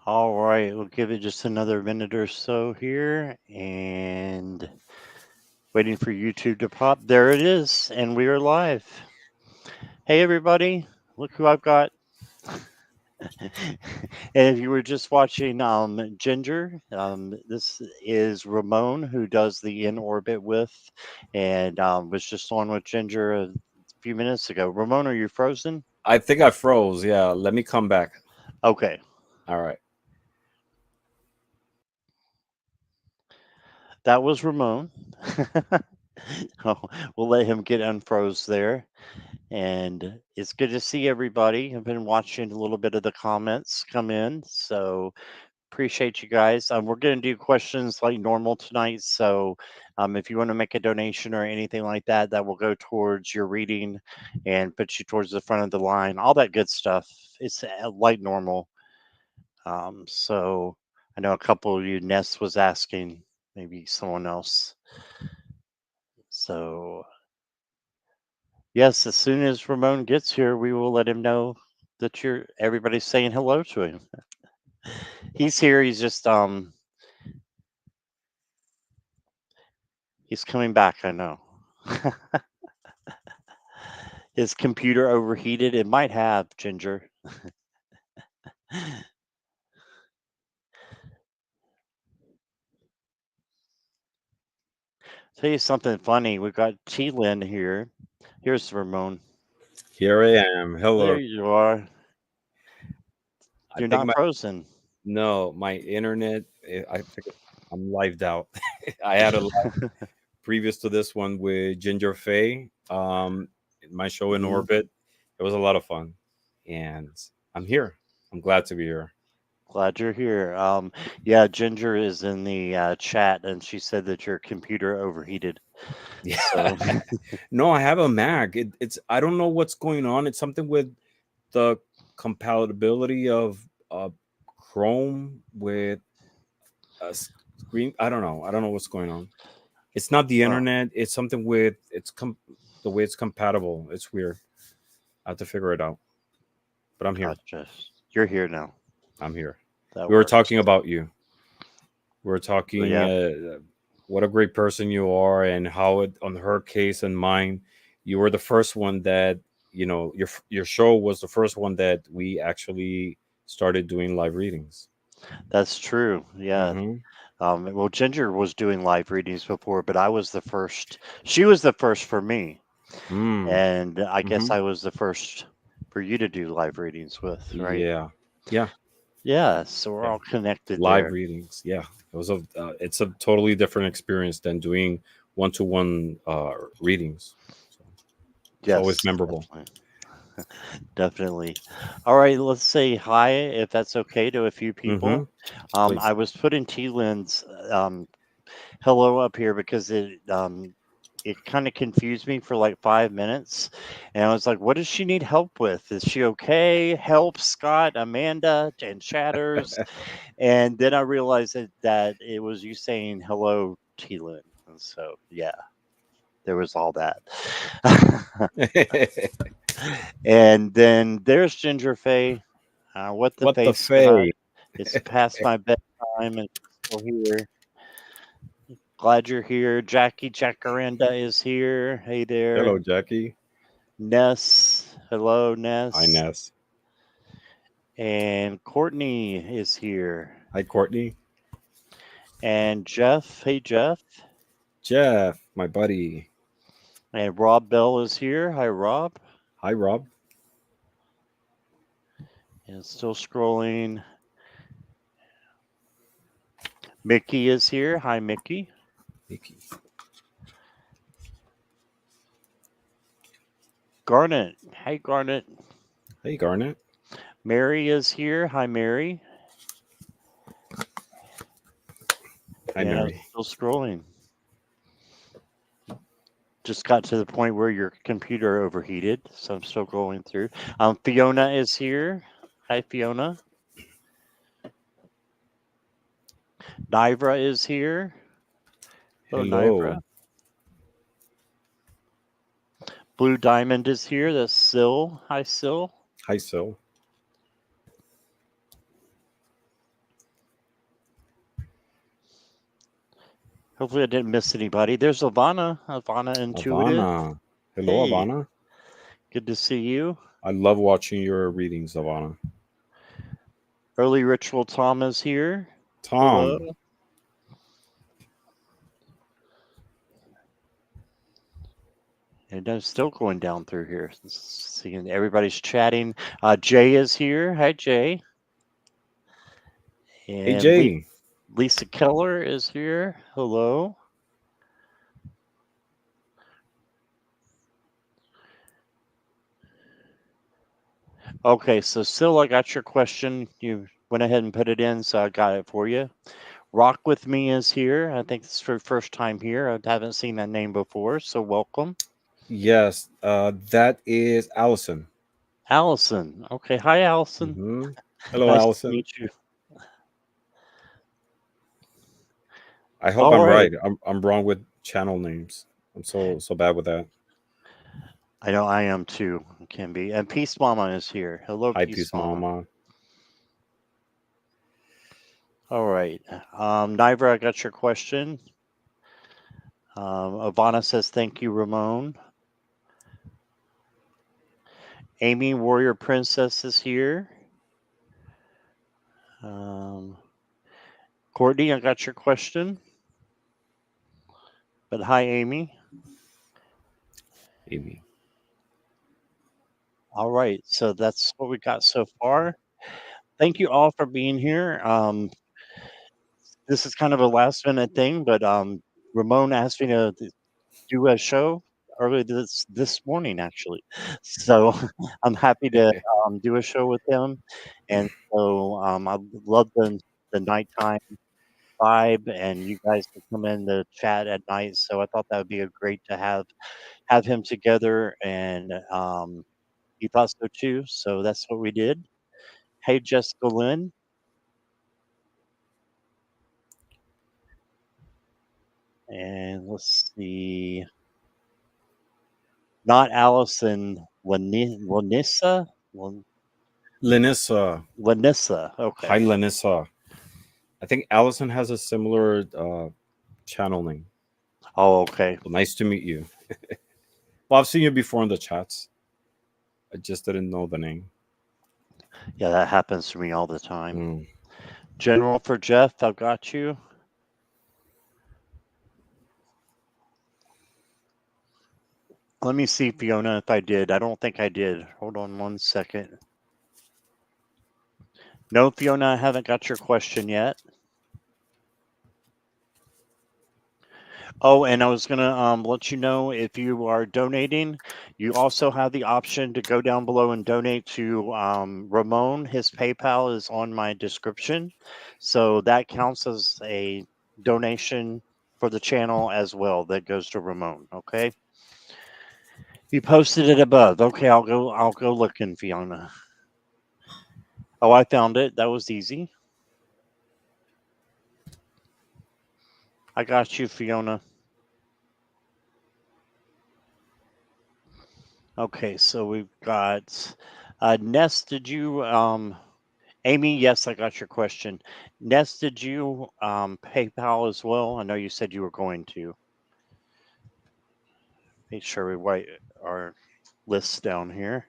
All right, we'll give it just another minute or so here and waiting for YouTube to pop. There it is, and we are live. Hey, everybody, look who I've got. And if you were just watching Ginger, this is Ramon, who does the In Orbit with, and was just on with Ginger a few minutes ago. Ramon, are you frozen? I think I froze. Yeah, let me come back. Okay, All right. that was Ramon. Oh, we'll let him get unfroze there. And it's good to see everybody. I've been watching a little bit of the comments come in, so appreciate you guys. We're going to do questions like normal tonight. So if you want to make a donation or anything like that, that will go towards your reading and put you towards the front of the line, all that good stuff. It's like normal. So I know a couple of you, Ness was asking, maybe someone else. So yes, as soon as Ramon gets here, we will let him know that you're everybody's saying hello to him. He's here. He's just he's coming back. I know. His computer overheated. It might have Ginger. Tell you something funny. We've got T-Lin here. Here's Ramon. Here I am. There Hello. you are. I You're think not my frozen. no, my internet. I think I'm lived out. I had a live previous to this one with Ginger Faye. My show in Mhm. orbit. It was a lot of fun, and I'm here. I'm glad to be here. Glad you're here. Yeah, Ginger is in the chat, and she said that your computer overheated. Yeah. So No, I have a Mac. It's I don't know what's going on. It's something with the compatibility of uh, Chrome with a screen. I don't know. I don't know what's going on. It's not the huh, internet. It's something with the way it's compatible. It's weird. I have to figure it out. But I'm here. gotcha. You're here now. I'm here. That We were works. talking about you. We were But talking yeah, what a great person you are, and how it on her case and mine, you were the first one that your show was the first one that we actually started doing live readings. that's true. Yeah. Mm-hmm. Well, Ginger was doing live readings before, but I was the first. She was the first for me, Mm. and I guess Mm-hmm. I was the first for you to do live readings with, right? Yeah. Yeah. Yeah. So we're Yeah. all connected Live there. readings. Yeah, it was a it's a totally different experience than doing one-to-one readings. So it's always Yes, memorable. definitely. Definitely. All right, let's say hi if that's okay to a few Mm-hmm. people. Please. I was putting T-Lynn's hello up here because it kind of confused me for like 5 minutes, and I was like, "What does she need help with? Is she okay? Help, Scott, Amanda, and Chatters." And then I realized that it was you saying hello, T-Lynn, and so yeah, there was all that. And then there's Ginger Faye. What the What the face got. Fae? It's past my bedtime and she's still here. Glad you're here. Jackie Jacaranda is here. Hey Hello, there. Jackie. Ness. Hello, Hi, Ness. Ness. And Courtney is here. Hi, Courtney. And Jeff. Hey, Jeff. Jeff, my buddy. And Rob Bell is here. Hi, Rob. Hi, Rob. And still scrolling. Mickey is here. Hi, Mickey. Nikki. Garnet. Hey, Garnet. Hey, Garnet. Mary is here. Hi, Mary. Hi, And I'm Mary. still scrolling. Just got to the point where your computer overheated, so I'm still going through. Fiona is here. Hi, Fiona. Nivra is here. Hello, Hello. Nivra. Blue Diamond is here. That's Sil. Hi, Sil. Hi, Sil. Hopefully, I didn't miss anybody. There's Ivana Intuitive. Ivana. Hello, Hey, Ivana. good to see you. I love watching your readings, Ivana. Early Ritual Tom is here. Hello. Tom. And I'm still going down through here. Seeing everybody's chatting. Jay is here. Hi, Jay. Hey, And Jay. Lisa Keller is here. Hello. Okay, so still, I got your question. You went ahead and put it in, so I got it for you. Rock with Me is here. I think it's your first time here. I haven't seen that name before, so welcome. Yes, that is Allison. Allison. Okay, hi, Allison. Hmm. Hello, Nice to Allison. meet you. I hope All I'm right. right. I'm wrong with channel names. I'm so bad with that. I know I am too. Can be. And Peace Mama is here. Hello, Hi, Peace peace, Mama. mama. All right. Niver, I got your question. Ivana says, thank you, Ramon. Amy, Warrior Princess, is here. Um, Courtney, I got your question. But hi, Amy. Amy. All right. So that's what we got so far. Thank you all for being here. This is kind of a last minute thing, but Ramon asked me to do a show earlier this morning, actually. So I'm happy to do a show with him, and so I love the nighttime vibe, and you guys can come in the chat at night. So I thought that would be a great to have him together, and he thought so too. So that's what we did. Hey, Jessica Lynn, and let's see, not Allison Lanissa. Lenissa. Lanissa. Hi, Okay. Lenissa. I think Allison has a similar channel name. Oh, okay. Well, nice to meet you. Well, I've seen you before in the chats. I just didn't know the name. Yeah, that happens to me all the time. Mm. General for Jeff, I've got you. Let me see, Fiona, if I did. I don't think I did. Hold on 1 second. No, Fiona, I haven't got your question yet. Oh, and I was gonna let you know if you are donating, you also have the option to go down below and donate to Ramon. His PayPal is on my description, so that counts as a donation for the channel as well. That goes to Ramon. Okay, you posted it above. Okay, I'll go looking, Fiona. Oh, I found it. That was easy. I got you, Fiona. Okay, so we've got Ness. Did you Amy, yes, I got your question. Ness, did you PayPal as well? I know you said you were going to. Make sure we write our lists down here.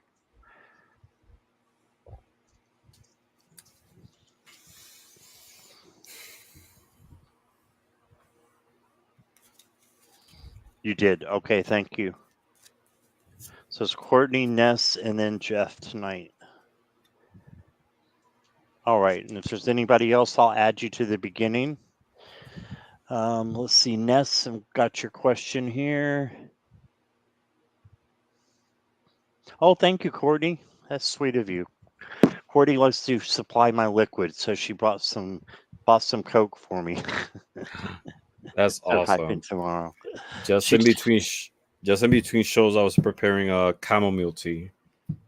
You did. Okay, thank you. So it's Courtney, Ness, and then Jeff tonight. All right, and if there's anybody else, I'll add you to the beginning. Let's see, Ness, I've got your question here. Oh, thank you, Courtney. That's sweet of you. Courtney likes to supply my liquid, so she bought some Coke for me. That's So hyping awesome. tomorrow. Just She's in between, just in between shows, I was preparing a chamomile tea.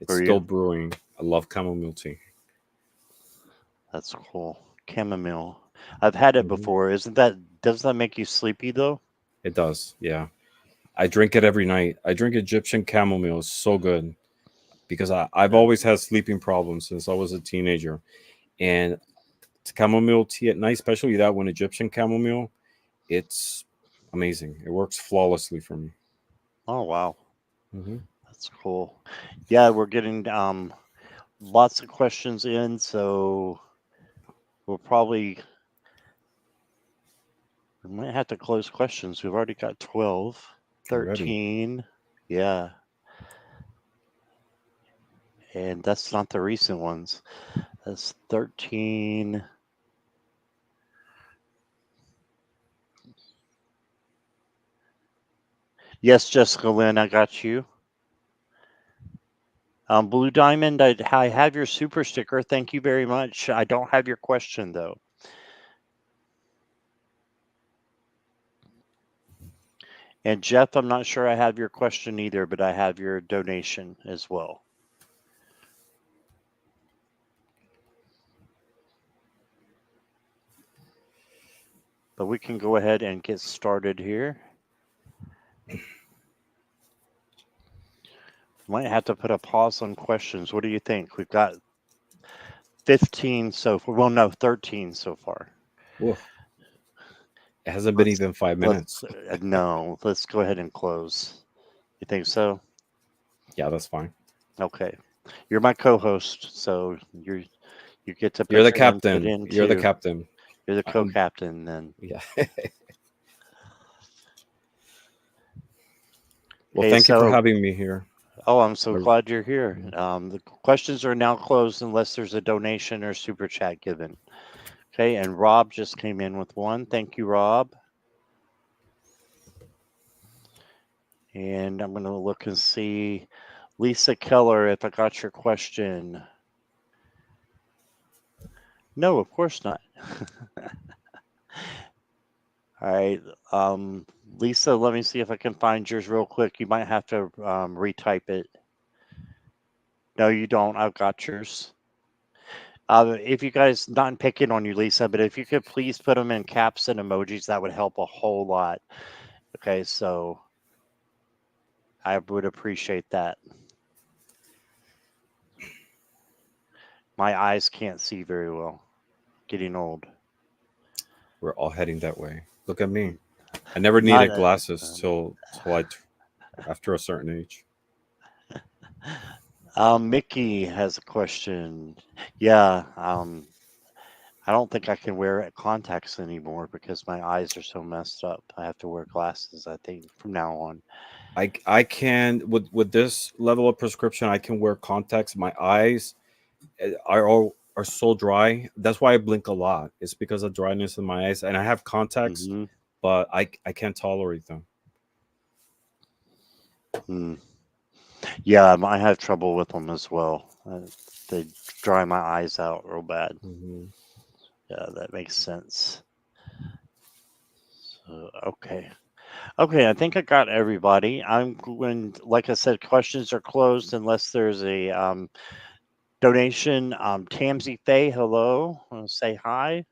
It's for still you. brewing. I love chamomile tea. That's cool. Chamomile. I've had it Hmm. before. Isn't that does that make you sleepy though? It does, yeah. I drink it every night. I drink Egyptian chamomile. It's so good because I've Yeah. always had sleeping problems since I was a teenager. And chamomile tea at night, especially that one Egyptian chamomile, it's amazing. It works flawlessly for me. Oh wow, Hmm. that's cool. Yeah, we're getting lots of questions in, so we'll probably we might have to close questions. We've already got 12, Already. 13. Yeah, and that's not the recent ones. That's 13. Yes, Jessica Lynn, I got you. Blue Diamond, I have your super sticker. Thank you very much. I don't have your question though. And Jeff, I'm not sure I have your question either, but I have your donation as well. But we can go ahead and get started here. Might have to put a pause on questions. What do you think? We've got 15 so far. Well, no, 13 so far. Whoa. It hasn't been Let's even 5 minutes. let's no, let's go ahead and close. You think so? Yeah, that's fine. Okay. You're my co-host, so you get to You're put the your input captain. in You're the too. captain. You're the I'm, co-captain then. yeah. Well, Okay, thank you for so having me here. oh, I'm so I- glad you're here. The questions are now closed unless there's a donation or super chat given. Okay, and Rob just came in with one. Thank you, Rob. And I'm going to look and see. Lisa Keller, if I got your question. No, of course not. All right. Lisa, let me see if I can find yours real quick. You might have to retype it. No, you don't. I've got yours. If you guys, not picking on you, Lisa, but if you could please put them in caps and emojis, that would help a whole lot. Okay, so I would appreciate that. My eyes can't see very well. Getting old. We're all heading that way. Look at me. I never Not. needed glasses after a certain age. Mickey has a question. Yeah. I don't think I can wear contacts anymore because my eyes are so messed up. I have to wear glasses, I think, from now on. I can with this level of prescription, I can wear contacts. My eyes are so dry. That's why I blink a lot. It's because of dryness in my eyes, and I have contacts, Hmm. but I can't tolerate them. Mm. Yeah, I have trouble with them as well. They dry my eyes out real bad. Hmm. Yeah, that makes sense. So, okay. Okay, I think I got everybody. I'm going, like I said, questions are closed unless there's a donation. Tamsy Faye, hello. I want to say hi.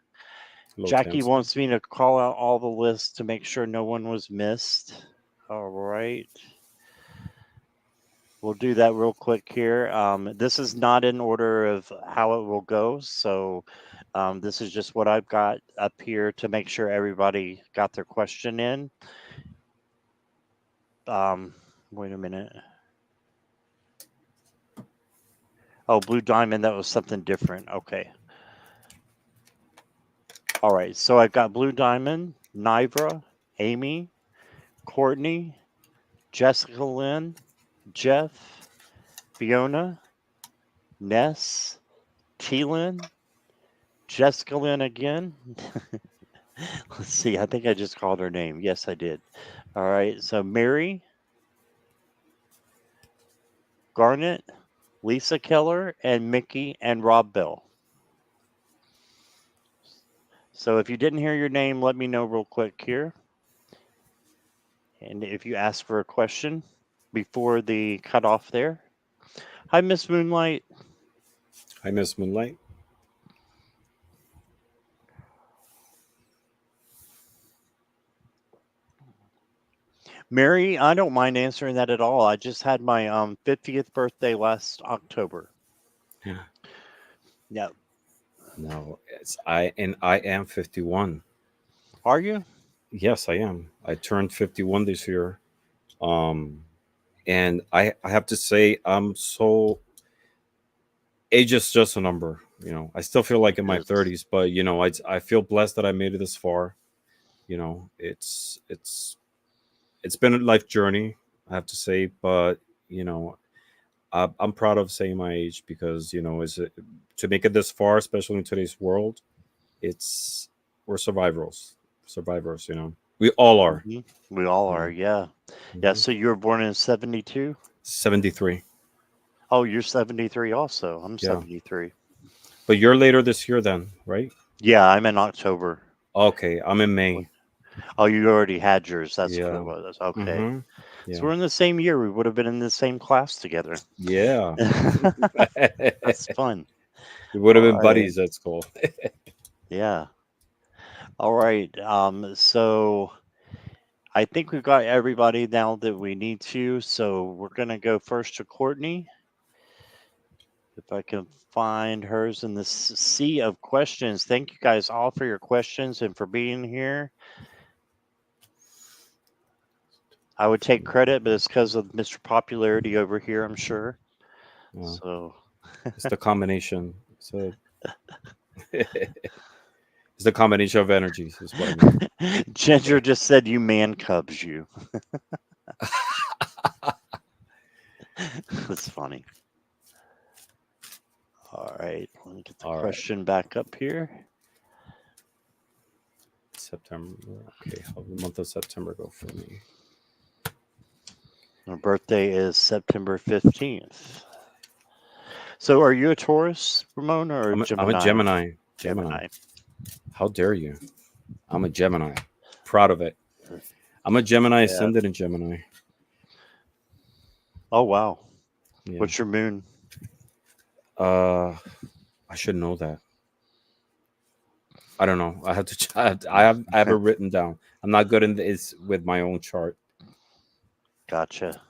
Hello, Jackie Tamsin. wants me to call out all the lists to make sure no one was missed. All right. We'll do that real quick here. This is not in order of how it will go. So this is just what I've got up here to make sure everybody got their question in. Um, wait a minute. Oh, Blue Diamond, that was something different. Okay. All right. So I've got Blue Diamond, Nivra, Amy, Courtney, Jessica Lynn, Jeff, Fiona, Ness, Teelan, Jessica Lynn again. Let's see. I think I just called her name. Yes, I did. All right. So Mary, Garnet, Lisa Keller, and Mickey and Rob Bell. So if you didn't hear your name, let me know real quick here. And if you ask for a question before the cutoff there. Hi, Miss Moonlight. Hi, Miss Moonlight. Mary, I don't mind answering that at all. I just had my 50th birthday last October. Yeah. No, I am 51. Are you? Yes, I am. I turned 51 this year. Um, and I have to say, I'm so age is just a number. I still feel like in my It's 30s, but I feel blessed that I made it this far. It's been a life journey, I have to say, but you know, I'm proud of saying my age because to make it this far, especially in today's world, it's we're survivors. We all are. mhm. We all You are, know, yeah. Yeah, hmm so you were born in 72? 73. Oh, you're 73 also. I'm Yeah, 73. but you're later this year, then, right? Yeah, I'm in October. Okay, I'm in May. Oh, you already had yours. That's what it Yeah. was. Okay. Mm-hmm. So Yeah. we're in the same year. We would have been in the same class together. Yeah. That's fun. We would have All been right. buddies at school. Yeah. All right. So I think we've got everybody now that we need to. So we're gonna go first to Courtney. If I can find hers in the sea of questions. Thank you guys all for your questions and for being here. I would take credit, but it's because of Mr. Popularity over here, I'm sure. Uh, So it's the combination. So it's the combination of energies, is what I mean. Ginger just said you man cubs you. That's funny. All right, let me get the All right. question back up here. September. Okay, how the month of September go for me? My birthday is September 15th. So are you a Taurus, Ramon, or a I'm a Gemini? Gemini. Gemini. Gemini. How dare you? I'm a Gemini. Proud of it. I'm a Gemini Yeah. ascended in Gemini. Oh, wow. Yeah. What's your moon? Uh, I should know that. I don't know. I have to. I have it written down. I'm not good in this with my own chart. Gotcha.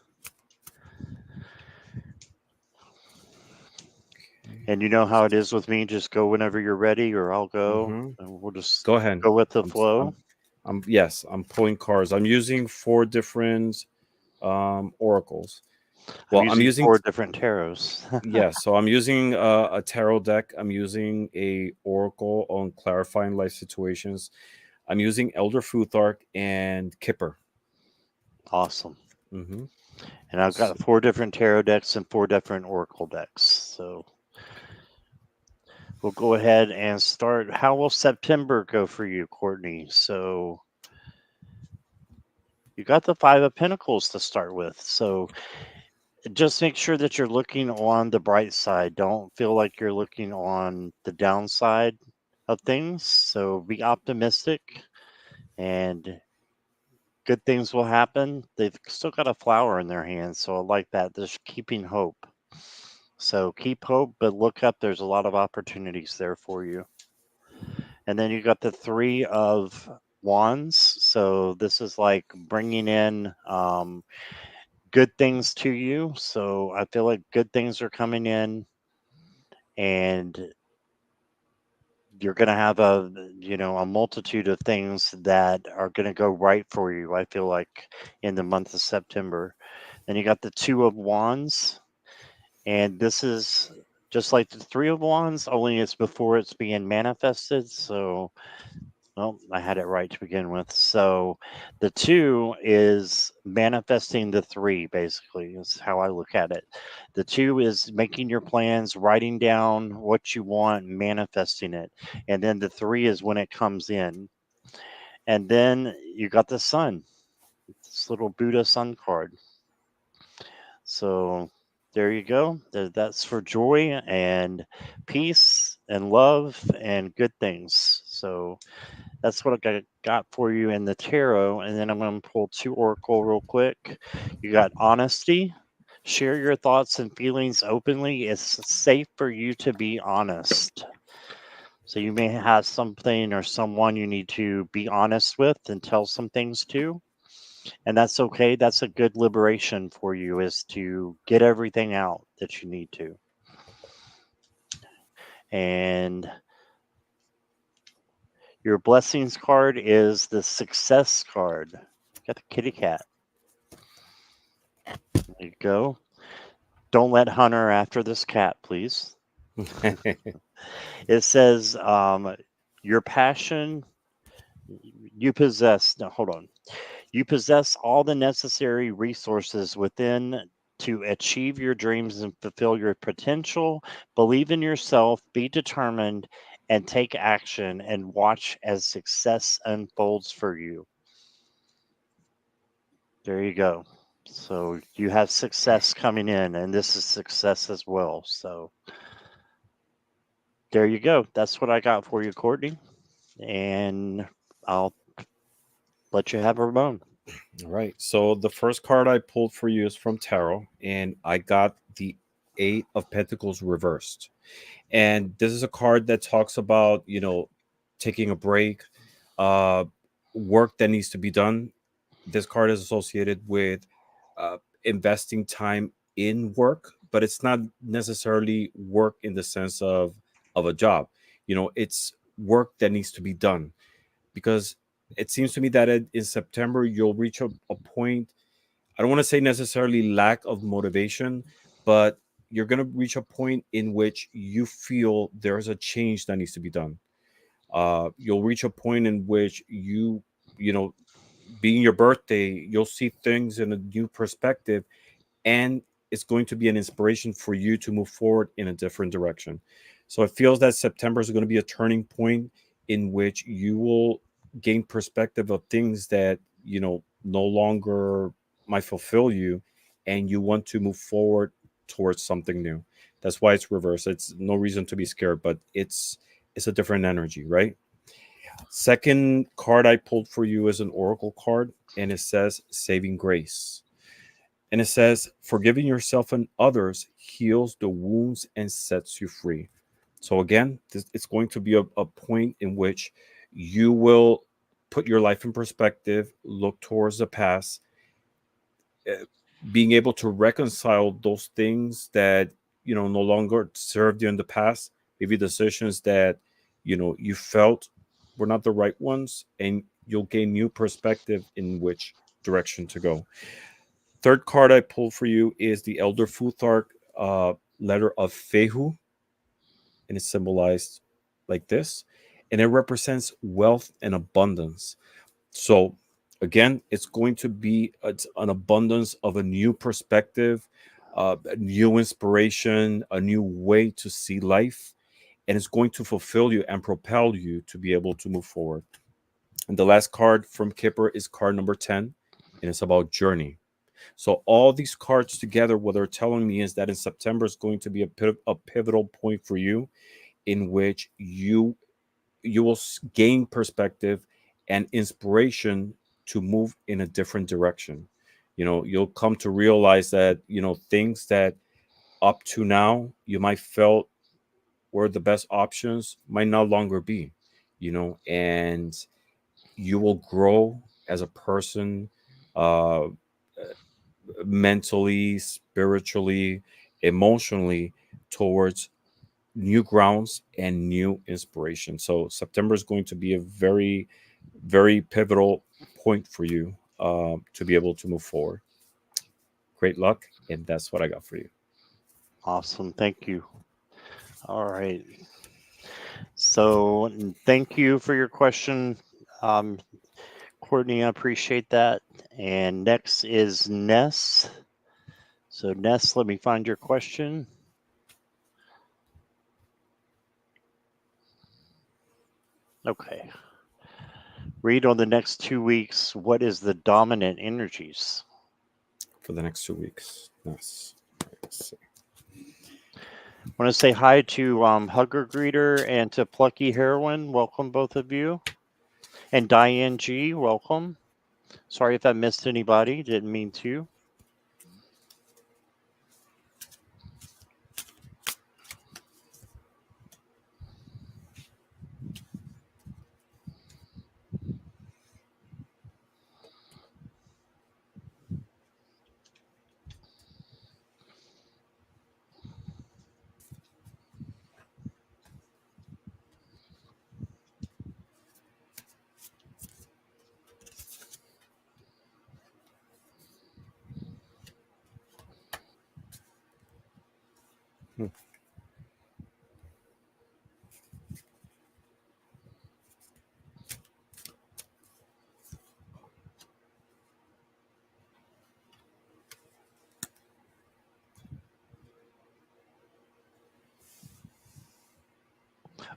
And you know how it is with me. Just go whenever you're ready, or I'll go, Mm-hmm. and we'll just Go ahead. go with the I'm. flow. I'm. Yes. I'm pulling cards. I'm using four different oracles. I'm Well, I'm using using. 4 different tarots. Yeah. So I'm using a tarot deck. I'm using a oracle on clarifying life situations. I'm using Elder Futhark and Kipper. Awesome. Mm-hmm. And I've got 4 different tarot decks and 4 different oracle decks. So we'll go ahead and start. How will September go for you, Courtney? So you got the 5 of Pentacles to start with. So just make sure that you're looking on the bright side. Don't feel like you're looking on the downside of things. So be optimistic and good things will happen. They've still got a flower in their hands. So I like that. Just keeping hope. So keep hope, but look up. There's a lot of opportunities there for you. And then you got the 3 of Wands. So this is like bringing in good things to you. So I feel like good things are coming in, and you're going to have a multitude of things that are going to go right for you. I feel like in the month of September. Then you got the 2 of Wands, and this is just like the 3 of Wands, only it's before it's being manifested. So, well, I had it right to begin with. So, the 2 is manifesting the 3, basically, is how I look at it. The 2 is making your plans, writing down what you want, manifesting it. And then the 3 is when it comes in. And then you got the Sun, this little Buddha Sun card. So there you go. That's for joy and peace and love and good things. So that's what I got for you in the tarot. And then I'm going to pull 2 oracle real quick. You got honesty. Share your thoughts and feelings openly. It's safe for you to be honest. So you may have something or someone you need to be honest with and tell some things to, and that's okay. That's a good liberation for you, is to get everything out that you need to. And Your blessings card is the success card. Got the kitty cat. There you go. Don't let Hunter after this cat, please. It says, your passion you possess. No, hold on. You possess all the necessary resources within to achieve your dreams and fulfill your potential. Believe in yourself, be determined, and take action, and watch as success unfolds for you. There you go. So you have success coming in, and this is success as well. So there you go. That's what I got for you, Courtney. And I'll let you have Ramon. All right. So the first card I pulled for you is from tarot, and I got the Eight of Pentacles reversed. And this is a card that talks about, taking a break, uh, work that needs to be done. This card is associated with uh, investing time in work, but it's not necessarily work in the sense of a job. It's work that needs to be done, because it seems to me that in September you'll reach a point. I don't want to say necessarily lack of motivation, but you're going to reach a point in which you feel there's a change that needs to be done. You'll reach a point in which you know, being your birthday, you'll see things in a new perspective, and it's going to be an inspiration for you to move forward in a different direction. So it feels that September is going to be a turning point in which you will gain perspective of things that no longer might fulfill you, and you want to move forward towards something new. That's why it's reversed. It's no reason to be scared, but it's a different energy, right? Second card I pulled for you is an oracle card, and it says saving grace. And it says, forgiving yourself and others heals the wounds and sets you free. So, again, it's going to be a point in which you will put your life in perspective, look towards the past, uh, being able to reconcile those things that, no longer served you in the past, maybe decisions that, you felt were not the right ones, and you'll gain new perspective in which direction to go. Third card I pulled for you is the Elder Futhark letter of Fehu, and it's symbolized like this, and it represents wealth and abundance. So, again, it's going to be it's an abundance of a new perspective, a new inspiration, a new way to see life, and it's going to fulfill you and propel you to be able to move forward. And the last card from Kipper is card number 10, and it's about journey. So all these cards together, what they're telling me is that in September is going to be a pivotal point for you, in which you will gain perspective and inspiration to move in a different direction. You'll come to realize that things that up to now you might felt were the best options might no longer be. And you will grow as a person, uh, mentally, spiritually, emotionally, towards new grounds and new inspiration. So September is going to be a very, very pivotal point for you, to be able to move forward. Great luck, and that's what I got for you. Awesome. Thank you. All right. So, thank you for your question, um, Courtney. I appreciate that. And next is Ness. So, Ness, let me find your question. Okay. Read on the next 2 weeks. What is the dominant energies? For the next 2 weeks. Nice. Let's see. I want to say hi to Hugger Greeter and to Plucky Heroine. Welcome, both of you. And Diane G, welcome. Sorry if I missed anybody. Didn't mean to.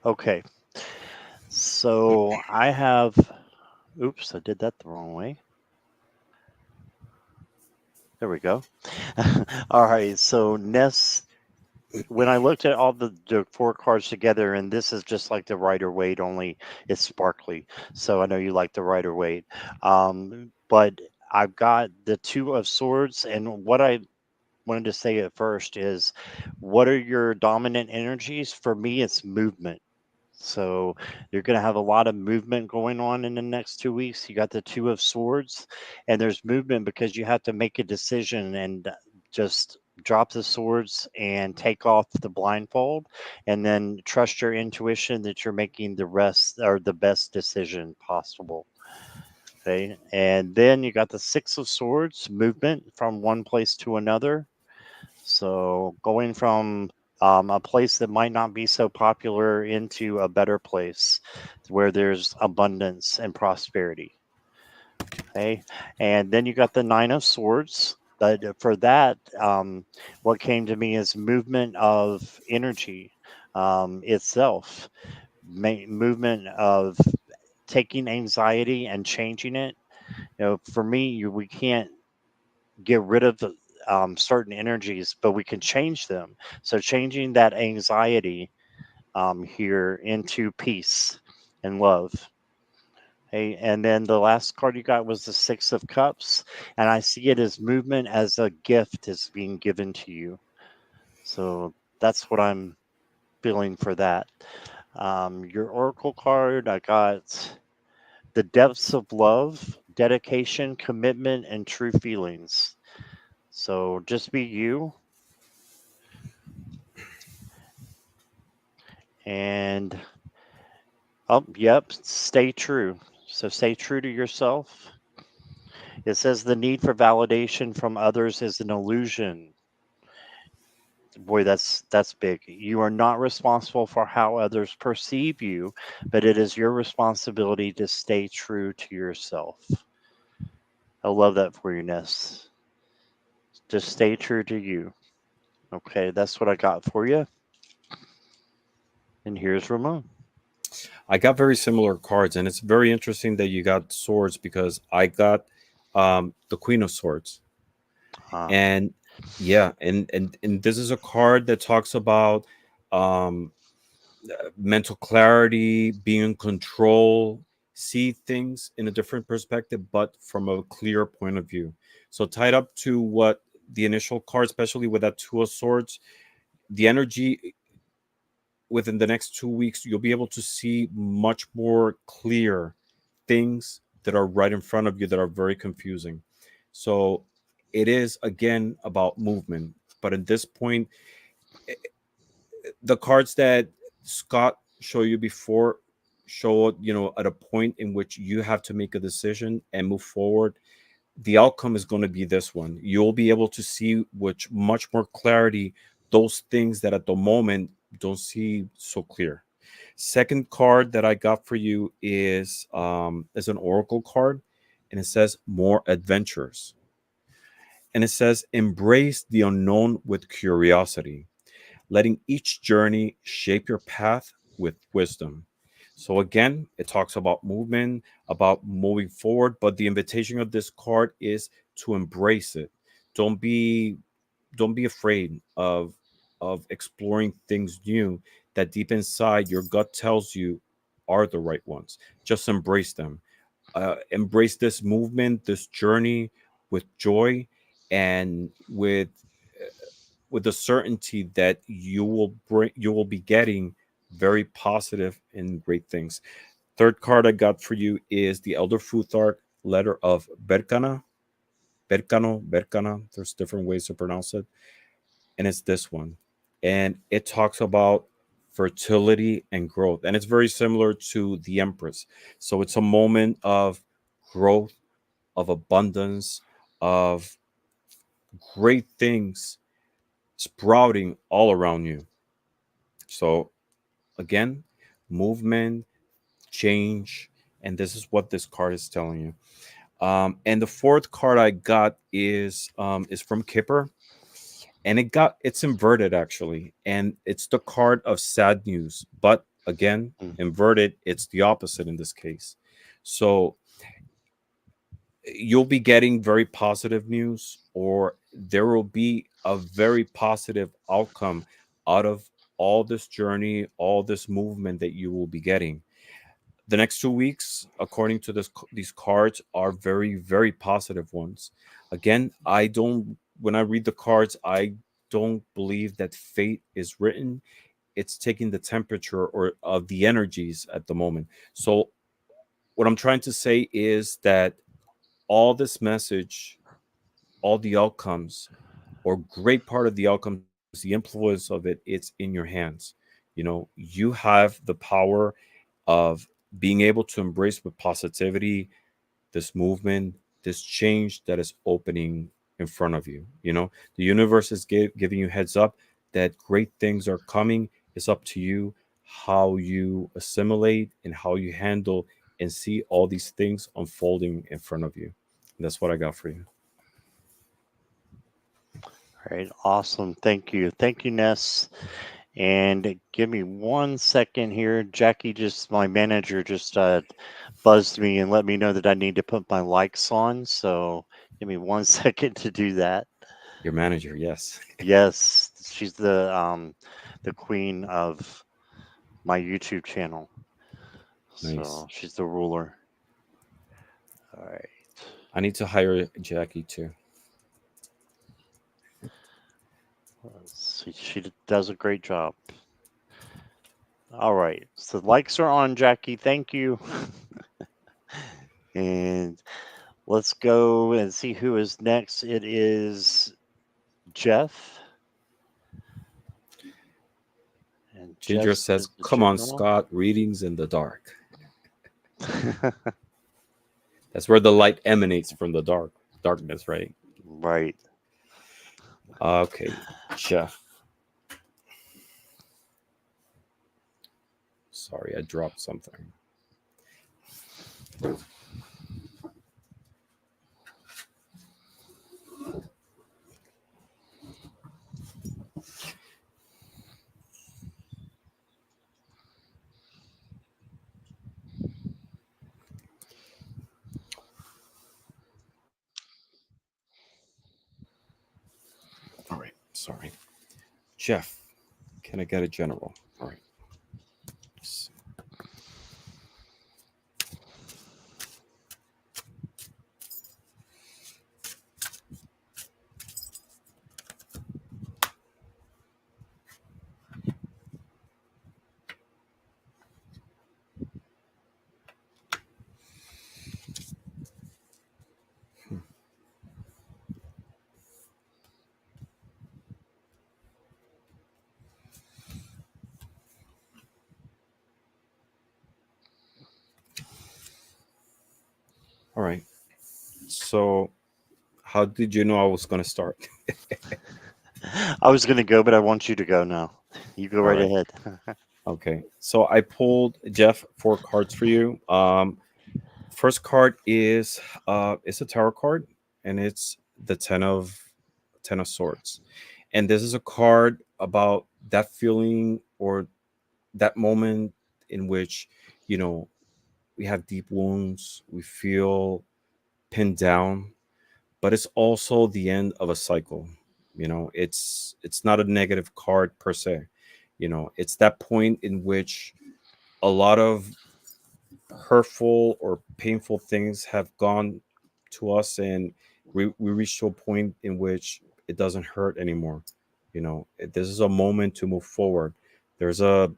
Okay, so I have. Oops, I did that the wrong way. There we go. All right, so Ness, when I looked at all the four cards together, and this is just like the Rider Waite, only it's sparkly. So I know you like the Rider Waite. But I've got the Two of Swords, and what I wanted to say at first is what are your dominant energies? For me, it's movement. So you're going to have a lot of movement going on in the next 2 weeks. You got the Two of Swords, and there's movement because you have to make a decision and just drop the swords and take off the blindfold and then trust your intuition that you're making the rest or the best decision possible. Okay. And then you got the Six of Swords, movement from one place to another. So going from a place that might not be so popular into a better place where there's abundance and prosperity. Okay. And then you got the Nine of Swords. But for that, what came to me is movement of energy itself, movement of taking anxiety and changing it. For me, we can't get rid of certain energies, but we can change them. So changing that anxiety here into peace and love. Hey, and then the last card you got was the Six of Cups, and I see it as movement as a gift is being given to you. So that's what I'm feeling for that. Your Oracle card, I got the depths of love, dedication, commitment, and true feelings. So just be you. And yep, stay true. So stay true to yourself. It says the need for validation from others is an illusion. Boy, that's big. You are not responsible for how others perceive you, but it is your responsibility to stay true to yourself. I love that for you, Ness. Just stay true to you. Okay, that's what I got for you. And here's Ramon. I got very similar cards, and it's very interesting that you got swords because I got the Queen of Swords, Ah, and yeah, and this is a card that talks about um, mental clarity, being in control, see things in a different perspective, but from a clear point of view. So tied up to what the initial card, especially with that Two of Swords, the energy within the next 2 weeks, you'll be able to see much more clear things that are right in front of you that are very confusing. So it is again about movement. But at this point, the cards that Scott showed you before show, at a point in which you have to make a decision and move forward. The outcome is going to be this one. You'll be able to see with much more clarity those things that at the moment don't see so clear. Second card that I got for you is an oracle card, and it says more adventures. And it says embrace the unknown with curiosity, letting each journey shape your path with wisdom. So again, it talks about movement, about moving forward, but the invitation of this card is to embrace it. Don't be don't be afraid of exploring things new that deep inside your gut tells you are the right ones. Just embrace them. Embrace this movement, this journey with joy and with the certainty that you will be getting very positive and great things. Third card I got for you is the Elder Futhark letter of Berkana. Berkana. There's different ways to pronounce it. And it's this one. And it talks about fertility and growth. And it's very similar to the Empress. So it's a moment of growth, of abundance, of great things sprouting all around you. So again, movement, change, and this is what this card is telling you. And the fourth card I got is from Kipper, and it's inverted actually, and it's the card of sad news. But Again, Mm. inverted, it's the opposite in this case. So you'll be getting very positive news, or there will be a very positive outcome out of all this journey, all this movement that you will be getting. The next 2 weeks, according to these cards, are very, very positive ones. Again, I don't, when I read the cards, I don't believe that fate is written. It's taking the temperature or of the energies at the moment. So what I'm trying to say is that all this message, all the outcomes, or great part of the outcomes, the influence of it, it's in your hands. You know, you have the power of being able to embrace with positivity this movement, this change that is opening in front of you. You know, the universe is giving you heads up that great things are coming. It's up to you how you assimilate and how you handle and see all these things unfolding in front of you. And that's what I got for you. All right, awesome. Thank you, Ness. And give me 1 second here. Jackie, just my manager, just buzzed me and let me know that I need to put my likes on. So give me 1 second to do that. Your manager, yes. Yes, she's the queen of my YouTube channel. Nice. So she's the ruler. All right. I need to hire Jackie too. Let's see. She does a great job. All right. So likes are on, Jackie. Thank you. And let's go and see who is next. It is Jeff. And Ginger Jeff says, says the "Come on, general. Scott, readings in the dark." That's where the light emanates from the darkness, right? Right. Okay, Jeff. Sorry, I dropped something. All right, sorry. Jeff, can I get a general? All right. All right. So, how did you know I was going to start? I was going to go, but I want you to go now. You go All right right. ahead. Okay. So I pulled Jeff 4 cards for you. First card is it's a tarot card, and it's the ten of swords. And this is a card about that feeling or that moment in which, you know, we have deep wounds, we feel pinned down, but it's also the end of a cycle. You know, it's not a negative card per se. You know, it's that point in which a lot of hurtful or painful things have gone to us, and we reach to a point in which it doesn't hurt anymore. You know, this is a moment to move forward. There's a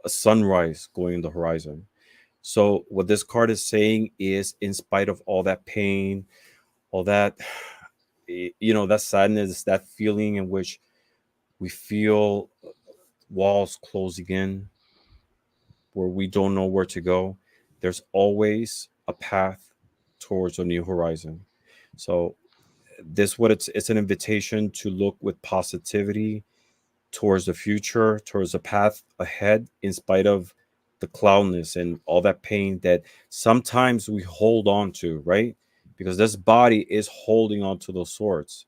sunrise going in the horizon. So what this card is saying is, in spite of all that pain, all that you know, that sadness, that feeling in which we feel walls closing in, where we don't know where to go, there's always a path towards a new horizon. So this what it's an invitation to look with positivity towards the future, towards the path ahead, in spite of the cloudness and all that pain that sometimes we hold on to, right? Because this body is holding on to those swords,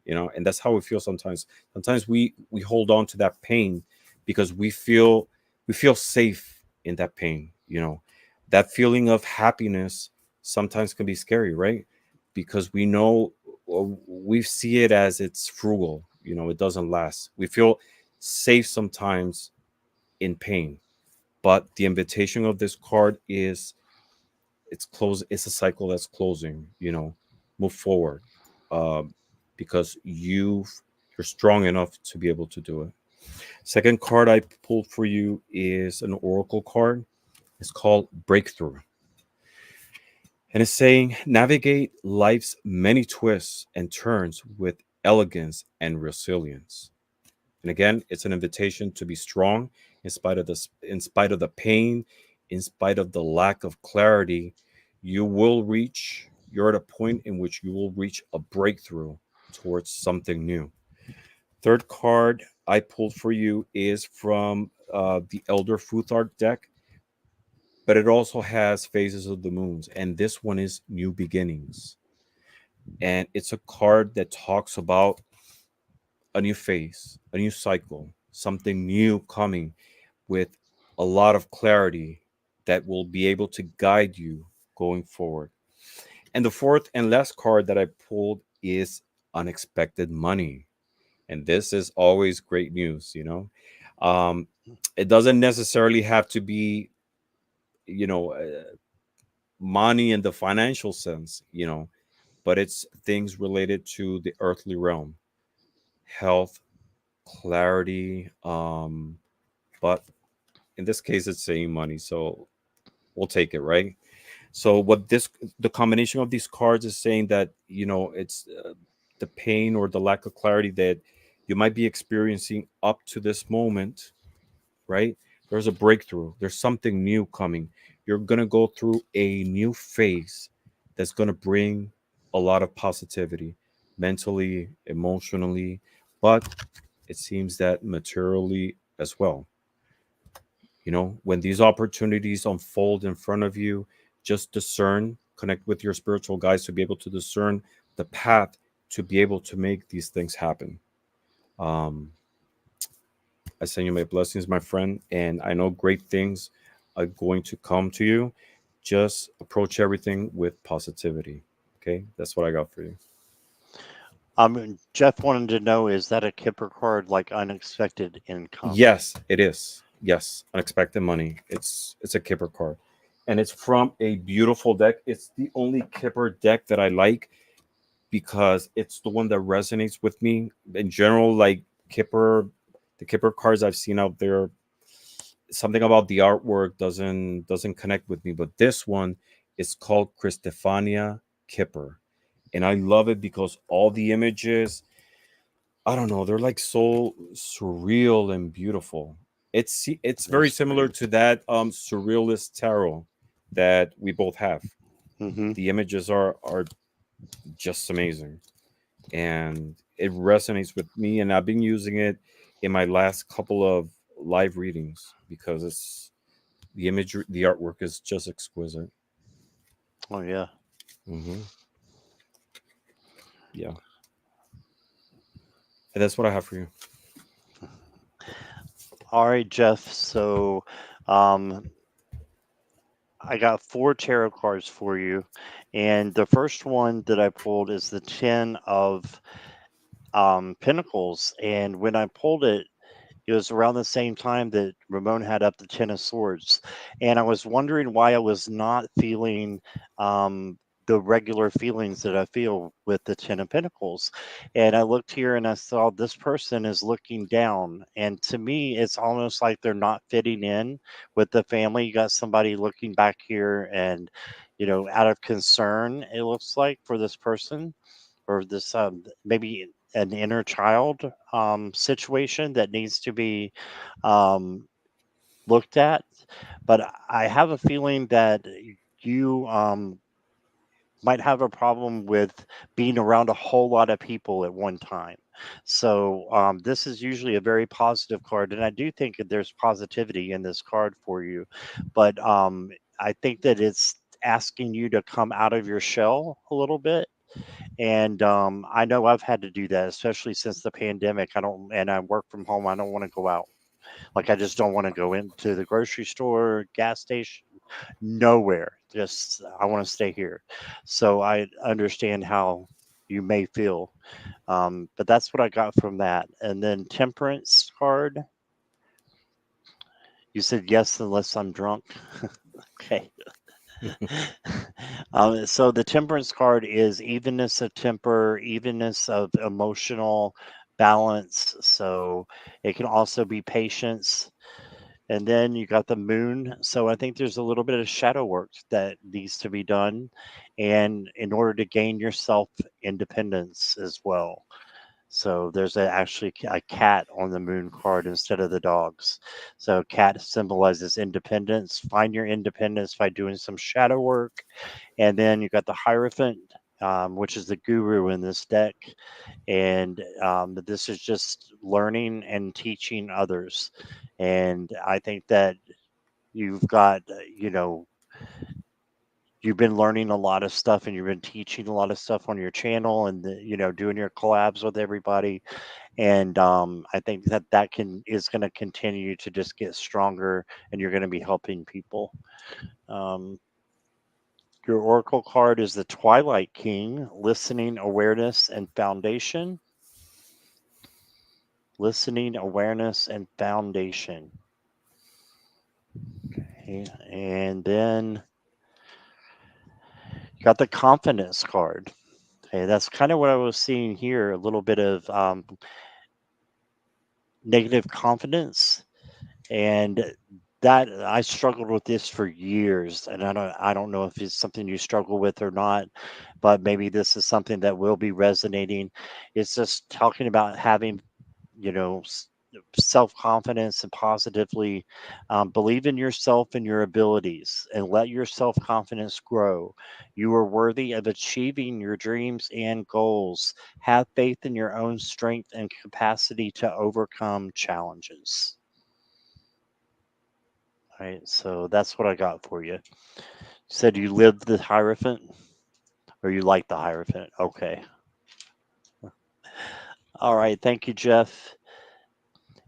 you know, and that's how we feel sometimes. Sometimes we hold on to that pain because we feel we feel safe in that pain. That feeling of happiness sometimes can be scary, right? Because we know, uh, we see it as it's frugal. It doesn't last. We feel safe sometimes in pain, but the invitation of this card is, it's a cycle that's closing. Move forward, um, because you're strong enough to be able to do it. Second card I pulled for you is an oracle card. It's called Breakthrough. And it's saying navigate life's many twists and turns with elegance and resilience. And again, it's an invitation to be strong in spite of the pain, in spite of the lack of clarity. You're at a point in which you will reach a breakthrough towards something new. Third card I pulled for you is from the Elder Futhart deck, but it also has Phases of the Moons, and this one is New Beginnings. And it's a card that talks about a new phase, a new cycle, something new coming with a lot of clarity that will be able to guide you going forward. And the fourth and last card that I pulled is Unexpected Money. And this is always great news. Um, it doesn't necessarily have to be, you know, uh, money in the financial sense, but it's things related to the earthly realm, health, clarity. But in this case, it's saying money, so we'll take it, right? So the combination of these cards is saying that it's the pain or the lack of clarity that you might be experiencing up to this moment, right? There's a breakthrough. There's something new coming. You're gonna go through a new phase that's gonna bring a lot of positivity, mentally, emotionally, but it seems that materially as well. When these opportunities unfold in front of you, just discern, connect with your spiritual guides to be able to discern the path to be able to make these things happen. Um, I send you my blessings, my friend, and I know great things are going to come to you. Just approach everything with positivity. Okay, that's what I got for you. Jeff wanted to know, is that a Kipper card like unexpected income? Yes, it is. Yes, unexpected money. It's a Kipper card, and it's from a beautiful deck. It's the only Kipper deck that I like because it's the one that resonates with me in general. Like Kipper, the Kipper cards I've seen out there, something about the artwork doesn't connect with me. But this one is called Christefania Kipper, and I love it because all the images, I don't know, they're like so surreal and beautiful. It's very That's similar great. to that surrealist tarot that we both have. Hmm. The images are just amazing, and it resonates with me. And I've been using it in my last couple of live readings because it's the imagery, the artwork is just exquisite. Oh yeah. Hmm. Yeah, and that's what I have for you. All right, Jeff. So, um, I got four tarot cards for you, and the first one that I pulled is the Ten of Pentacles. And when I pulled it, it was around the same time that Ramon had up the Ten of Swords. And I was wondering why I was not feeling um, the regular feelings that I feel with the Ten of Pentacles. And I looked here and I saw this person is looking down. And to me, it's almost like they're not fitting in with the family. You got somebody looking back here and, out of concern, it looks like, for this person, or this maybe an inner child situation that needs to be um, looked at. But I have a feeling that you might have a problem with being around a whole lot of people at one time. So this is usually a very positive card, and I do think that there's positivity in this card for you. But I think that it's asking you to come out of your shell a little bit, and I know I've had to do that, especially since the pandemic. I don't, and I work from home. I don't want to go out. Like I just don't want to go into the grocery store, gas station, nowhere. Just I want to stay here. So I understand how you may feel. But that's what I got from that. And then temperance card. You said yes unless I'm drunk. Okay. So the temperance card is evenness of temper, evenness of emotional balance. So it can also be patience. And then you got the moon. So I think there's a little bit of shadow work that needs to be done. And in order to gain your self independence as well. So there's actually a cat on the moon card instead of the dogs. So cat symbolizes independence. Find your independence by doing some shadow work. And then you got the Hierophant, which is the guru in this deck. And this is just learning and teaching others. And I think that you've got, you've been learning a lot of stuff and you've been teaching a lot of stuff on your channel and doing your collabs with everybody. And I think that is going to continue to just get stronger, and you're going to be helping people. um, your oracle card is the Twilight King, listening, awareness, and foundation. Listening, awareness, and foundation. Okay. And then you got the confidence card. Okay, that's kind of what I was seeing here, a little bit of negative confidence. And that I struggled with this for years, and I don't know if it's something you struggle with or not, but maybe this is something that will be resonating. It's just talking about having, self confidence and positively believe in yourself and your abilities, and let your self confidence grow. You are worthy of achieving your dreams and goals. Have faith in your own strength and capacity to overcome challenges. Right, so that's what I got for you. Said you lived the Hierophant, or you like the Hierophant. Okay. All right. Thank you, Jeff.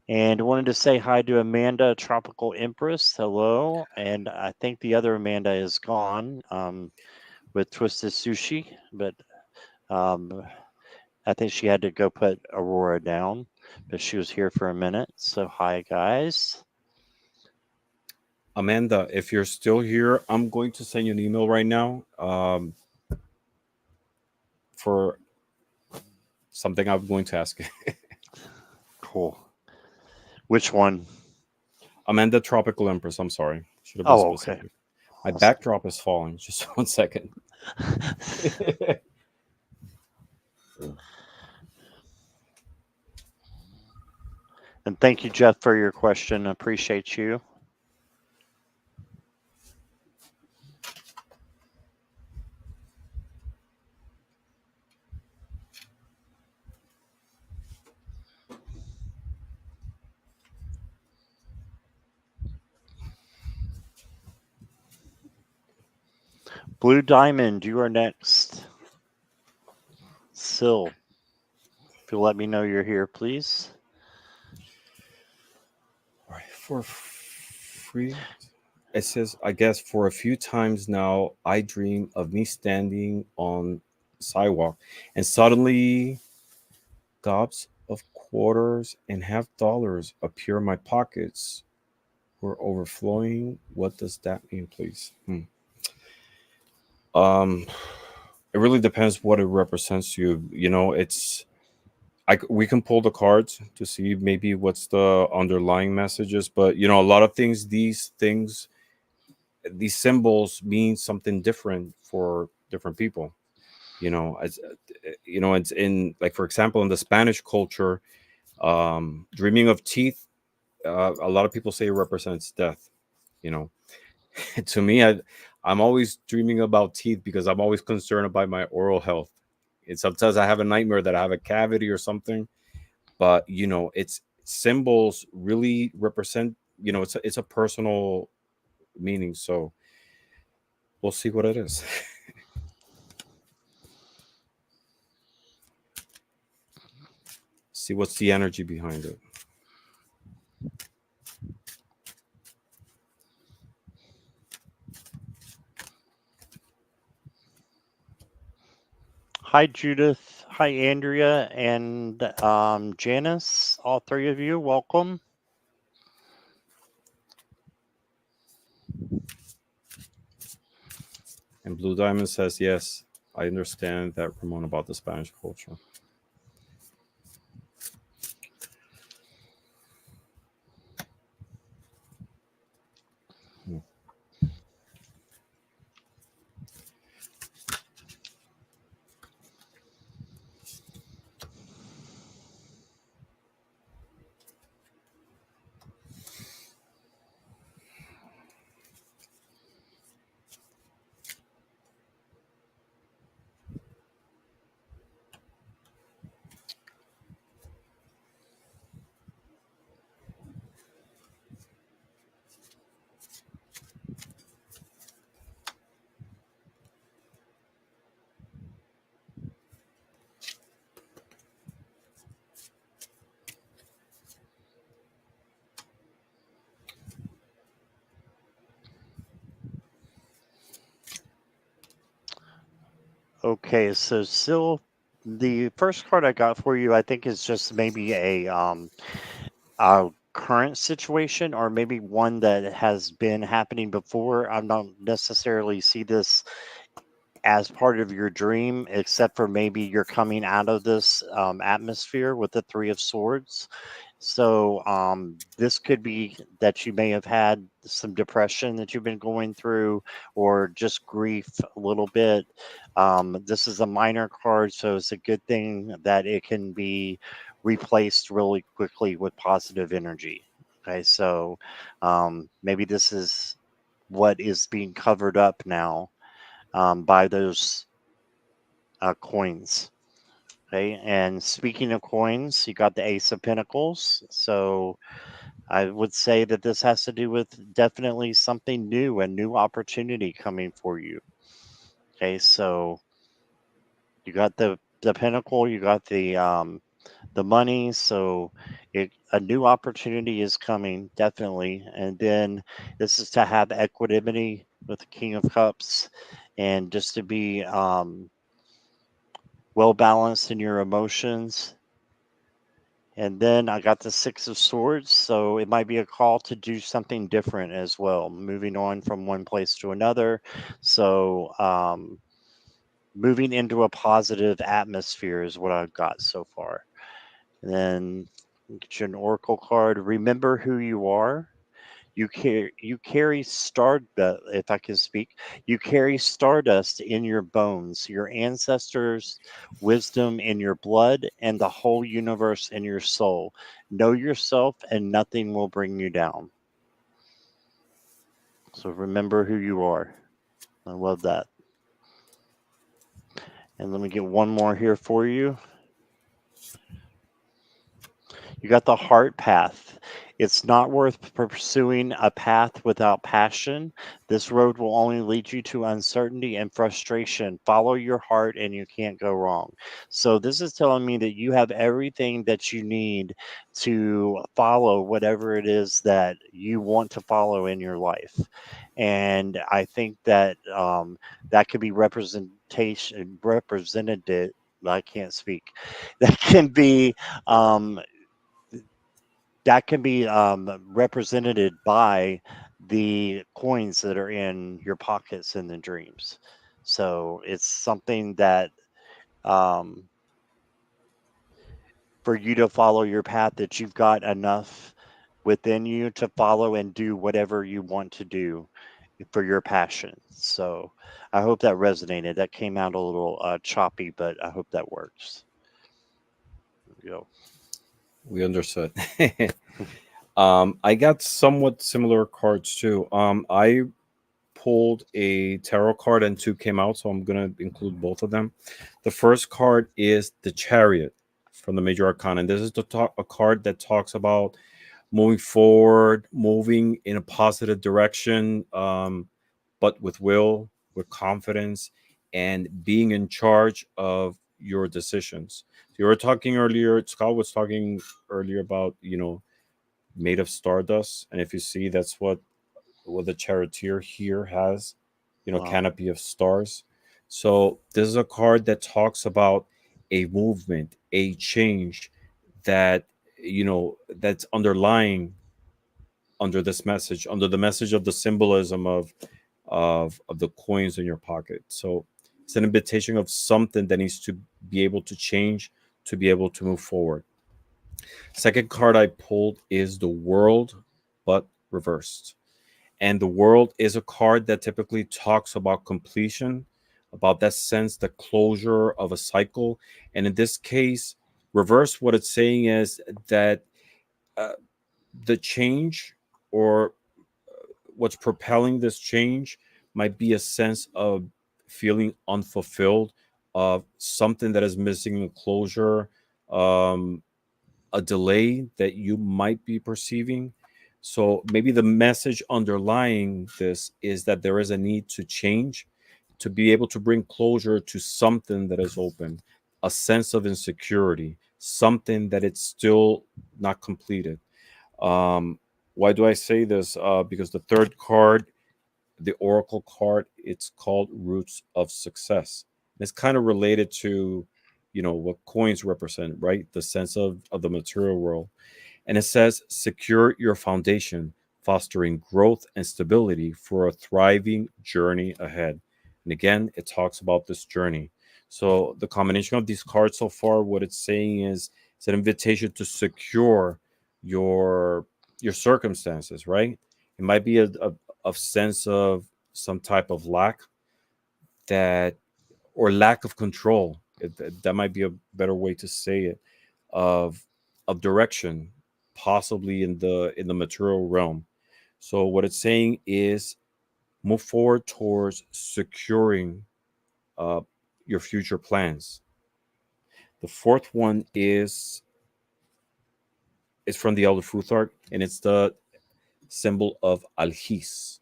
And wanted to say hi to Amanda, Tropical Empress. Hello. And I think the other Amanda is gone with Twisted Sushi, but um, I think she had to go put Aurora down, but she was here for a minute. So, hi, guys. Amanda, if you're still here, I'm going to send you an email right now for something I'm going to ask. Cool. Which one? Amanda Tropical Empress, I'm sorry. Should have been Oh, okay. specific. My Awesome. backdrop is falling. Just 1 second. And thank you, Jeff, for your question. Appreciate you. Blue Diamond, you are next. Sil, if you'll let me know you're here, please. All right, for free. It says, I guess for a few times now, I dream of me standing on sidewalk and suddenly gobs of quarters and half dollars appear in my pockets. We're overflowing. What does that mean, please? Um, it really depends what it represents to you. You know, we can pull the cards to see maybe what's the underlying messages, but a lot of things, these symbols mean something different for different people. As it's in, like, for example, in the Spanish culture, dreaming of teeth, a lot of people say it represents death. You know, to me, I'm always dreaming about teeth because I'm always concerned about my oral health. And sometimes I have a nightmare that I have a cavity or something, but it's symbols really represent. It's a personal meaning. So we'll see what it is. See what's the energy behind it. Hi, Judith. Hi, Andrea and Janice. All three of you, welcome. And Blue Diamond says, yes, I understand that, Ramon, about the Spanish culture. Hmm. Okay, so still, the first card I got for you, I think, is just maybe a current situation or maybe one that has been happening before. I don't necessarily see this as part of your dream, except for maybe you're coming out of this atmosphere with the Three of Swords. So this could be that you may have had some depression that you've been going through, or just grief a little bit. This is a minor card, so it's a good thing that it can be replaced really quickly with positive energy. Okay, so maybe this is what is being covered up now by those coins. Okay, and speaking of coins, you got the Ace of Pentacles. So I would say that this has to do with definitely something new, a new opportunity coming for you. Okay, so you got the Pentacle, you got the money, so a new opportunity is coming definitely, and then this is to have equanimity with the King of Cups, and just to be well balanced in your emotions. And then I got the Six of Swords, so it might be a call to do something different as well, moving on from one place to another. So, moving into a positive atmosphere is what I've got so far. And then get you an Oracle card. Remember who you are. You carry stardust. If I can speak, you carry stardust in your bones, your ancestors' wisdom in your blood, and the whole universe in your soul. Know yourself, and nothing will bring you down. So remember who you are. I love that. And let me get one more here for you. You got the heart path. It's not worth pursuing a path without passion. This road will only lead you to uncertainty and frustration. Follow your heart and you can't go wrong. So, this is telling me that you have everything that you need to follow whatever it is that you want to follow in your life. And I think that that could be represented. I can't speak. That can be um, represented by the coins that are in your pockets in the dreams. So it's something that um, for you to follow your path, that you've got enough within you to follow and do whatever you want to do for your passion. So I hope that resonated. That came out a little choppy, but I hope that works. You know, We understood. I got somewhat similar cards too. I pulled a tarot card and two came out, so I'm gonna include both of them. The first card is the Chariot from the Major Arcana, and this is a card that talks about moving forward, moving in a positive direction, but with will, with confidence, and being in charge of your decisions. So you were talking earlier, Scott was talking earlier about, made of stardust. And if you see, that's what the charioteer here has, wow. canopy of stars. So this is a card that talks about a movement, a change that that's underlying under this message, under the message of the symbolism of the coins in your pocket. So it's an invitation of something that needs to be able to change to be able to move forward. Second card I pulled is the world, but reversed. And the world is a card that typically talks about completion, about that sense, the closure of a cycle. And in this case, reverse, what it's saying is that uh, the change, or what's propelling this change, might be a sense of feeling unfulfilled, of something that is missing a closure, um, a delay that you might be perceiving. So maybe the message underlying this is that there is a need to change, to be able to bring closure to something that is open, a sense of insecurity, something that it's still not completed. Um, why do I say this? Because the third card, the Oracle card, it's called Roots of Success. It's kind of related to, what coins represent, right? The sense of the material world. And it says, secure your foundation, fostering growth and stability for a thriving journey ahead. And again, it talks about this journey. So the combination of these cards so far, what it's saying is it's an invitation to secure your your circumstances, right? It might be a sense of some type of lack, that or lack of control. That might be a better way to say it, of direction, possibly in the material realm. So what it's saying is move forward towards securing uh, your future plans. The fourth one is from the Elder Futhark, and it's the symbol of Alhis.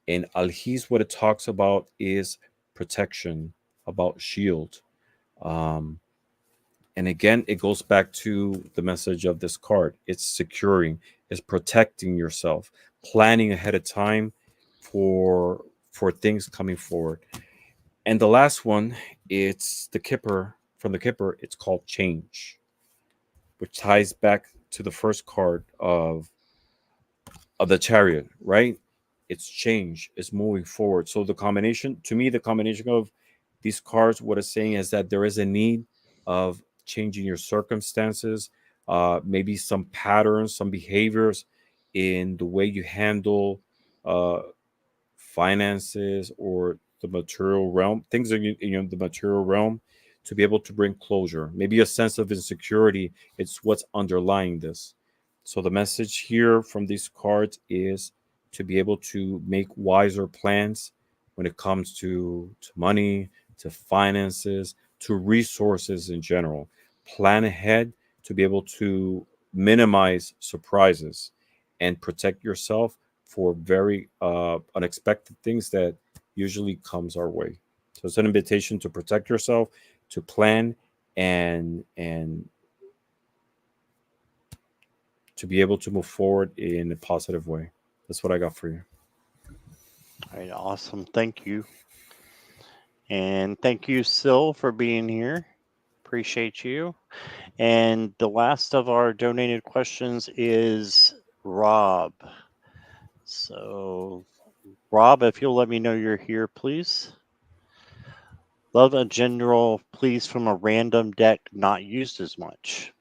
And Alhis, what it talks about is protection, about shield. Um, And again, it goes back to the message of this card. It's securing, it's protecting yourself, planning ahead of time for things coming forward. And the last one, it's the Kipper. From the Kipper, it's called change, which ties back to the first card of the Chariot, right? It's change, it's moving forward. So the combination, to me, the combination of these cards, what it's saying is that there is a need of changing your circumstances, maybe some patterns, some behaviors in the way you handle uh, finances or the material realm, things in the material realm, to be able to bring closure. Maybe a sense of insecurity. It's what's underlying this. So the message here from these cards is to be able to make wiser plans when it comes to money, to finances, to resources in general. Plan ahead to be able to minimize surprises and protect yourself for very unexpected things that usually comes our way. So it's an invitation to protect yourself, to plan, and to be able to move forward in a positive way. That's what I got for you. All right, awesome. Thank you. And thank you, Sil, for being here. Appreciate you. And the last of our donated questions is Rob. So, Rob, if you'll let me know you're here, please. Love a general please from a random deck not used as much.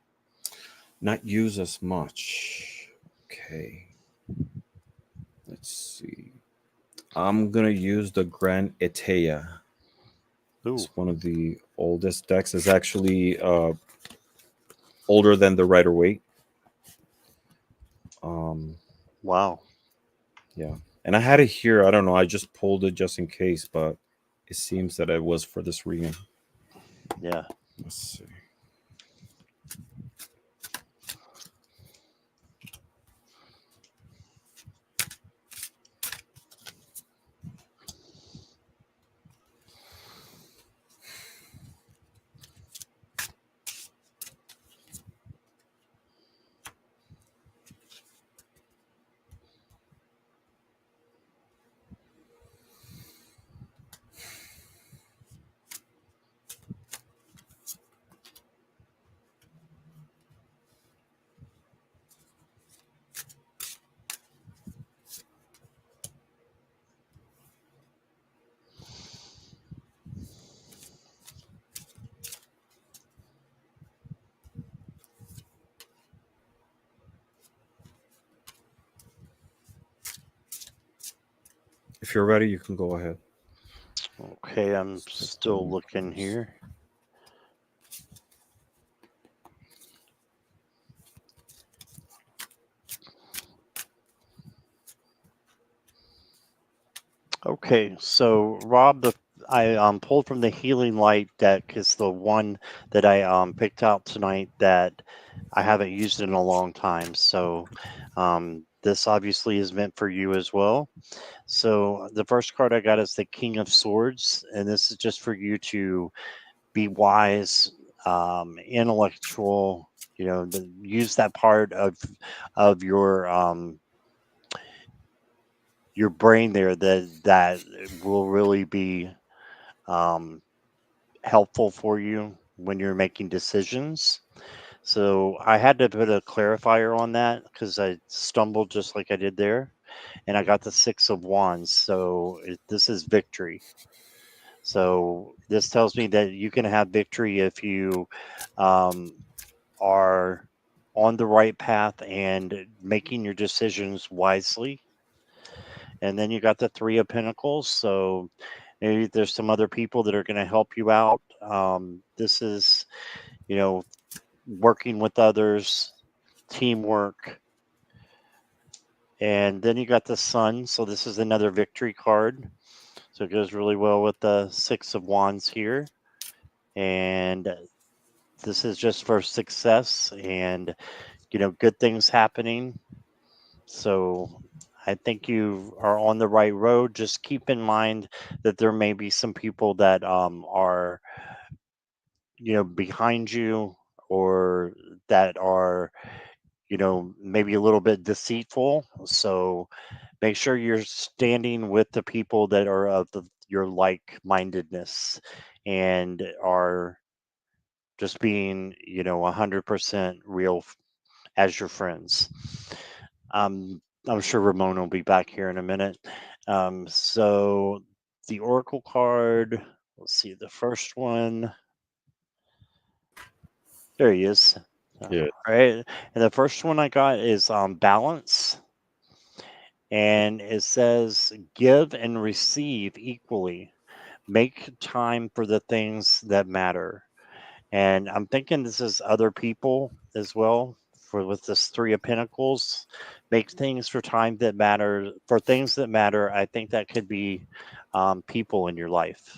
Not use as much. Okay, let's see. I'm gonna use the Grand Etea. Ooh, It's one of the oldest decks. It's actually older than the Rider Waite. Um, wow. yeah, and I had it here. I don't know. I just pulled it just in case, but it seems that it was for this reading. Yeah. Let's see. If you're ready, you can go ahead. Okay, I'm still looking here. Okay, so Rob, the I pulled from the Healing Light deck is the one that I picked out tonight that I haven't used in a long time. So this obviously is meant for you as well. So the first card I got is the King of Swords, and this is just for you to be wise, intellectual. Use that part of your brain there that will really be um, helpful for you when you're making decisions. So I had to put a clarifier on that because I stumbled just like I did there, and I got the Six of Wands. So this is victory. So this tells me that you can have victory if you um, are on the right path and making your decisions wisely. And then you got the Three of Pentacles. So maybe there's some other people that are going to help you out. This is, you know, working with others, teamwork. And then you got the Sun. So this is another victory card. So it goes really well with the Six of Wands here. And this is just for success and, good things happening. So I think you are on the right road. Just keep in mind that there may be some people that are, behind you or that are, maybe a little bit deceitful. So make sure you're standing with the people that are of your like mindedness and are just being, 100% real as your friends. I'm sure Ramon will be back here in a minute. So the Oracle card, let's see, the first one, there he is. Yeah. All right. And the first one I got is balance. And it says give and receive equally. Make time for the things that matter. And I'm thinking this is other people as well. For with this Three of Pentacles, make things for time that matter. For things that matter, I think that could be people in your life.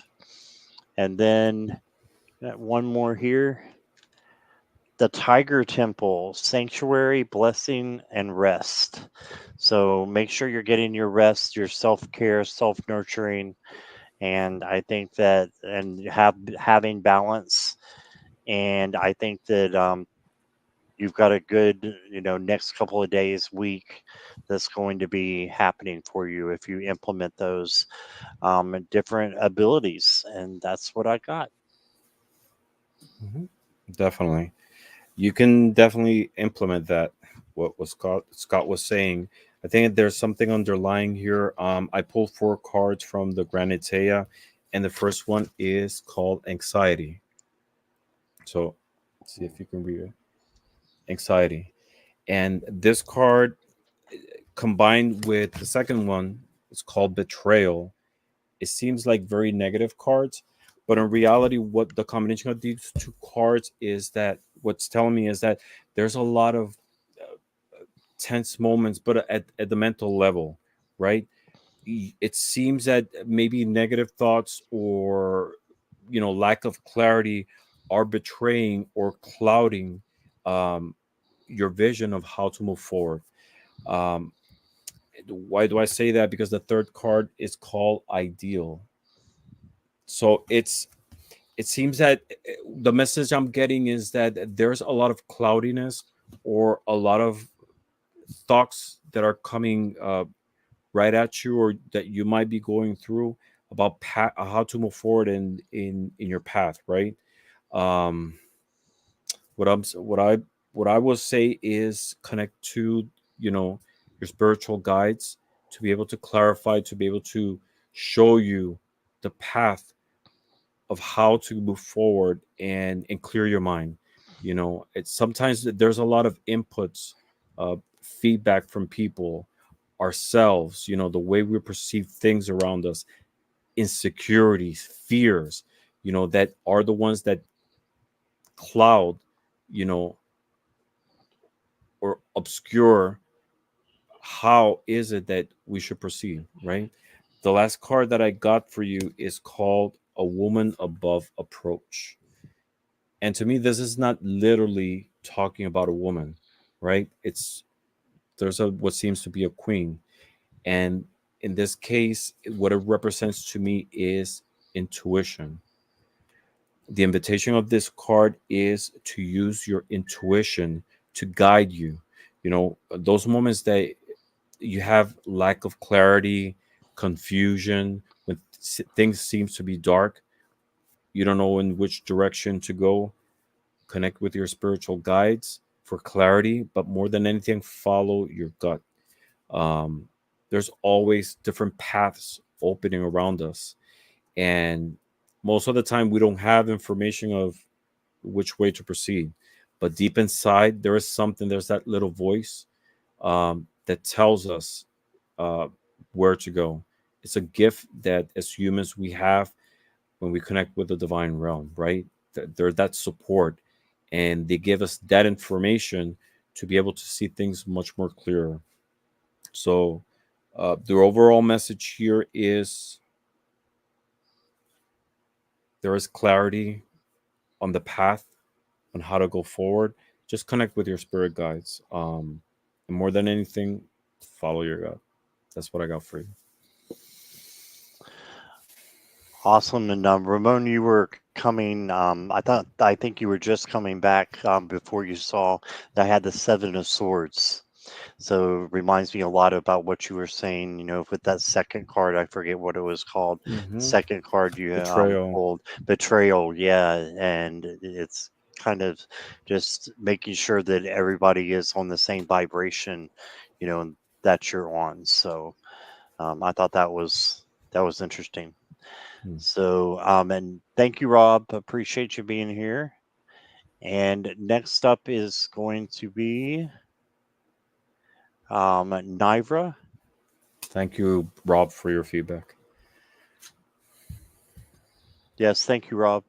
And then one more here: the Tiger Temple, sanctuary, blessing, and rest. So make sure you're getting your rest, your self care, self nurturing, and I think that and having balance. And I think that you've got a good, next couple of days, week that's going to be happening for you if you implement those different abilities. And that's what I got. Mhm. Definitely. You can definitely implement that. What Scott was saying. I think there's something underlying here. I pulled four cards from the Granitea, and the first one is called anxiety. So, see if you can read it. Anxiety, and this card combined with the second one is called betrayal. It seems like very negative cards, but in reality, what the combination of these two cards is that what's telling me is that there's a lot of tense moments, but at the mental level, right? It seems that maybe negative thoughts or lack of clarity are betraying or clouding um, your vision of how to move forward. Um, why do I say that? Because the third card is called ideal. So it seems that the message I'm getting is that there's a lot of cloudiness or a lot of thoughts that are coming right at you or that you might be going through about how to move forward in your path, right? Um, what I will say is connect to your spiritual guides to be able to clarify, to be able to show you the path of how to move forward and clear your mind. It's sometimes there's a lot of inputs, uh, feedback from people. ourselves, the way we perceive things around us, insecurities, fears, that are the ones that cloud, you know, or obscure how is it that we should proceed, right? The last card that I got for you is called A Woman Above Approach. And to me, this is not literally talking about a woman, right? There's a what seems to be a queen. And in this case, what it represents to me is intuition. The invitation of this card is to use your intuition to guide you. Those moments that you have lack of clarity, confusion, when things seems to be dark, you don't know in which direction to go. Connect with your spiritual guides for clarity, but more than anything, follow your gut. Um, there's always different paths opening around us, and most of the time we don't have information of which way to proceed. But deep inside, there is something. There's that little voice that tells us uh, where to go. It's a gift that as humans we have when we connect with the divine realm, right? They're that support, and they give us that information to be able to see things much more clearer. So, the overall message here is there is clarity on the path on how to go forward. Just connect with your spirit guides. And more than anything, follow your gut. That's what I got for you. Awesome. And Ramon, you were coming. I think you were just coming back before you saw that I had the Seven of Swords. So it reminds me a lot about what you were saying. With that second card, I forget what it was called. Mm-hmm. Second card you Betrayal. pulled, betrayal. Yeah, and it's kind of just making sure that everybody is on the same vibration, that you're on. So I thought that was interesting. Hmm. So, and thank you, Rob. Appreciate you being here. And next up is going to be Nivra. Thank you, Rob, for your feedback. Yes, thank you, Rob.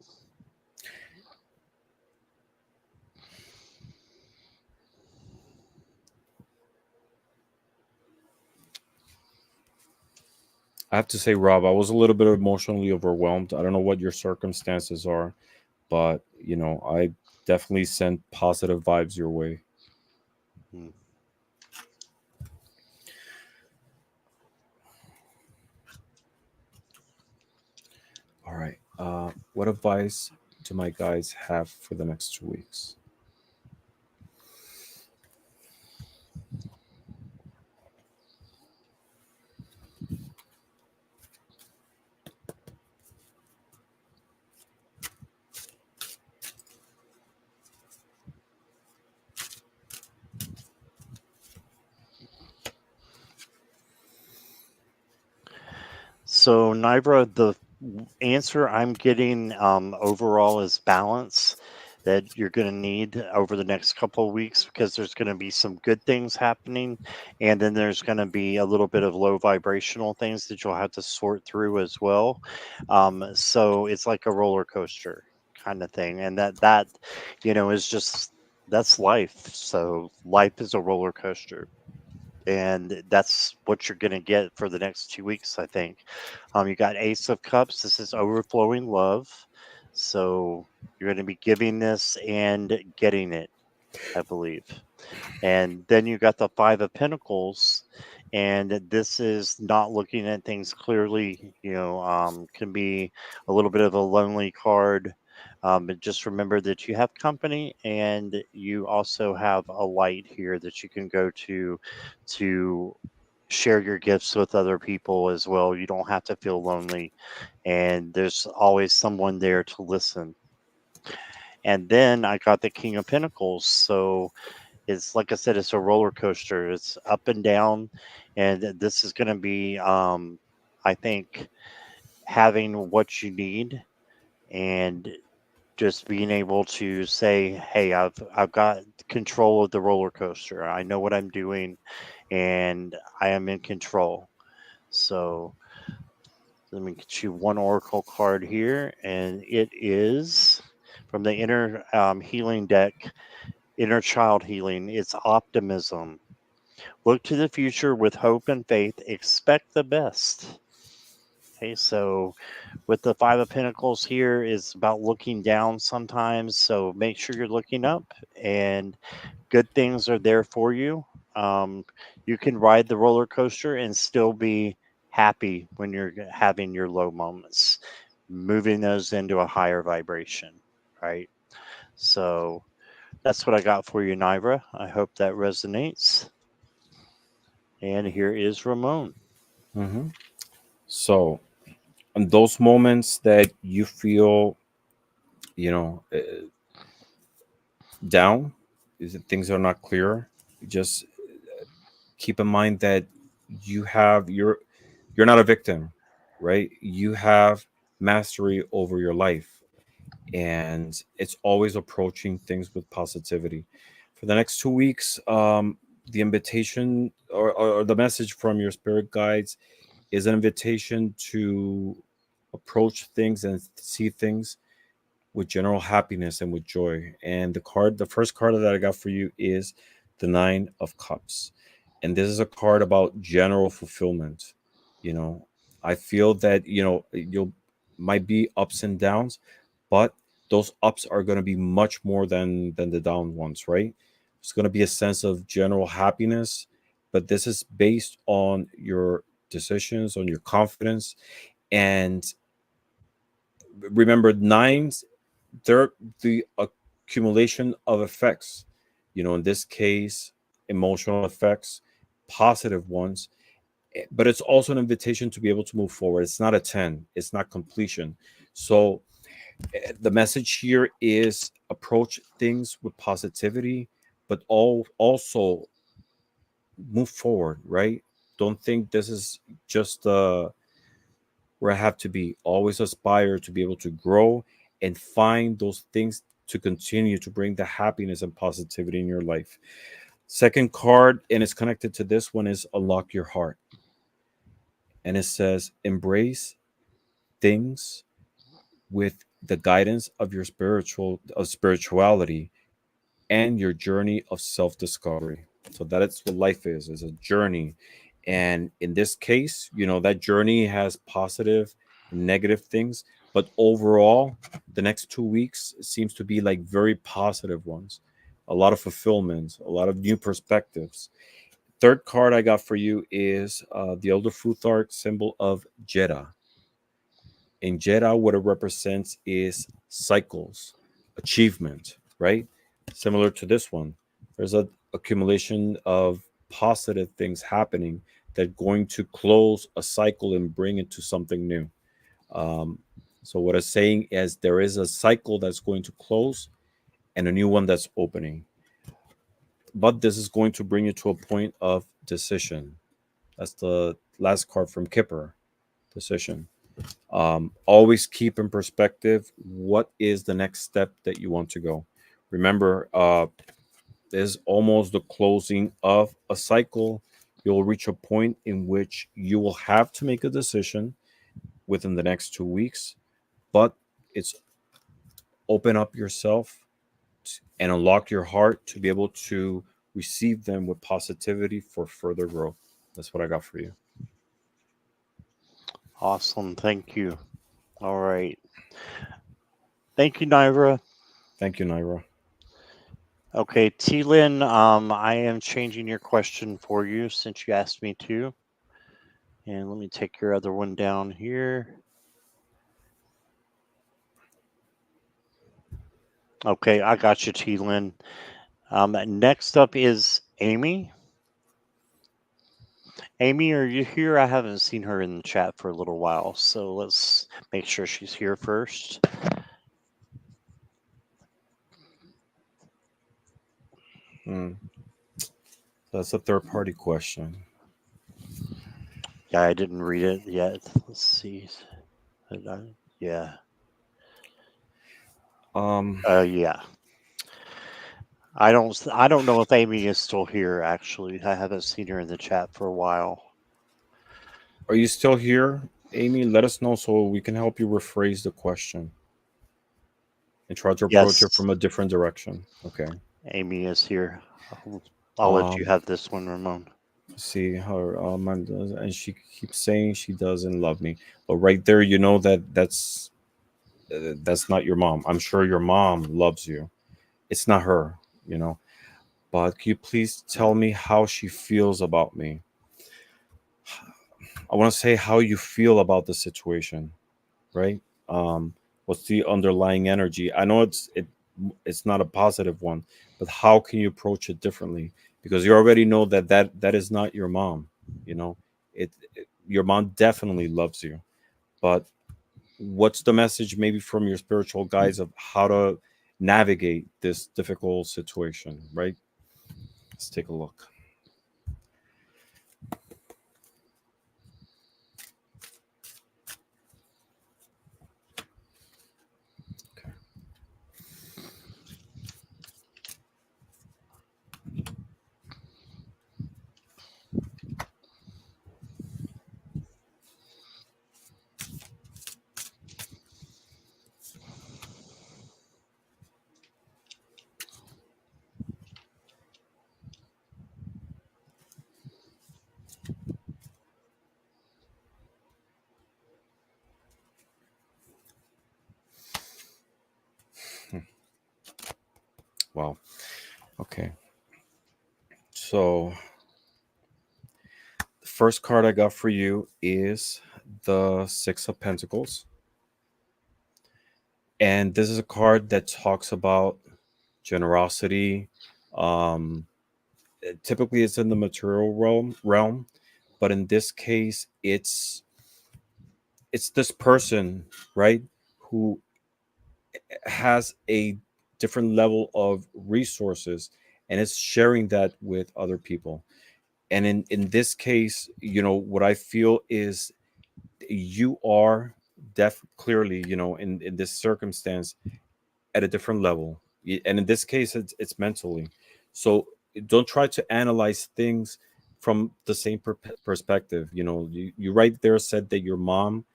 I have to say, Rob, I was a little bit emotionally overwhelmed. I don't know what your circumstances are, but I definitely sent positive vibes your way. Hmm. All right. What advice do my guys have for the next 2 weeks? So, Nivra, the answer I'm getting overall is balance that you're going to need over the next couple of weeks because there's going to be some good things happening, and then there's going to be a little bit of low vibrational things that you'll have to sort through as well. So it's like a roller coaster kind of thing, and that is just that's life. So life is a roller coaster, and that's what you're going to get for the next 2 weeks, I think. You got Ace of Cups. This is overflowing love. So you're going to be giving this and getting it, I believe. And then you got the Five of Pentacles, and this is not looking at things clearly. Can be a little bit of a lonely card. But just remember that you have company, and you also have a light here that you can go to share your gifts with other people as well. You don't have to feel lonely, and there's always someone there to listen. And then I got the King of Pentacles. So it's like I said, it's a roller coaster. It's up and down, and this is going to be, I think, having what you need and just being able to say, "Hey, I've got control of the roller coaster. I know what I'm doing, and I am in control. So let me get you one oracle card here, and it is from the inner healing deck, inner child healing. It's optimism. Look to the future with hope and faith. Expect the best. Okay, so with the Five of Pentacles here is about looking down sometimes. So make sure you're looking up, and good things are there for you. Um, you can ride the roller coaster and still be happy when you're having your low moments, moving those into a higher vibration, right? So that's what I got for you, Nivra. I hope that resonates. And here is Ramon. Hmm. So, in those moments that you feel, you know, down, is that things are not clear, just keep in mind that you have you're not a victim, right? You have mastery over your life, and it's always approaching things with positivity. For the next 2 weeks, the invitation or the message from your spirit guides is an invitation to approach things and see things with general happiness and with joy. And the first card that I got for you is the Nine of Cups. And this is a card about general fulfillment. You know, I feel that, you'll might be ups and downs, but those ups are going to be much more than the down ones, right? It's going to be a sense of general happiness, but this is based on your decisions, on your confidence. And remember, nines, they're the accumulation of effects. In this case, emotional effects, positive ones, but it's also an invitation to be able to move forward. It's not a 10, it's not completion. So the message here is approach things with positivity, but also move forward, right? Don't think this is just where I have to be. Always aspire to be able to grow and find those things to continue to bring the happiness and positivity in your life. Second card, and it's connected to this one, is unlock your heart. And it says, embrace things with the guidance of your spirituality and your journey of self-discovery. So that is what life is a journey. And in this case, that journey has positive and negative things, but overall, the next 2 weeks seems to be like very positive ones. A lot of fulfillment, a lot of new perspectives. Third card I got for you is the Elder Futhark symbol of Jeddah. In Jeddah, what it represents is cycles, achievement, right? Similar to this one. There's a accumulation of positive things happening that going to close a cycle and bring it to something new. Um, so what I'm saying is there is a cycle that's going to close and a new one that's opening. But this is going to bring you to a point of decision. That's the last card from Kipper, decision. Always keep in perspective what is the next step that you want to go. Remember, there's almost the closing of a cycle. You'll reach a point in which you will have to make a decision within the next 2 weeks, but it's open up yourself and unlock your heart to be able to receive them with positivity for further growth. That's what I got for you. Awesome. Thank you. All right. Thank you, Nivra. Thank you, Naira. Okay, T-Lin, I am changing your question for you since you asked me to. And let me take your other one down here. Okay, I got you, T-Lin. Next up is Amy. Amy, are you here? I haven't seen her in the chat for a little while, so let's make sure she's here first. Mm, that's a third party question. Yeah, I didn't read it yet. Let's see. Yeah. Um, Yeah. I don't know if Amy is still here. Actually, I haven't seen her in the chat for a while. Are you still here, Amy? Let us know so we can help you rephrase the question and try to approach it Yes, from a different direction. Okay. Amy is here. I'll let you Um, have this one, Ramon. see her and she keeps saying she doesn't love me, but right there, you know that's not your mom. I'm sure your mom loves you. It's not her, you know. But can you please tell me how she feels about me? I want to say how you feel about the situation, right? Um, what's the underlying energy? I know it's not a positive one, but how can you approach it differently? Because you already know that is not your mom. You know, your mom definitely loves you, but what's the message maybe from your spiritual guides of how to navigate this difficult situation, right? Let's take a look. Hmm. Wow. Okay. So the first card I got for you is the Six of Pentacles. And this is a card that talks about generosity. Um, Typically, it's in the material realm, but in this case, it's this person, right, who has a different level of resources and is sharing that with other people. And in this case, you know what I feel is you are clearly, you know, in this circumstance at a different level. And in this case, it's mentally. So don't try to analyze things from the same perspective. You know, you right there said that your mom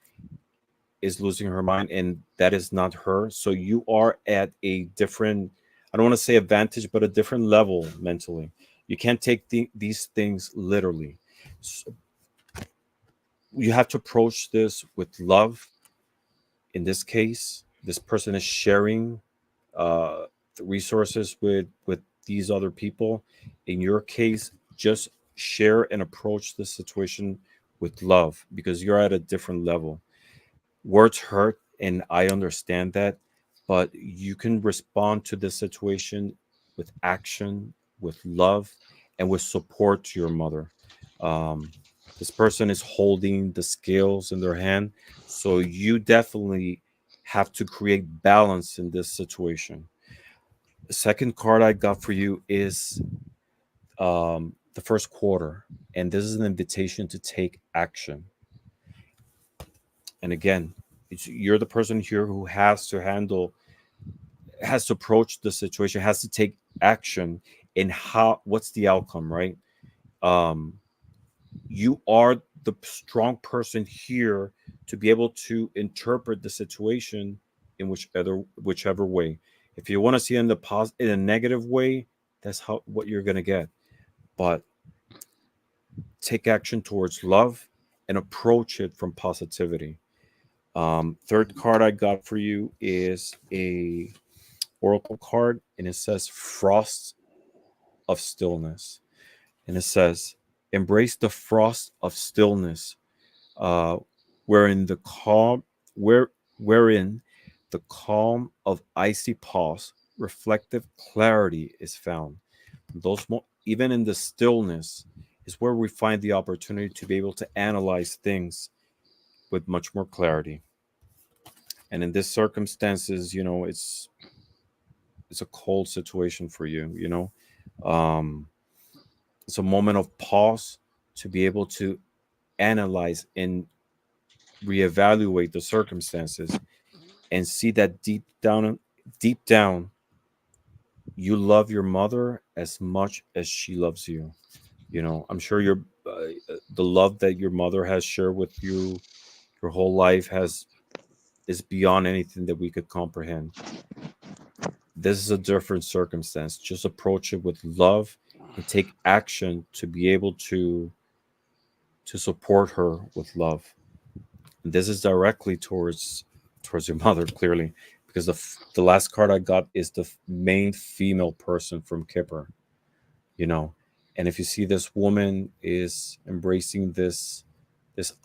is losing her mind and that is not her. So you are at a different, I don't want to say advantage, but a different level mentally. You can't take these things literally. So you have to approach this with love. In this case, this person is sharing uh, the resources with these other people. In your case, just share and approach the situation with love because you're at a different level. Words hurt, and I understand that, but you can respond to this situation with action, with love, and with support to your mother. Um, this person is holding the scales in their hand, so you definitely have to create balance in this situation. The second card I got for you is the first quarter, and this is an invitation to take action. And again, you're the person here who has to approach the situation, has to take action in how what's the outcome, right? Um, you are the strong person here to be able to interpret the situation in whichever way. If you want to see it in in a negative way, that's how what you're gonna get. But take action towards love and approach it from positivity. Third card I got for you is a oracle card, and it says Frost of Stillness. And it says, embrace the frost of stillness, uh, wherein the calm, where, wherein the calm of icy pause, reflective clarity is found. Even in the stillness, is where we find the opportunity to be able to analyze things with much more clarity. And in this circumstances, you know, it's a cold situation for you. You know, um, it's a moment of pause to be able to analyze and reevaluate the circumstances and see that deep down, you love your mother as much as she loves you. You know, I'm sure the love that your mother has shared with you your whole life has is beyond anything that we could comprehend. This is a different circumstance. Just approach it with love and take action to be able to support her with love. And this is directly towards your mother, clearly, because the last card I got is the main female person from Kipper, you know. And if you see this woman is embracing this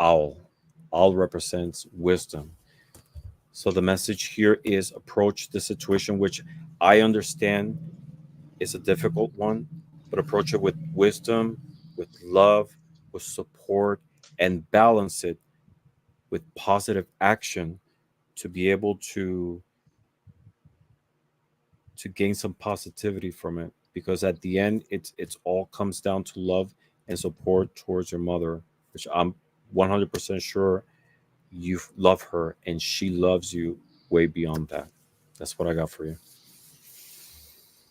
owl. Owl represents wisdom. So the message here is approach the situation, which I understand is a difficult one, but approach it with wisdom, with love, with support, and balance it with positive action to be able to gain some positivity from it. Because at the end, it's all comes down to love and support towards your mother, which I'm 100% sure you love her and she loves you way beyond that. That's what I got for you.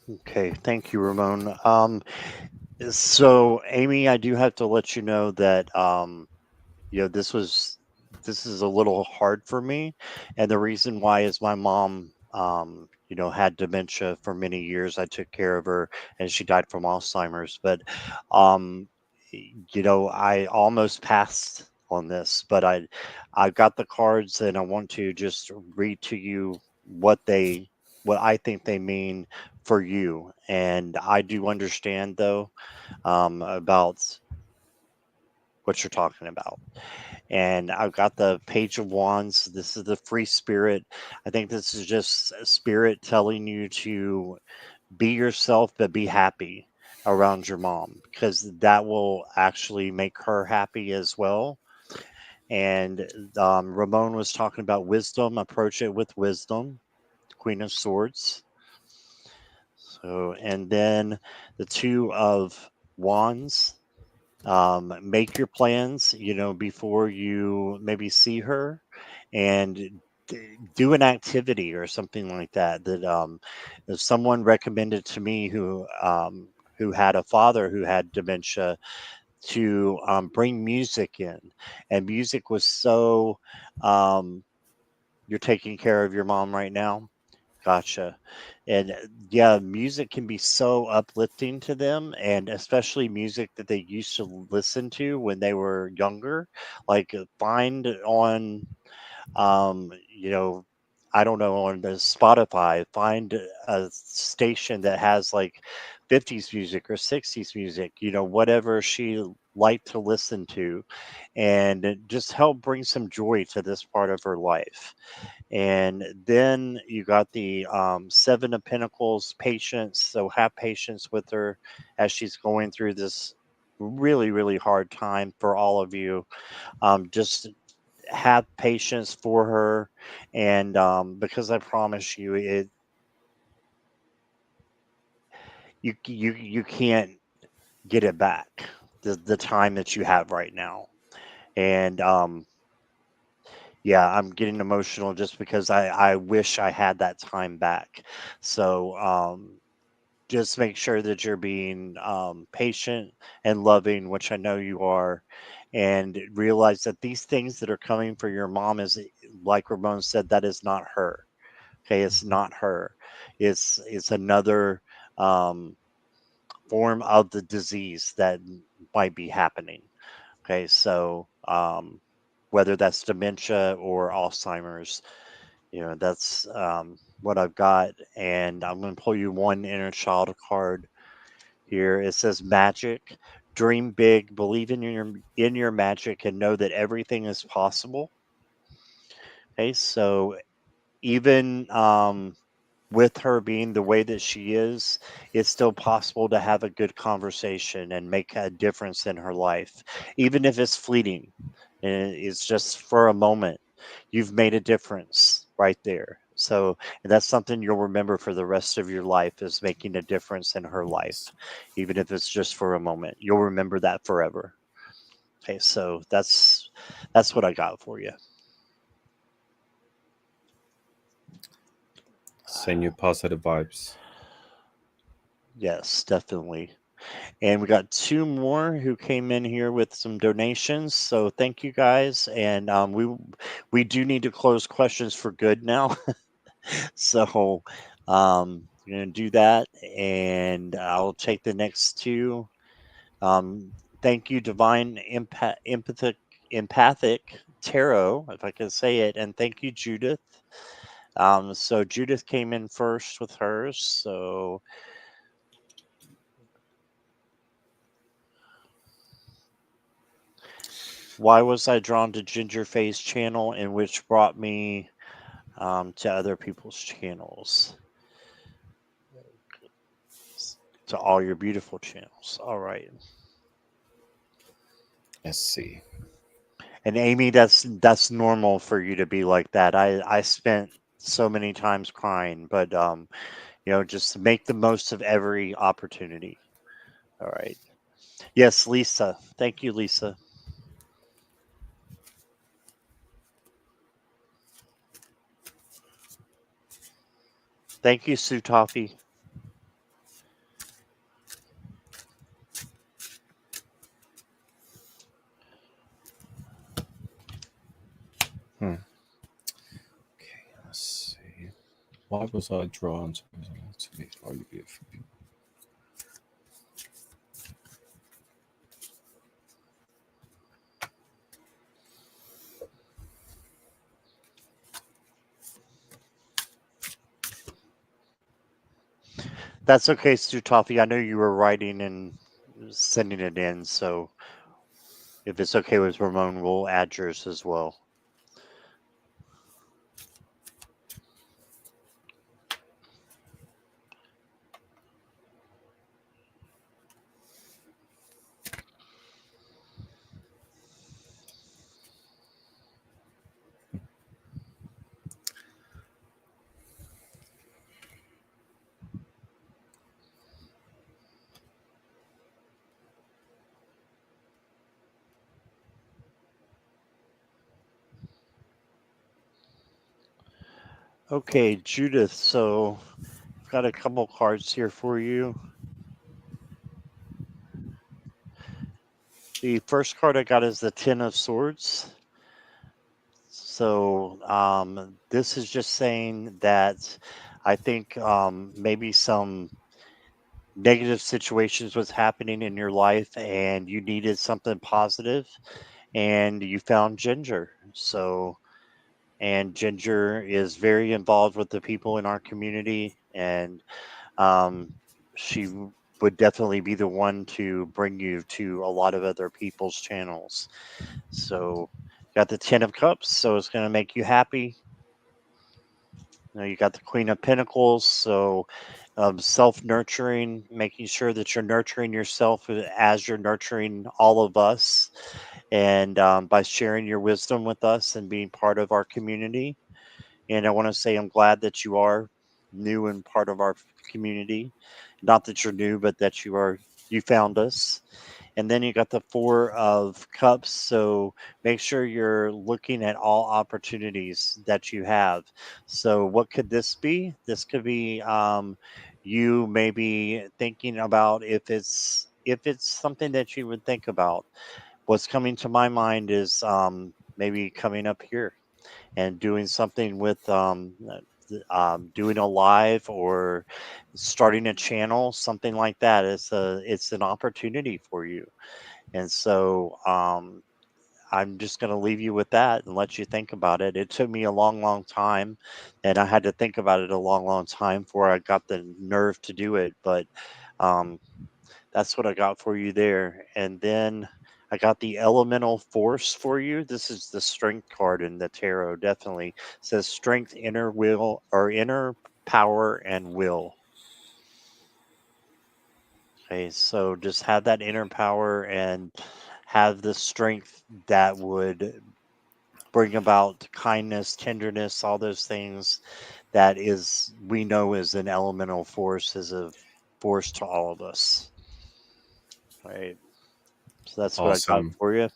Okay, thank you, Ramon. So Amy, I do have to let you know that this is a little hard for me, and the reason why is my mom had dementia for many years. I took care of her, and she died from Alzheimer's. But um, I almost passed on this, but I've got the cards, and I want to just read to you what they what I think they mean for you. And I do understand though about what you're talking about. And I've got the Page of Wands. This is the free spirit. I think this is just a spirit telling you to be yourself, but be happy around your mom because that will actually make her happy as well. And Ramon was talking about wisdom. Approach it with wisdom. Queen of Swords. So, and then the Two of Wands. Make your plans, before you maybe see her, and do an activity or something like that. If someone recommended to me who had a father who had dementia to bring music in, and music was so. Um, you're taking care of your mom right now. Gotcha. And yeah, music can be so uplifting to them, and especially music that they used to listen to when they were younger. Like find on, um, you know, I don't know, on the Spotify, find a station that has like 50s music or 60s music, whatever she liked to listen to, and just help bring some joy to this part of her life. And then you got the Seven of Pentacles, patience. So have patience with her as she's going through this really, really hard time for all of you. Just have patience for her. And because I promise you, you can't get it back, the time that you have right now. And yeah, I'm getting emotional just because I wish I had that time back. So just make sure that you're being patient and loving, which I know you are, and realize that these things that are coming for your mom is, like Ramon said, that is not her. Okay, it's not her. It's another um, form of the disease that might be happening. Okay, so whether that's dementia or Alzheimer's, that's what I've got. And I'm going to pull you one inner child card here. It says magic. Dream big, believe in your magic, and know that everything is possible. Okay, so even with her being the way that she is, it's still possible to have a good conversation and make a difference in her life, even if it's fleeting and it's just for a moment. You've made a difference right there. So and that's something you'll remember for the rest of your life, is making a difference in her life, Nice. even if it's just for a moment. You'll remember that forever. Okay, so that's what I got for you. Send you positive vibes. Yes, definitely. And we got two more who came in here with some donations. So thank you guys. And we do need to close questions for good now. So we're gonna do that, and I'll take the next two. Thank you, Divine Empathic Tarot, if I can say it, and thank you, Judith. So Judith came in first with hers. So why was I drawn to Ginger Face channel, and which brought me to other people's channels, to all your beautiful channels. All right. Let's see. And Amy, that's normal for you to be like that. I spent so many times crying, but just make the most of every opportunity. All right. Yes, Lisa. Thank you, Lisa. Thank you, Sue Toffee. Hmm. Okay, let's see. Why was I drawn to be all you beautiful people? That's okay, Sue Toffee. I know you were writing and sending it in, so if it's okay with Ramon, we'll add yours as well. Okay, Judith. So I've got a couple cards here for you. The first card I got is the Ten of Swords. So this is just saying that I think maybe some negative situations was happening in your life and you needed something positive, and you found Ginger. So, and Ginger is very involved with the people in our community, and um, she would definitely be the one to bring you to a lot of other people's channels. So, got the Ten of Cups, so it's going to make you happy. You got the Queen of Pentacles, so self nurturing, making sure that you're nurturing yourself as you're nurturing all of us, and by sharing your wisdom with us and being part of our community. And I want to say I'm glad that you are new and part of our community. Not that you're new, but that you found us. And then you got the Four of Cups. So make sure you're looking at all opportunities that you have. So what could this be? This could be you maybe thinking about if it's something that you would think about. What's coming to my mind is maybe coming up here and doing something with doing a live or starting a channel, something like that. It's an opportunity for you, and so I'm just going to leave you with that and let you think about it. It took me a long, long time, and I had to think about it a long, long time before I got the nerve to do it. But um, that's what I got for you there. And then I got the elemental force for you. This is the strength card in the tarot. Definitely it says strength, inner will, or inner power and will. Okay, so just have that inner power and have the strength that would bring about kindness, tenderness, all those things that is we know is an elemental force, is a force to all of us. Right. So that's what I got Awesome. for you.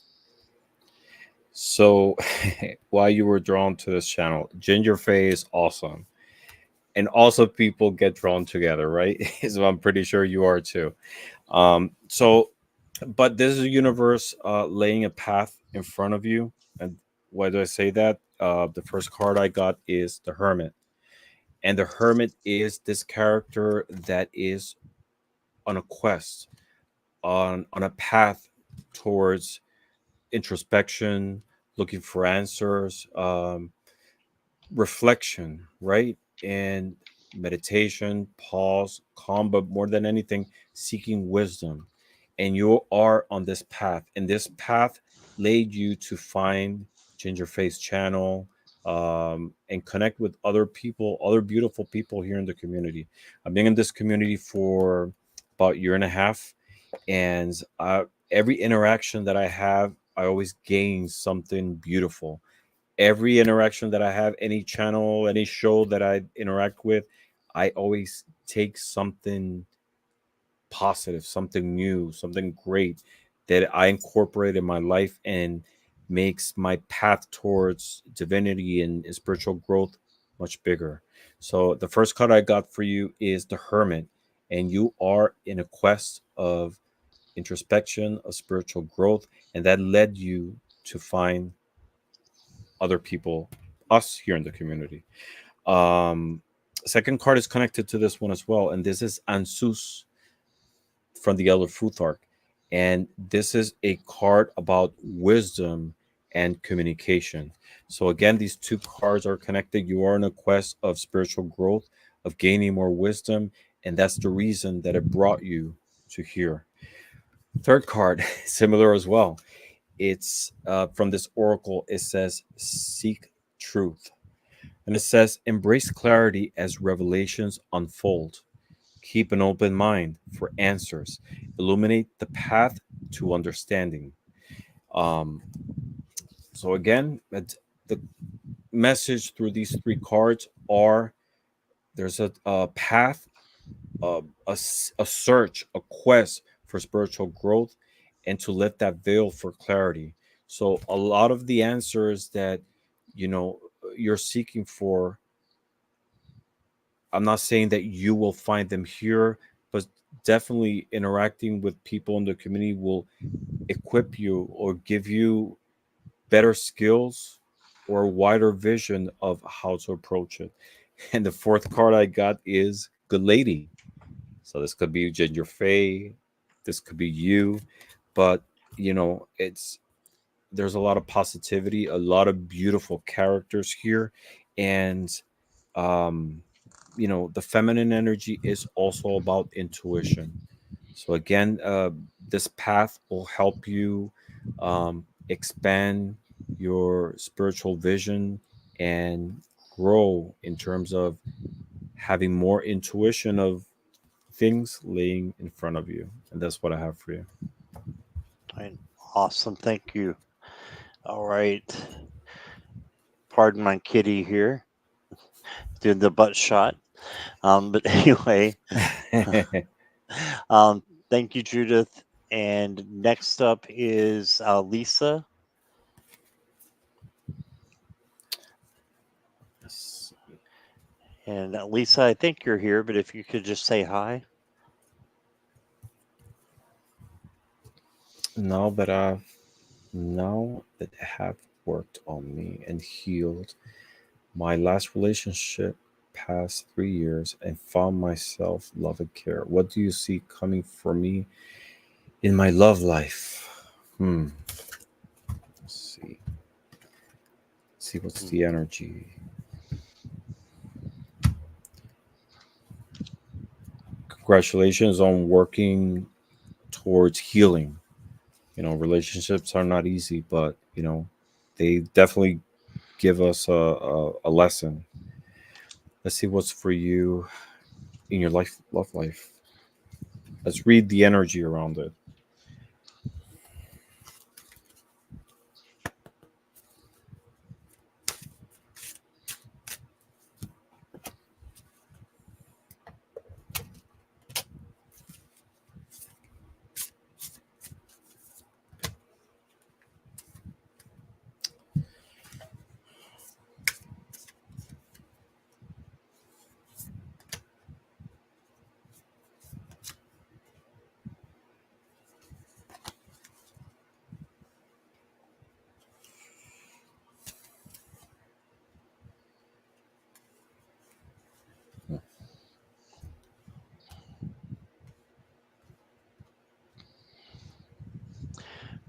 So, why you were drawn to this channel? Ginger Face, awesome. and also people get drawn together, right? So I'm pretty sure you are too. So, but this is a universe laying a path in front of you. And why do I say that? The first card I got is the Hermit, and the Hermit is this character that is on a quest, on a path towards introspection, looking for answers, reflection, right? And meditation, pause, calm, but more than anything, seeking wisdom. And you are on this path, and this path laid you to find Ginger Face Channel, and connect with other people, other beautiful people here in the community. I've been in this community for about a year and a half, and every interaction that I have, I always gain something beautiful. Every interaction that I have, any channel, any show that I interact with, I always take something positive, something new, something great that I incorporate in my life and makes my path towards divinity and spiritual growth much bigger. So the first card I got for you is the Hermit, and you are in a quest of introspection, of spiritual growth, and that led you to find other people, us here in the community. Um, Second card is connected to this one as well, and this is Ansus from the Elder Futhark. And this is a card about wisdom and communication. So, again, these two cards are connected. You are in a quest of spiritual growth, of gaining more wisdom, and that's the reason that it brought you to here. Third card, similar as well. It's from this oracle. It says, "Seek truth." And it says, "Embrace clarity as revelations unfold. Keep an open mind for answers. Illuminate the path to understanding." Um, so, again, the message through these three cards are there's a path, a search, a quest for spiritual growth, and to lift that veil for clarity. So, a lot of the answers that you know you're seeking for, I'm not saying that you will find them here, but definitely interacting with people in the community will equip you or give you better skills or a wider vision of how to approach it. And the fourth card I got is Good Lady. So this could be Ginger Faye, this could be you, but it's there's a lot of positivity, a lot of beautiful characters here, and um, the feminine energy is also about intuition. So again, this path will help you expand your spiritual vision and grow in terms of having more intuition of things laying in front of you. And that's what I have for you. Right. Awesome. Thank you. All right. Pardon my kitty here, doing the butt shot. But anyway, um, thank you, Judith. And next up is Lisa. And Lisa, I think you're here, but if you could just say hi. now that I've now that have worked on me and healed my last relationship past 3 years and found myself love and care. What do you see coming for me in my love life? Let's see. See what's Hmm. the energy. Congratulations on working towards healing. Relationships are not easy, but they definitely give us a lesson. Let's see what's for you in your love life. Let's read the energy around it.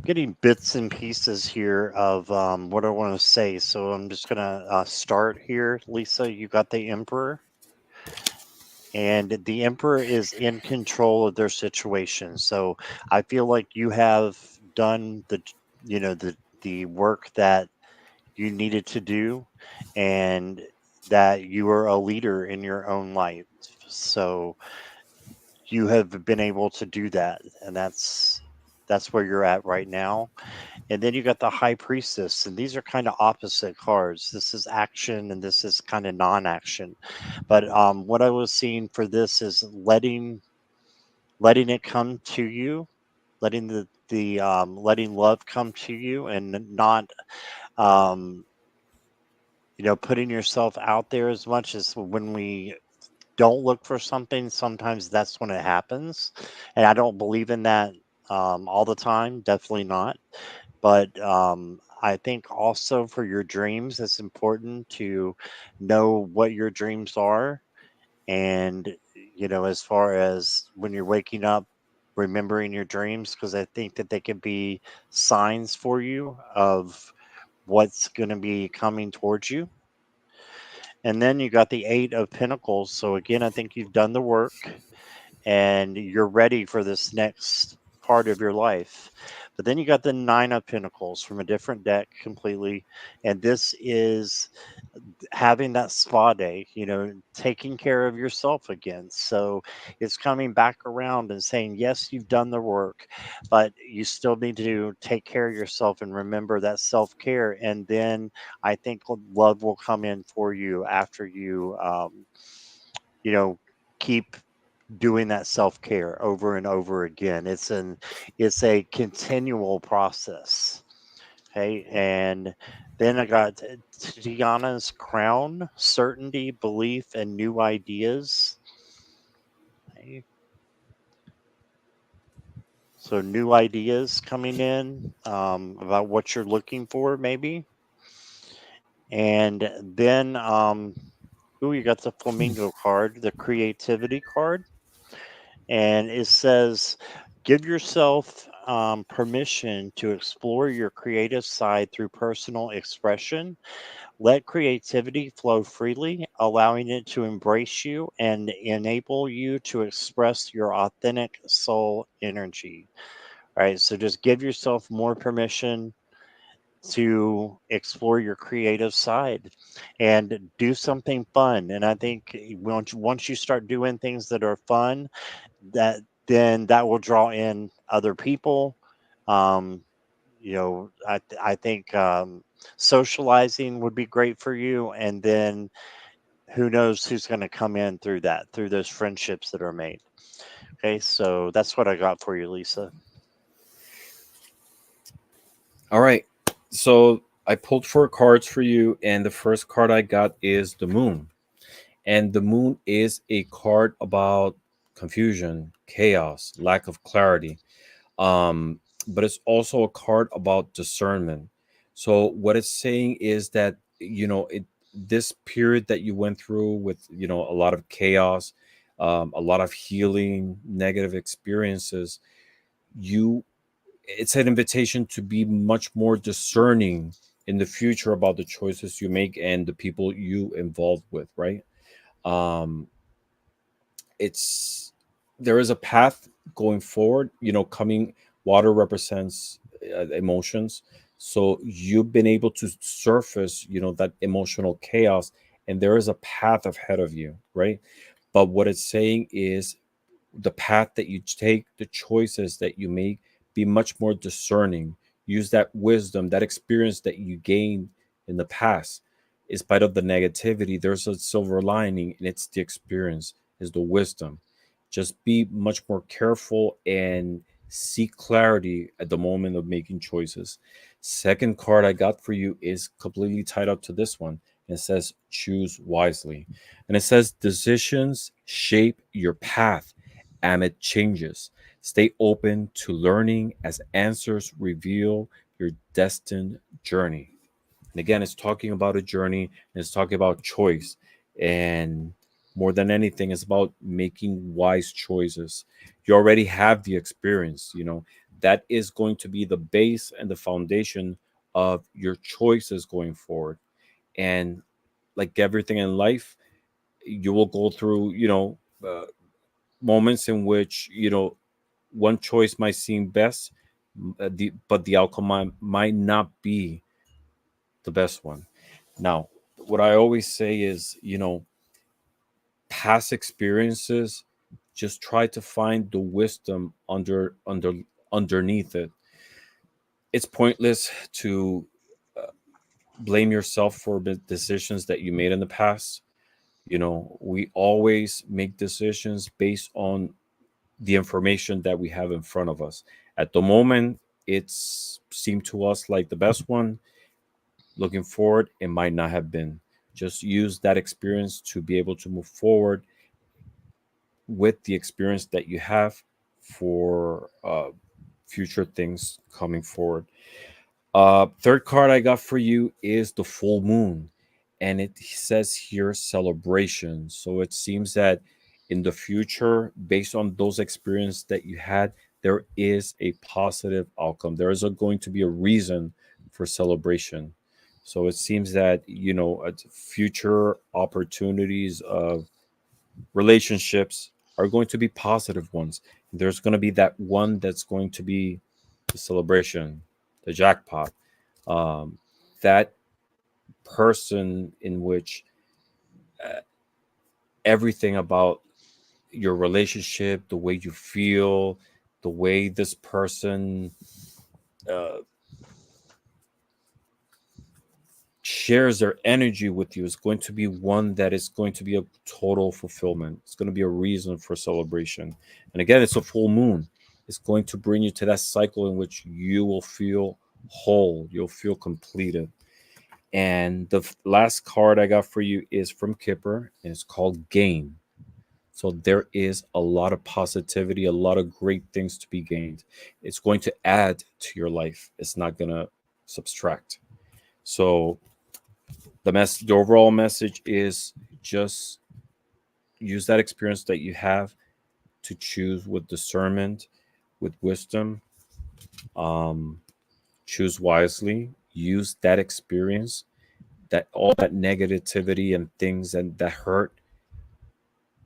getting bits and pieces here of what I want to say. So I'm just gonna start here. Lisa, you got the Emperor, and the Emperor is in control of their situation. So I feel like you have done the work that you needed to do, and that you are a leader in your own life. So you have been able to do that, and that's where you're at right now. And then you got the High Priestess, and these are kind of opposite cards. This is action, and this is kind of non-action. But what I was seeing for this is letting it come to you, letting the letting love come to you, and not um, putting yourself out there as much. As when we don't look for something, sometimes that's when it happens. And I don't believe in that all the time, definitely not. But I think also for your dreams, it's important to know what your dreams are. And, as far as when you're waking up, remembering your dreams, because I think that they can be signs for you of what's going to be coming towards you. And then you got the Eight of Pentacles. So again, I think you've done the work and you're ready for this next part of your life. But then you got the Nine of Pentacles from a different deck completely. And this is having that spa day, taking care of yourself again. So it's coming back around and saying, yes, you've done the work, but you still need to take care of yourself and remember that self care. And then I think love will come in for you after you know, keep doing that self care over and over again. It's a continual process. Okay, and then I got Tiana's crown, certainty, belief, and new ideas. Okay. So new ideas coming in about what you're looking for, maybe. And then, ooh, you got the flamingo card, the creativity card, and it says, give yourself permission to explore your creative side through personal expression. Let creativity flow freely, allowing it to embrace you and enable you to express your authentic soul energy. All right, so just give yourself more permission to explore your creative side and do something fun. And I think once you start doing things that are fun, that then that will draw in other people. Um, I think socializing would be great for you, and then who knows who's going to come in through that, through those friendships that are made. Okay, so that's what I got for you, Lisa. All right. So I pulled four cards for you, and the first card I got is the moon. And the moon is a card about confusion, chaos, lack of clarity. But it's also a card about discernment. So what it's saying is that this period that you went through with a lot of chaos, a lot of healing, negative experiences, you it's an invitation to be much more discerning in the future about the choices you make and the people you involved with, right? um it's There is a path going forward, coming. Water represents emotions, so you've been able to surface that emotional chaos, and there is a path ahead of you, right? But what it's saying is the path that you take, the choices that you make, be much more discerning. Use that wisdom, that experience that you gained in the past. In spite of the negativity, there's a silver lining, and it's the experience, is the wisdom. Just be much more careful and seek clarity at the moment of making choices. Second card I got for you is completely tied up to this one. It says choose wisely. And it says decisions shape your path amid changes. Stay open to learning as answers reveal your destined journey. And again, it's talking about a journey, and it's talking about choice. And more than anything, it's about making wise choices. You already have the experience, that is going to be the base and the foundation of your choices going forward. And like everything in life, you will go through, moments in which, one choice might seem best, but the outcome might not be the best one. Now, what I always say is, past experiences, just try to find the wisdom underneath it. It's pointless to blame yourself for the decisions that you made in the past. We always make decisions based on the information that we have in front of us. At the moment, it's seemed to us like the best one. Looking forward, it might not have been. Just use that experience to be able to move forward with the experience that you have for future things coming forward. Third card I got for you is the full moon, and it says here celebration. So it seems that in the future, based on those experiences that you had, there is a positive outcome. There is going to be a reason for celebration. So it seems that future opportunities of relationships are going to be positive ones. There's going to be that one that's going to be the celebration, the jackpot, um, that person in which uh, everything about your relationship, the way you feel, the way this person uh, shares their energy with you is going to be one that is going to be a total fulfillment. It's going to be a reason for celebration. And again, it's a full moon. It's going to bring you to that cycle in which you will feel whole, you'll feel completed. And the last card I got for you is from Kipper, and it's called Gain. So there is a lot of positivity, a lot of great things to be gained. It's going to add to your life. It's not going to subtract. So the overall message is just use that experience that you have to choose with discernment, with wisdom. Um, choose wisely. Use that experience, that all that negativity and things and that hurt,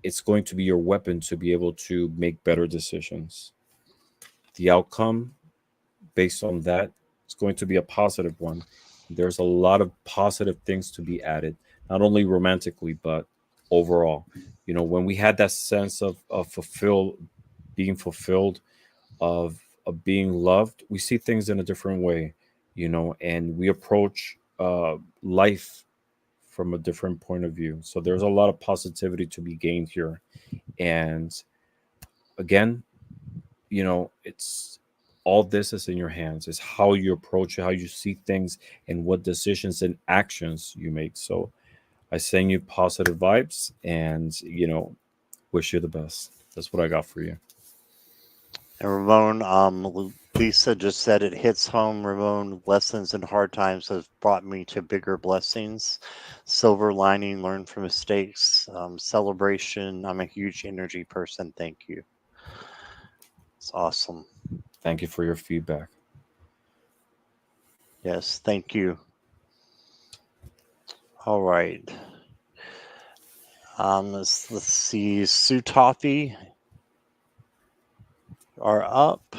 it's going to be your weapon to be able to make better decisions. The outcome based on that is going to be a positive one. There's a lot of positive things to be added, not only romantically, but overall. When we had that sense of being fulfilled, of being loved, we see things in a different way, and we approach life from a different point of view. So there's a lot of positivity to be gained here. And again, it's all this is in your hands. It's how you approach it, how you see things, and what decisions and actions you make. So I send you positive vibes and, wish you the best. That's what I got for you. And Ramon, Lisa just said it hits home. Ramon, lessons in hard times have brought me to bigger blessings. Silver lining, learn from mistakes, celebration. I'm a huge energy person. Thank you. It's awesome. Thank you for your feedback. Yes, thank you. All right. Let's see. Sutafi are up,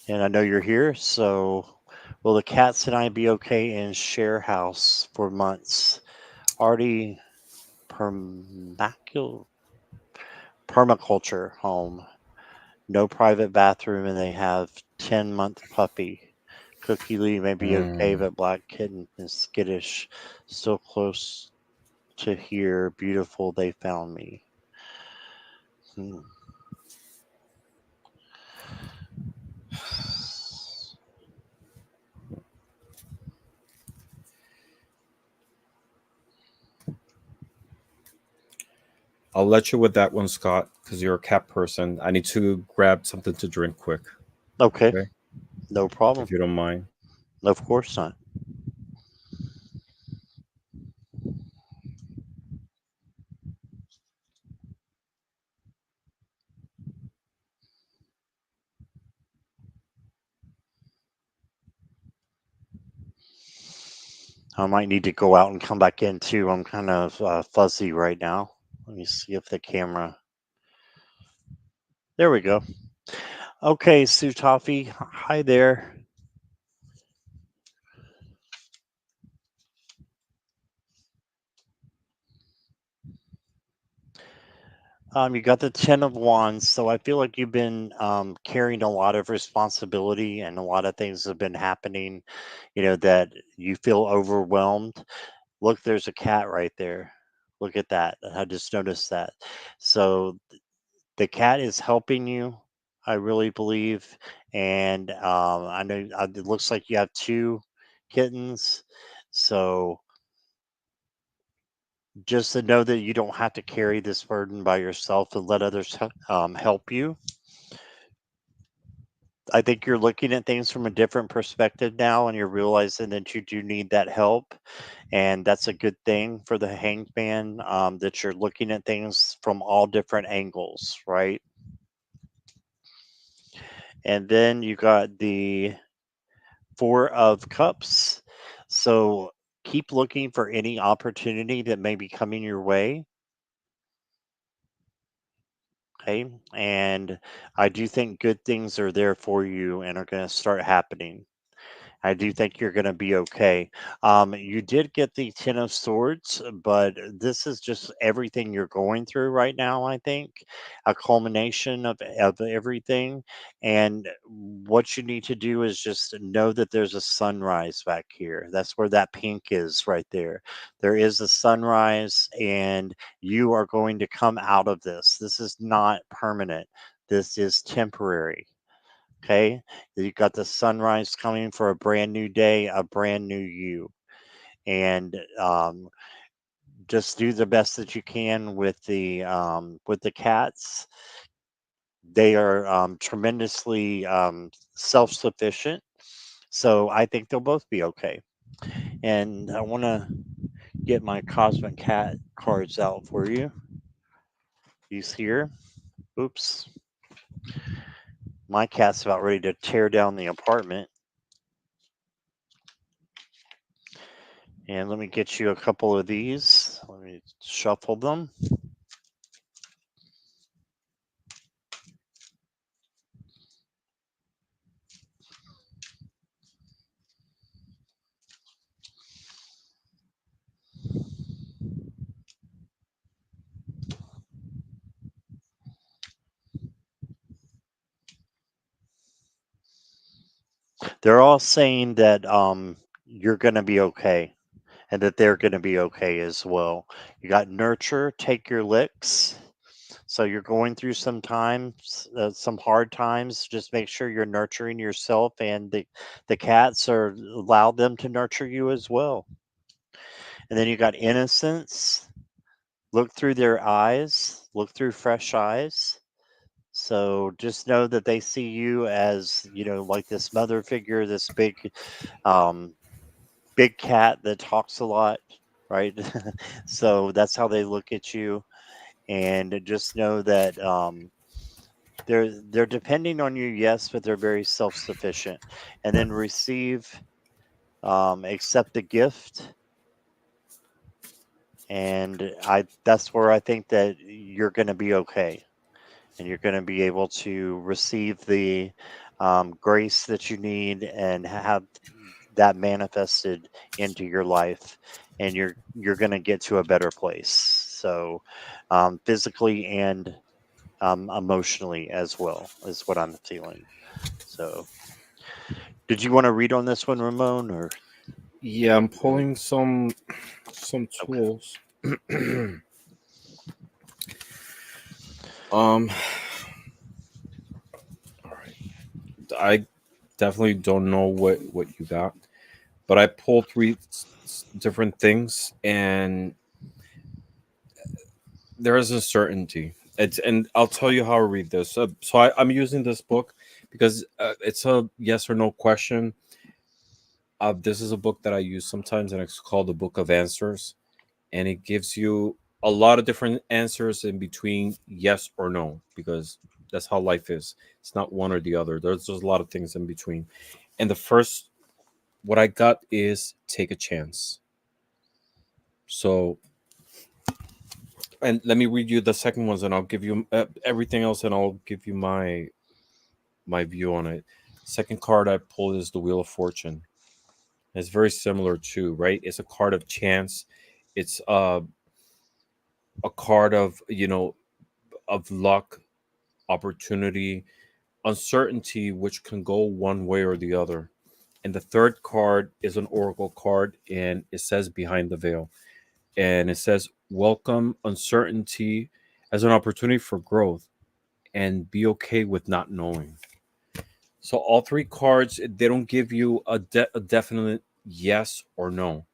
and I know you're here. So, will the cats and I be okay in share house for months? Already permaculture home, no private bathroom, and they have 10-month puppy. Cookie Lee may be okay, Mm, but Black Kitten is skittish. Still close to here. Beautiful, they found me. Hmm. I'll let you with that one, Scott, because you're a cat person. I need to grab something to drink quick. Okay, Okay, no problem. if you don't mind. Of course not. I might need to go out and come back in too. I'm kind of fuzzy right now. Let me see if the camera. There we go. Okay, Sutafi. Hi there. You got the Ten of Wands, so I feel like you've been carrying a lot of responsibility, and a lot of things have been happening. That you feel overwhelmed. Look, there's a cat right there. Look at that. I just noticed that. So the cat is helping you, I really believe. And I know it looks like you have two kittens. So just to know that you don't have to carry this burden by yourself and let others help you. I think you're looking at things from a different perspective now, and you're realizing that you do need that help. And that's a good thing for the hangman, that you're looking at things from all different angles, right? And then you got the Four of Cups. So keep looking for any opportunity that may be coming your way. Okay. And I do think good things are there for you and are going to start happening. I do think you're going to be okay. You did get the Ten of Swords, but this is just everything you're going through right now. I think a culmination of everything. And what you need to do is just know that there's a sunrise back here. That's where that pink is right there. There is a sunrise, and you are going to come out of this. This is not permanent, this is temporary. Okay. You got the sunrise coming for a brand new day, a brand new you. And just do the best that you can with the cats. They are tremendously self-sufficient. So I think they'll both be okay. And I want to get my Cosmic Cat cards out for you. He's here. Oops. My cat's about ready to tear down the apartment. And let me get you a couple of these. Let me shuffle them. They're all saying that you're going to be okay, and that they're going to be okay as well. You got nurture, take your licks. So you're going through some times, some hard times. Just make sure you're nurturing yourself, and the cats are allow them to nurture you as well. And then you got innocence. Look through their eyes. Look through fresh eyes. So just know that they see you as, like this mother figure, this um, big cat that talks a lot, right? So that's how they look at you, and just know that they're depending on you, yes, but they're very self sufficient. And then receive, accept the gift, and I that's where I think that you're going to be okay, and you're going to be able to receive the grace that you need and have that manifested into your life, and you're going to get to a better place. So physically and emotionally as well is what I'm feeling. So did you want to read on this one, Ramon, or Yeah, I'm pulling some okay? tools. um, all right. I definitely don't know what you got, but I pulled three different things, and there is uncertainty. It's and I'll tell you how I read this. I'm using this book because it's a yes or no question. This is a book that I use sometimes, and it's called the Book of Answers, and it gives you a lot of different answers in between yes or no, because that's how life is. It's not one or the other. There's just a lot of things in between. And the first, what I got is take a chance. So, and let me read you the second ones, and I'll give you everything else, and I'll give you my view on it. Second card I pulled is the Wheel of Fortune. It's very similar too, right? It's a card of chance. It's a card of of luck, opportunity, uncertainty, which can go one way or the other. And the third card is an oracle card, and it says behind the veil. And it says, welcome uncertainty as an opportunity for growth and be okay with not knowing. So all three cards, they don't give you a definite yes or no.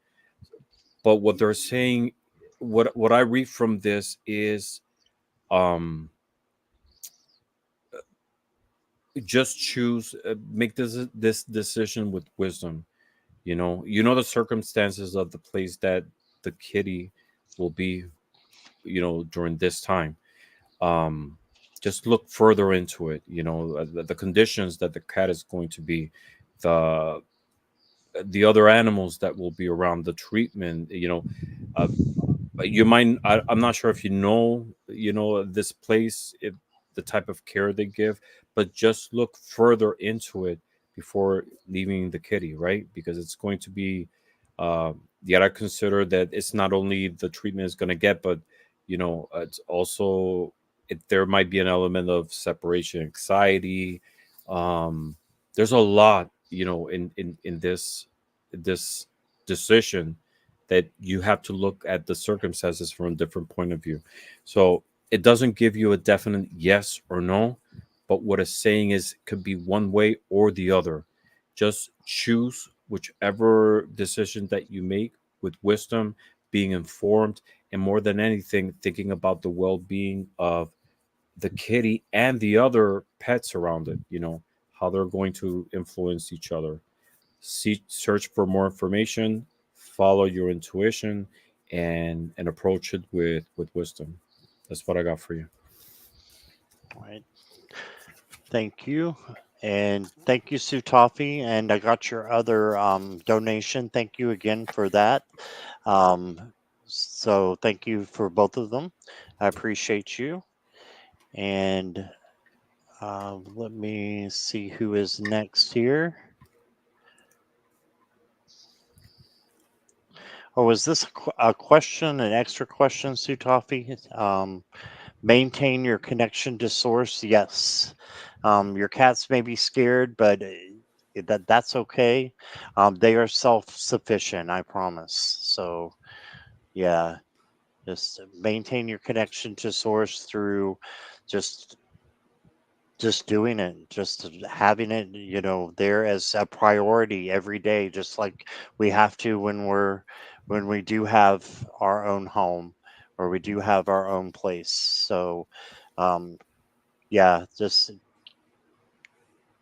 But what they're saying, what I read from this is, um, just choose, make this decision with wisdom. You know the circumstances of the place that the kitty will be, during this time. um just look further into it, the conditions that the cat is going to be, the the other animals that will be around, the treatment, uh, you might, I'm not sure if this place, if the type of care they give, but just look further into it before leaving the kitty, right? Because it's going to be, uh, you gotta consider that it's not only the treatment is going to get, but it's also, there might be an element of separation anxiety. um there's a lot, in this decision, that you have to look at the circumstances from a different point of view. So it doesn't give you a definite yes or no, but what it's saying is it could be one way or the other. Just choose whichever decision that you make with wisdom, being informed, and more than anything, thinking about the well being of the kitty and the other pets around it, how they're going to influence each other. Search for more information, follow your intuition, and approach it with wisdom. That's what I got for you. All right. Thank you. And thank you, Sutafi. And I got your other donation. Thank you again for that. So thank you for both of them. I appreciate you. And let me see who is next here. Oh, is this a question, an extra question, Sutafi? Maintain your connection to source. Yes. Your cats may be scared, but that's okay. They are self-sufficient, I promise. So yeah, just maintain your connection to source through just just doing it, just having it, there as a priority every day, just like we have to when we do have our own home or we do have our own place. So um, yeah, just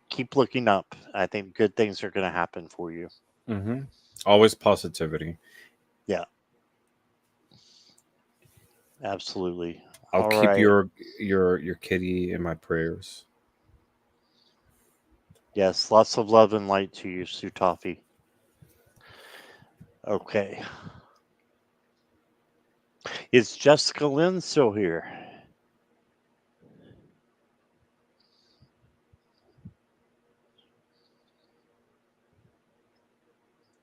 keep looking up. I think good things are going to happen for you. Hmm. Always positivity. Yeah, absolutely. I'll All keep right. your kitty in my prayers. Yes, lots of love and light to you, Sutafi. Okay. Is Jessica Lynn still here?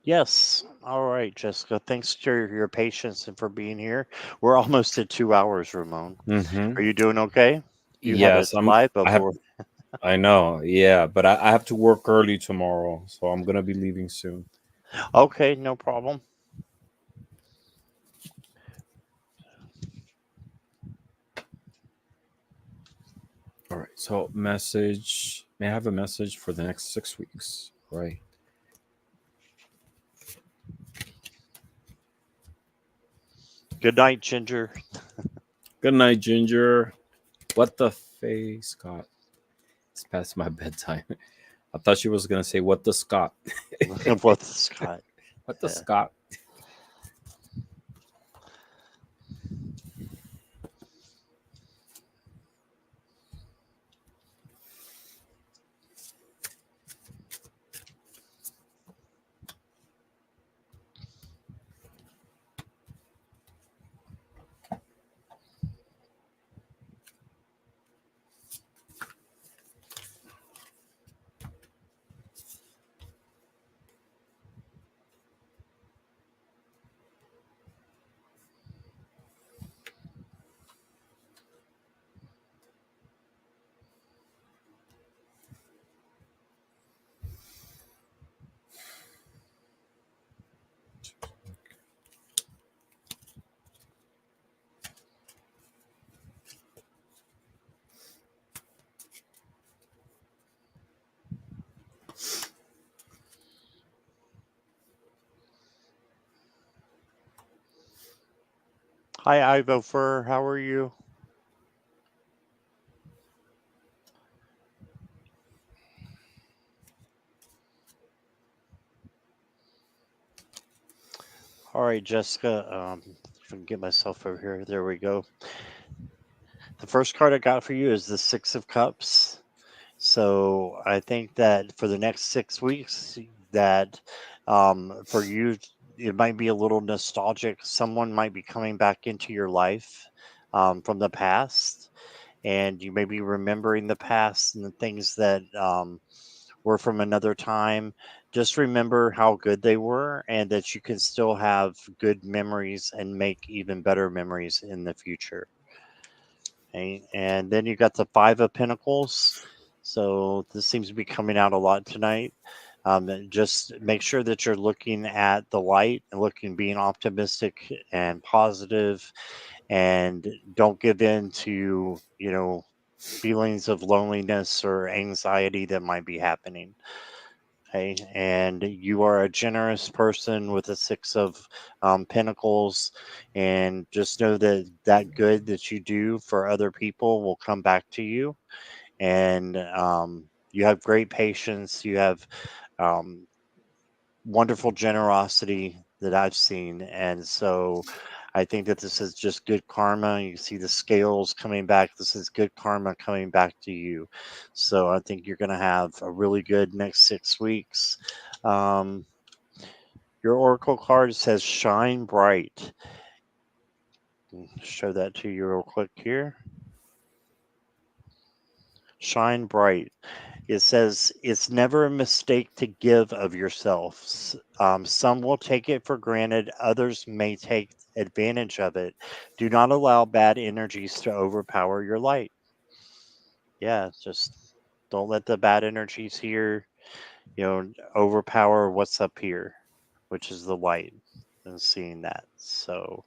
Yes. All right, Jessica. Thanks for your patience and for being here. We're almost at 2 hours, Ramon. Hmm. Are you doing okay? You had a Yes, live I have. before. I know. Yeah, but I have to work early tomorrow, so I'm gonna be leaving soon. Okay, no problem. All right. So message. May I have a message for the next 6 weeks? Right. Good night, Ginger. Good night, Ginger. What the face, Scott? It's past my bedtime. I thought she was gonna say, "What the Scott?" With Scott. What the Yeah. Scott? Hi, Ivo Fur. How are you? All right, Jessica. If I can get myself over here. There we go. The first card I got for you is the Six of Cups. So I think that for the next 6 weeks, that for you, it might be a little nostalgic. Someone might be coming back into your life from the past, and you may be remembering the past and the things that were from another time. Just remember how good they were, and that you can still have good memories and make even better memories in the future. Okay? And then you got the Five of Pentacles. So this seems to be coming out a lot tonight. And just make sure that you're looking at the light and looking, being optimistic and positive, and don't give in to, feelings of loneliness or anxiety that might be happening. Okay. And you are a generous person with a Six of Pentacles. And just know that that good that you do for other people will come back to you. And you have great patience. You have um, wonderful generosity that I've seen. And so I think that this is just good karma. You see the scales coming back. This is good karma coming back to you. So I think you're going to have a really good next 6 weeks. Um, your oracle card says shine bright. Show that to you real quick here. Shine bright. It says it's never a mistake to give of yourself. Some will take it for granted, others may take advantage of it. Do not allow bad energies to overpower your light. Yeah, just don't let the bad energies here, overpower what's up here, which is the light, and seeing that. So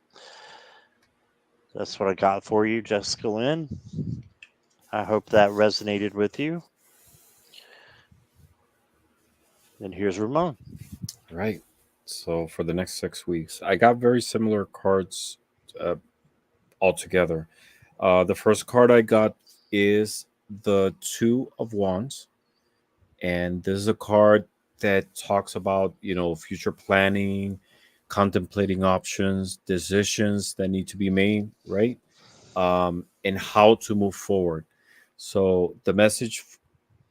that's what I got for you, Jessica Lynn. I hope that resonated with you. And here's Ramon. Right. So for the next 6 weeks, I got very similar cards uh, altogether. The first card I got is the Two of Wands, and this is a card that talks about future planning, contemplating options, decisions that need to be made, right? And how to move forward. So the message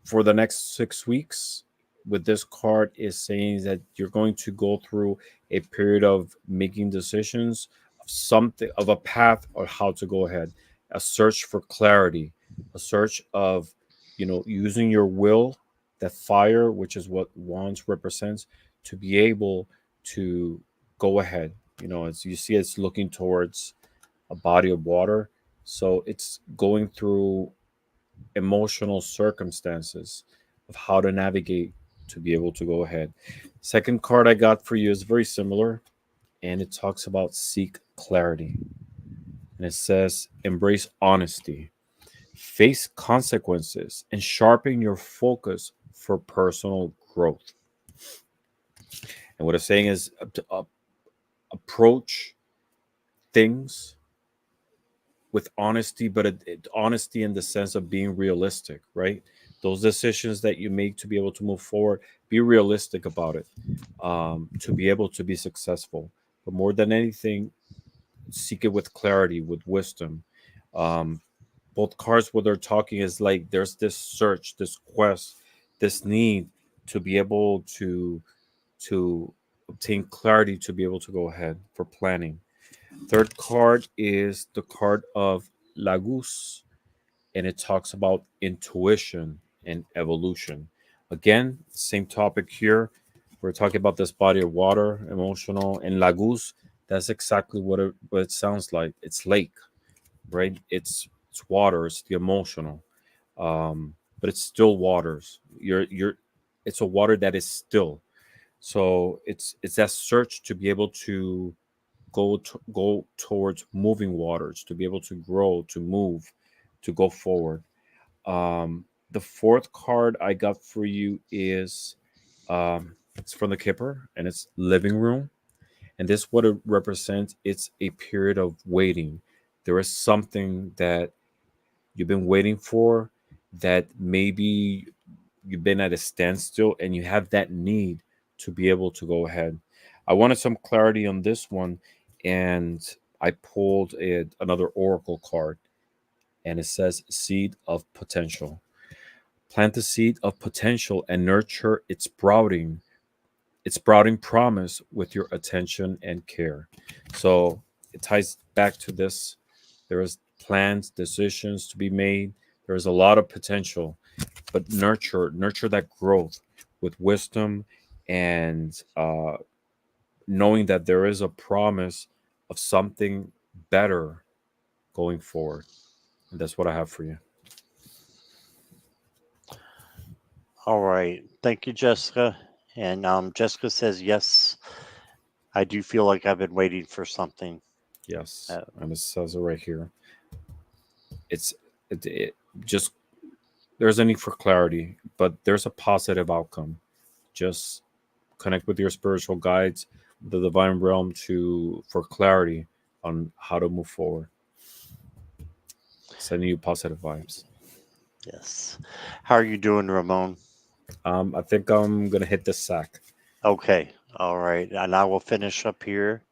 for the next 6 weeks with this card is saying that you're going to go through a period of making decisions of something, of a path or how to go ahead, a search for clarity, a search of using your will, that fire, which is what wands represents, to be able to go ahead. As you see, it's looking towards a body of water, so it's going through emotional circumstances of how to navigate to be able to go ahead. Second card I got for you is very similar, and it talks about seek clarity. And it says embrace honesty, face consequences, and sharpen your focus for personal growth. And what it's saying is to approach things with honesty, but honesty in the sense of being realistic, right? Those decisions that you make to be able to move forward, be realistic about it, to be able to be successful. But more than anything, seek it with clarity, with wisdom. Um, Both cards, what they're talking is like there's this search, this quest, this need to be able to obtain clarity to be able to go ahead for planning. Third card is the card of Lagus, and it talks about intuition and evolution. Again, same topic here. We're talking about this body of water, emotional, and Lagus. That's exactly what it sounds like. It's lake, right? It's water. It's the emotional, but it's still waters. You're. It's a water that is still. So it's that search to be able to go towards moving waters, to be able to grow, to move, to go forward. The fourth card I got for you is it's from the Kipper, and it's living room, And this what it represents. It's a period of waiting. There is something that you've been waiting for, that maybe you've been at a standstill and you have that need to be able to go ahead. I wanted some clarity on this one, and I pulled another oracle card, and it says seed of potential. Plant the seed of potential and nurture its sprouting promise with your attention and care. So it ties back to this. There is plans, decisions to be made. There is a lot of potential, but nurture that growth with wisdom, and knowing that there is a promise of something better going forward. And that's what I have for you. All right. Thank you, Jessica. And Jessica says, yes, I do feel like I've been waiting for something. Yes, Uh, and it says it right here. It's it just there's a need for clarity, but there's a positive outcome. Just connect with your spiritual guides, the divine realm, to for clarity on how to move forward. Sending you positive vibes. yes. How are you doing, Ramon? I think I'm gonna hit the sack. Okay. All right. And I will finish up here.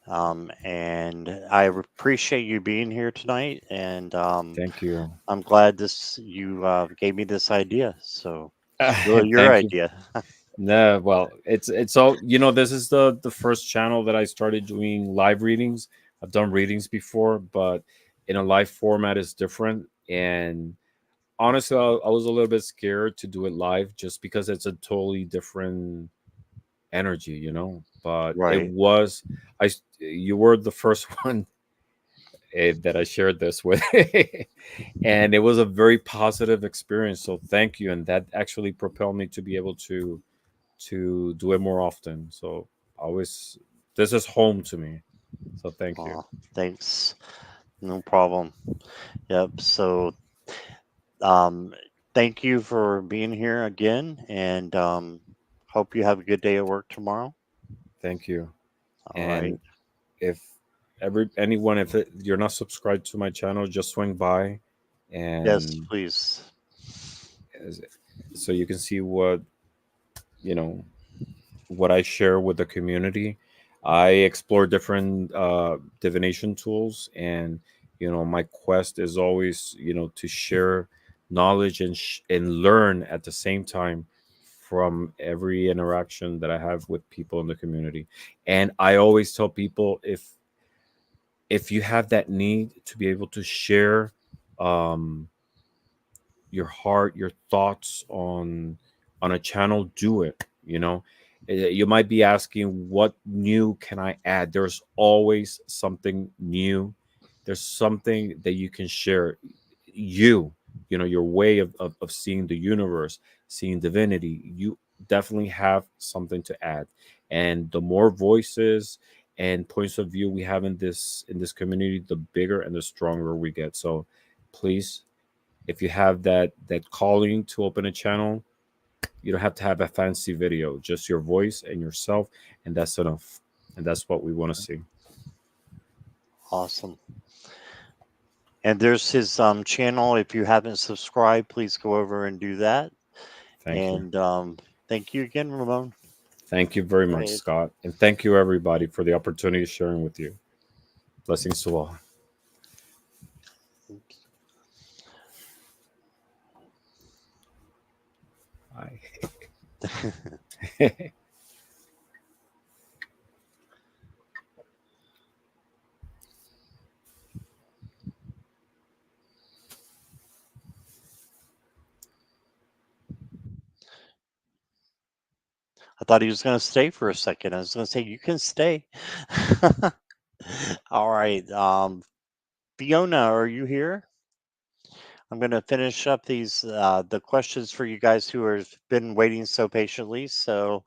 And I appreciate you being here tonight. And Thank you. I'm glad you gave me this idea. So it's really your Thank you. idea. No, well, it's all this is the first channel that I started doing live readings. I've done readings before, but in a live format is different. And honestly, I was a little bit scared to do it live just because it's a totally different energy. But it Right. was you were the first one that I shared this with, and it was a very positive experience. So thank you, and that actually propelled me to be able to do it more often. So always, this is home to me. So thank you. Thanks. No problem. Yep. So um, thank you for being here again. And hope you have a good day at work tomorrow. Thank you. All right. And if anyone, if you're not subscribed to my channel, just swing by, Yes, and please. as- so you can see you know what I share with the community. I explore different divination tools, and my quest is always to share knowledge and learn at the same time from every interaction that I have with people in the community. And I always tell people, if you have that need to be able to share um, your heart, your thoughts on a channel, do it. You might be asking, what new can I add? There's always something new. There's something that you can share. You, your way of seeing the universe, seeing divinity. You definitely have something to add. And the more voices and points of view we have in this community, the bigger and the stronger we get. So please, if you have that calling to open a channel, you don't have to have a fancy video, just your voice and yourself, and that's enough. And that's what we want to see. Awesome. And there's his channel. If you haven't subscribed, please go over and do that. Thank you. And thank you again, Ramon. Thank you very All much, right. Scott. And thank you, everybody, for the opportunity of sharing with you. Blessings to all. Bye. I thought he was going to stay for a second. I was going to say, you can stay. All right. Fiona, are you here? I'm going to finish up the questions for you guys who have been waiting so patiently. So,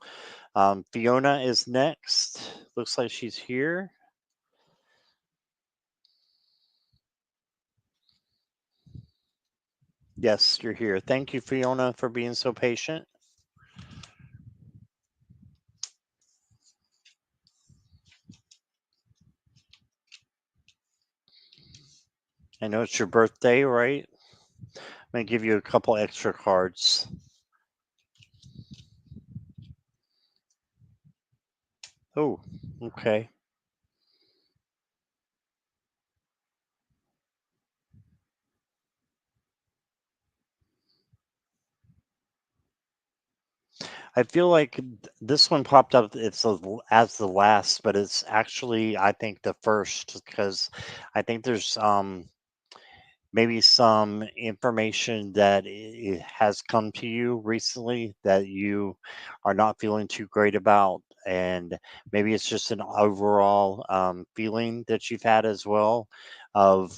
Fiona is next. Looks like she's here. Yes, you're here. Thank you, Fiona, for being so patient. I know it's your birthday, right? I'm going to give you a couple extra cards. Oh, okay. I feel like this one popped up. As the last, but it's actually I think the first because I think there's maybe some information that has come to you recently that you are not feeling too great about, and maybe it's just an overall feeling that you've had as well of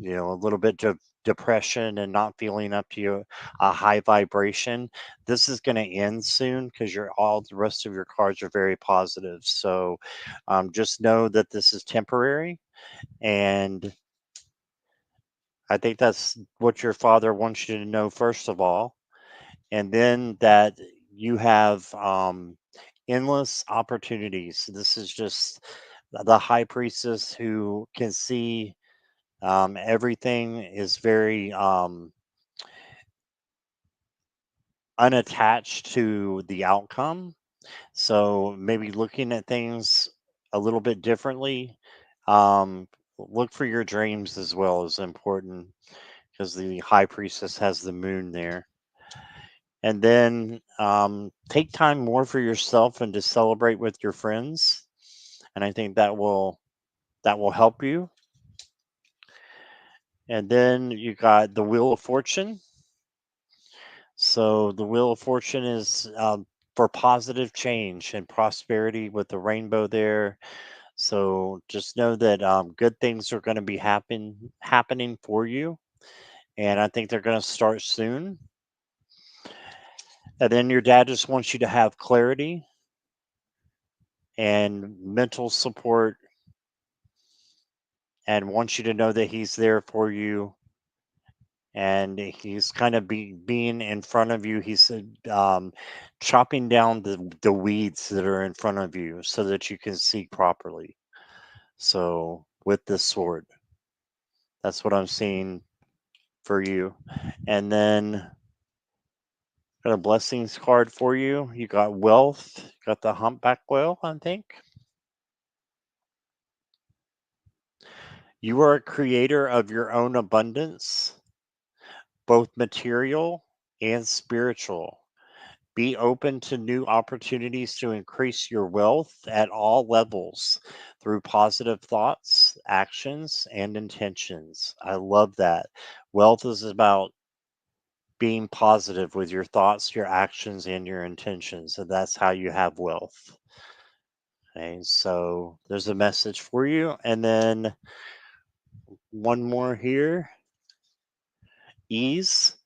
a little bit of depression and not feeling up to a high vibration. This is going to end soon because you're all the rest of your cards are very positive. So just know that this is temporary, and I think that's what your father wants you to know, first of all. And then that you have endless opportunities. This is just the high priestess who can see everything, is very unattached to the outcome. So maybe looking at things a little bit differently. Um, look for your dreams as well is important because the high priestess has the moon there. And then take time more for yourself and to celebrate with your friends. And I think that will help you. And then you got the Wheel of Fortune. So the Wheel of Fortune is for positive change and prosperity with the rainbow there. So just know that good things are going to be happening for you, and I think they're going to start soon. And then your dad just wants you to have clarity and mental support, and wants you to know that he's there for you, and he's kind of being in front of you. He's chopping down the weeds that are in front of you so that you can see properly. So with this sword, that's what I'm seeing for you. And then got a blessings card for you. You got wealth. You got the humpback whale, I think. You are a creator of your own abundance, both material and spiritual. Be open to new opportunities to increase your wealth at all levels through positive thoughts, actions, and intentions. I love that. Wealth is about being positive with your thoughts, your actions, and your intentions. And that's how you have wealth. Okay, so there's a message for you. And then one more here, ease.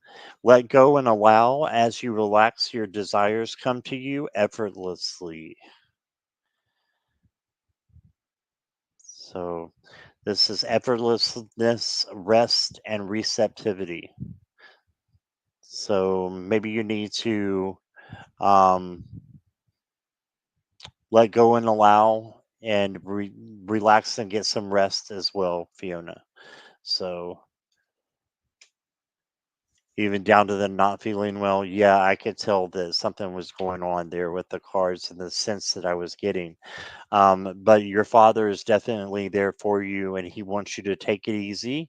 Let go and allow as you relax, your desires come to you effortlessly. So this is effortlessness, rest, and receptivity. So maybe you need to um, let go and allow and relax and get some rest as well, Fiona. So even down to the not feeling well, yeah, I could tell that something was going on there with the cards and the sense that I was getting. But your father is definitely there for you, and he wants you to take it easy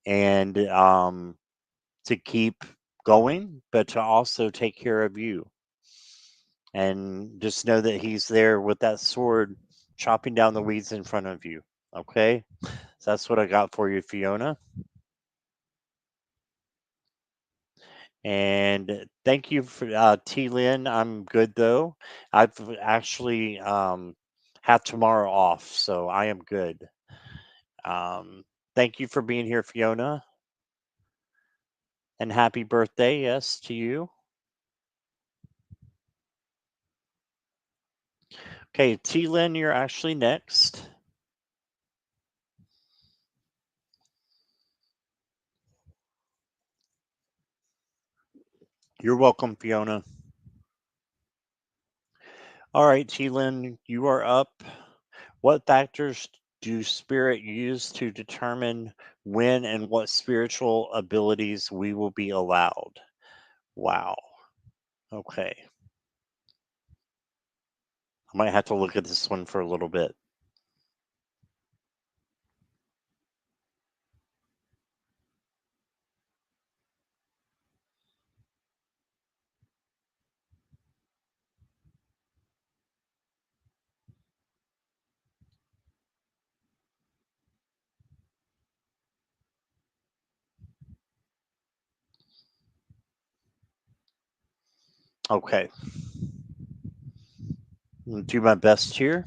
and to keep going, but to also take care of you. And just know that he's there with that sword chopping down the weeds in front of you. Okay? So that's what I got for you, Fiona. And thank you for T Lynn. I'm good though. I've actually have tomorrow off, so I am good. Um, thank you for being here, Fiona, and happy birthday, yes, to you. Okay, T Lynn, you're actually next. You're welcome, Fiona. All right, T Lynn, you are up. What factors do spirit use to determine when and what spiritual abilities we will be allowed? Wow. Okay. I might have to look at this one for a little bit. Okay. I'll do my best here.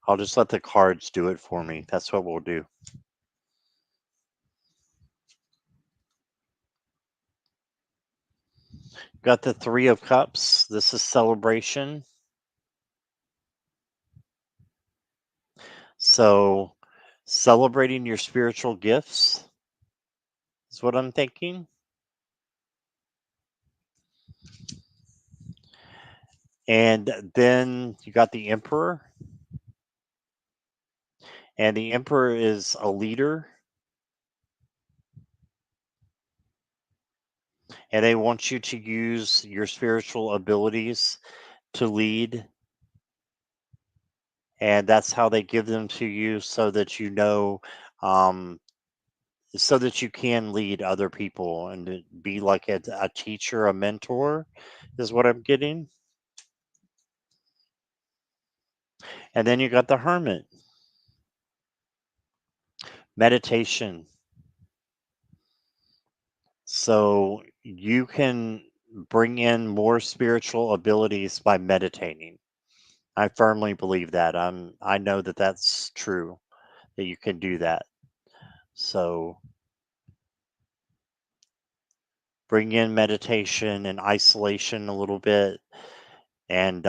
I'll just let the cards do it for me. That's what we'll do. Got the Three of Cups. This is celebration. So, celebrating your spiritual gifts is what I'm thinking. And then you got the Emperor. And the Emperor is a leader. And they want you to use your spiritual abilities to lead. And that's how they give them to you so that you know, um, so that you can lead other people and to be like a teacher, a mentor, is what I'm getting. And then you got the Hermit, meditation. So you can bring in more spiritual abilities by meditating. I firmly believe that. I know that that's true, that you can do that. So bring in meditation and isolation a little bit, and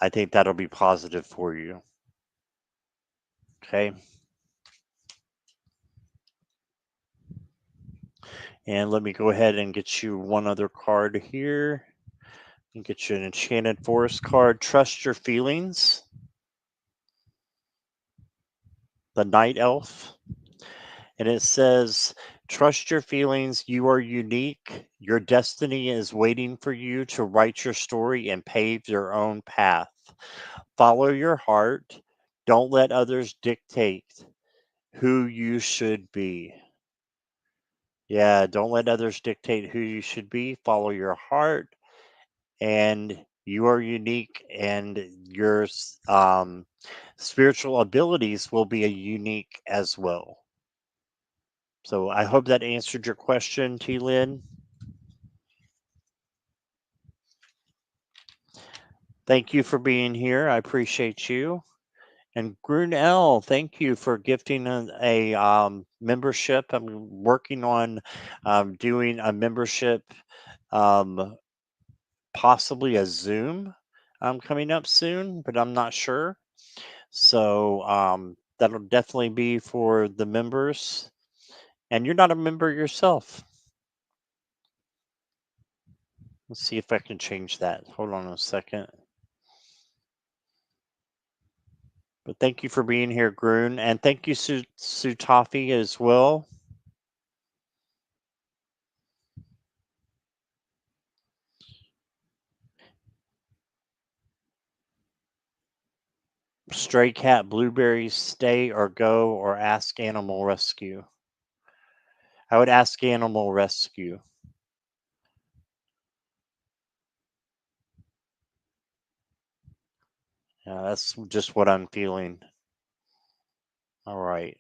I think that'll be positive for you. Okay. And let me go ahead and get you one other card here. And get you an Enchanted Forest card. Trust your feelings. The Night Elf. And it says, trust your feelings. You are unique. Your destiny is waiting for you to write your story and pave your own path. Follow your heart. Don't let others dictate who you should be. Yeah, don't let others dictate who you should be. Follow your heart, and you are unique, and your spiritual abilities will be a unique as well. So I hope that answered your question, T. Lynn. Thank you for being here. I appreciate you. And Grunel, thank you for gifting a membership. I'm working on doing a membership, um, possibly a Zoom coming up soon, but I'm not sure. So that'll definitely be for the members. And you're not a member yourself. Let's see if I can change that. Hold on a second. But thank you for being here, Grun. And thank you, Sutafi, as well. Stray cat, blueberries, stay or go, or ask animal rescue. I would ask animal rescue. Yeah, that's just what I'm feeling. All right.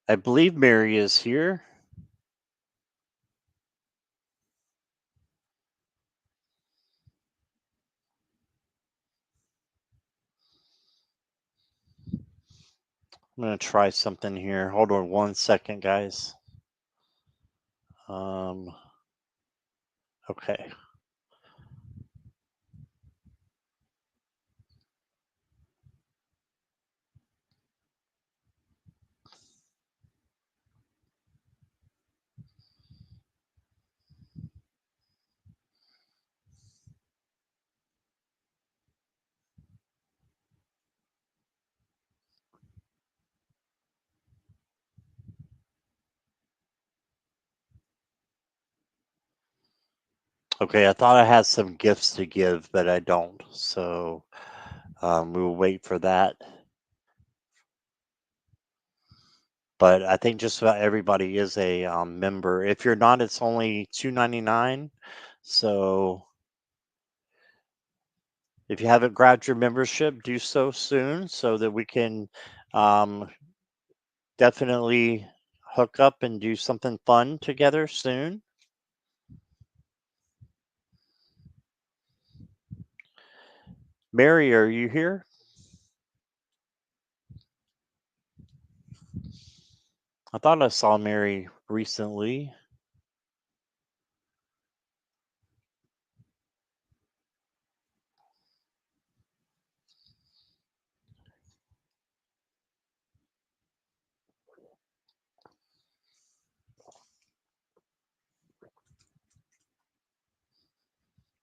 I believe Mary is here. I'm going to try something here. Hold on one second, guys. Um, okay. Okay, I thought I had some gifts to give, but I don't. So we will wait for that. But I think just about everybody is a member. If you're not, it's only $2.99. So if you haven't grabbed your membership, do so soon so that we can um, definitely hook up and do something fun together soon. Mary, are you here? I thought I saw Mary recently.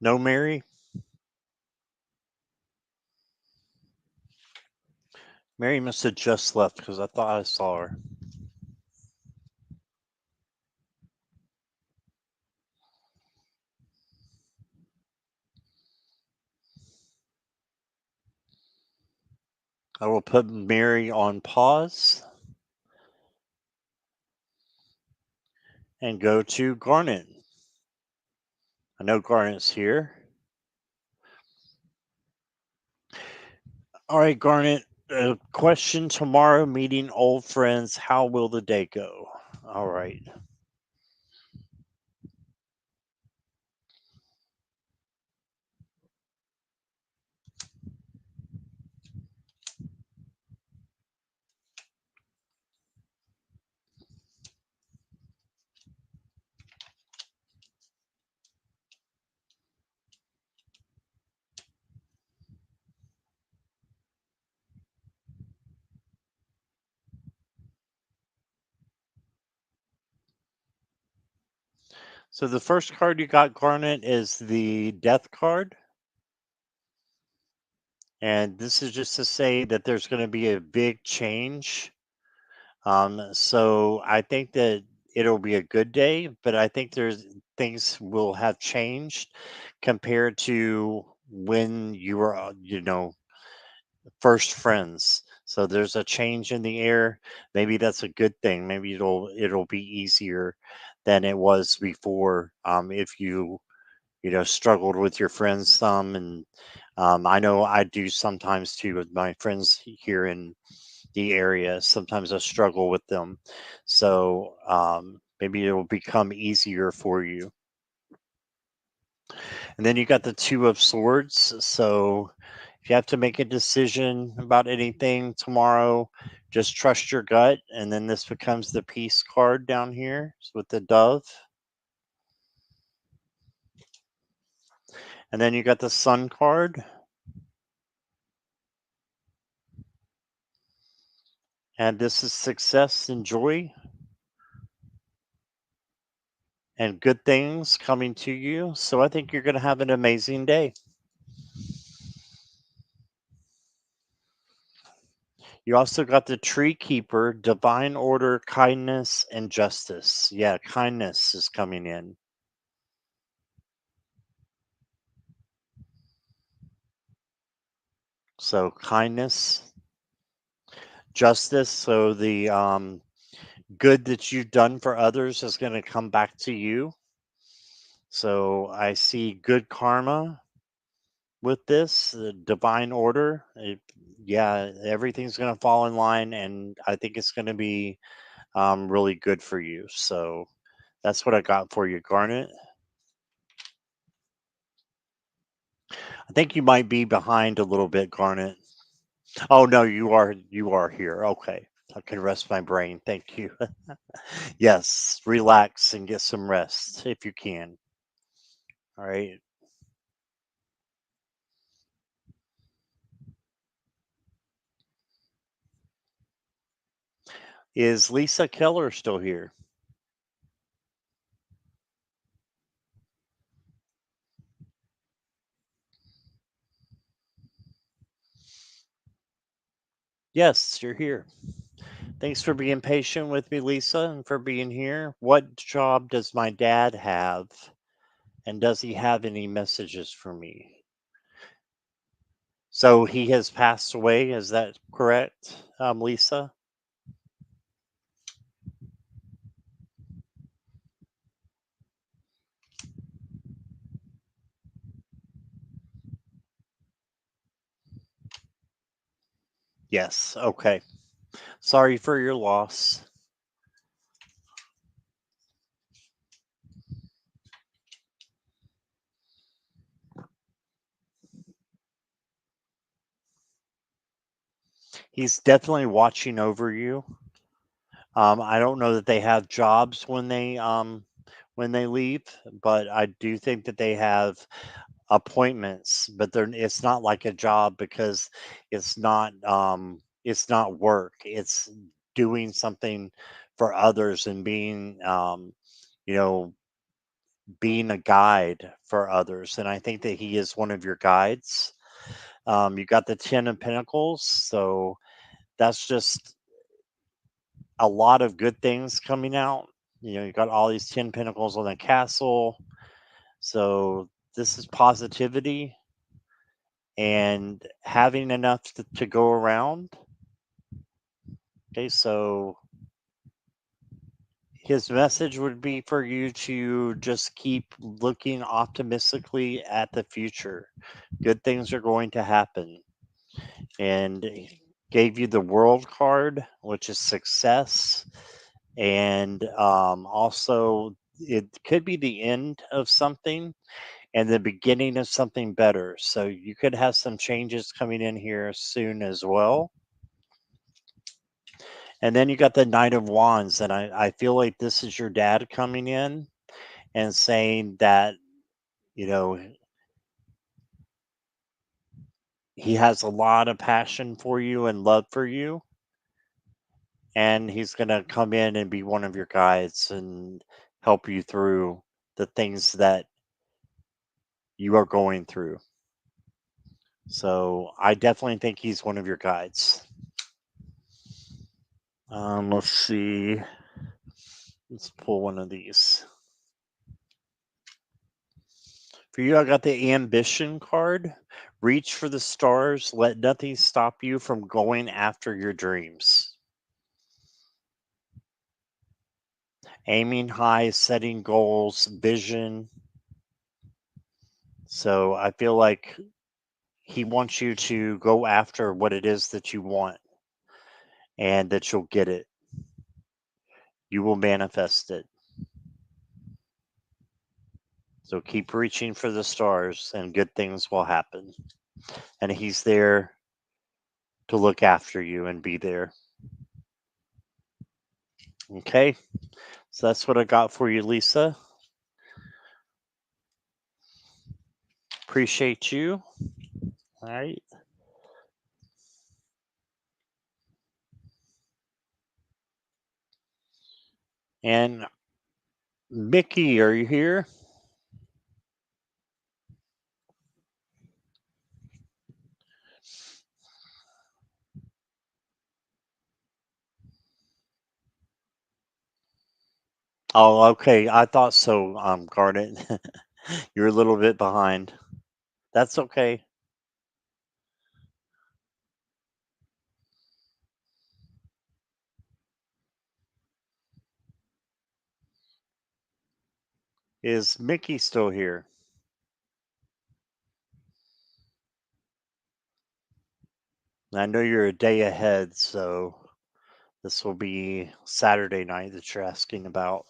No, Mary? Mary must have just left because I thought I saw her. I will put Mary on pause and go to Garnet. I know Garnet's here. All right, Garnet. Question tomorrow, meeting old friends. How will the day go? All right. So the first card you got, Garnet, is the Death card. And this is just to say that there's going to be a big change. So I think that it'll be a good day, but I think there's things will have changed compared to when you were, first friends. So there's a change in the air. Maybe that's a good thing. Maybe it'll be easier than it was before. If you struggled with your friends some, and I know I do sometimes too with my friends here in the area. Sometimes I struggle with them. So maybe it will become easier for you. And then you got the Two of Swords. So if you have to make a decision about anything tomorrow, just trust your gut. And then this becomes the Peace card down here with the dove. And then you got the Sun card. And this is success and joy and good things coming to you. So I think you're going to have an amazing day. You also got the Tree Keeper, divine order, kindness, and justice. Yeah, kindness is coming in. So kindness, justice. So the good that you've done for others is going to come back to you. So I see good karma with this, the divine order. Yeah, everything's going to fall in line, and I think it's going to be really good for you. So that's what I got for you, Garnet. I think you might be behind a little bit, Garnet. Oh no, you are here. Okay. I can rest my brain. Thank you. Yes, relax and get some rest if you can. All right. Is Lisa Keller still here? Yes, you're here. Thanks for being patient with me, Lisa, and for being here. What job does my dad have And does he have any messages for me? So he has passed away. Is that correct, Lisa? Yes. Okay. Sorry for your loss. He's definitely watching over you. I don't know that they have jobs when they leave, but I do think that they have appointments. But it's not like a job because it's not work. It's doing something for others and being you know being a guide for others. And I think that he is one of your guides. You got the Ten of Pentacles, so that's just a lot of good things coming out. You got all these 10 pentacles on the castle. So this is positivity and having enough to go around. Okay, so his message would be for you to just keep looking optimistically at the future. Good things are going to happen. And he gave you the world card, which is success. And also, it could be the end of something and the beginning of something better. So you could have some changes coming in here soon as well. And then you got the Knight of Wands, and I feel like this is your dad coming in and saying that, you know, he has a lot of passion for you and love for you. And he's going to come in and be one of your guides and help you through the things that you are going through. So I definitely think he's one of your guides. Let's see. Let's pull one of these. For you, I got the ambition card. Reach for the stars. Let nothing stop you from going after your dreams. Aiming high, setting goals, vision. So I feel like he wants you to go after what it is that you want and that you'll get it. You will manifest it. So keep reaching for the stars and good things will happen. And he's there to look after you and be there. Okay. So that's what I got for you, Lisa. Appreciate you. All right. And Mickey, are you here? Oh, okay. I thought so, Garnet. You're a little bit behind. That's okay. Is Mickey still here? I know you're a day ahead, so this will be Saturday night that you're asking about.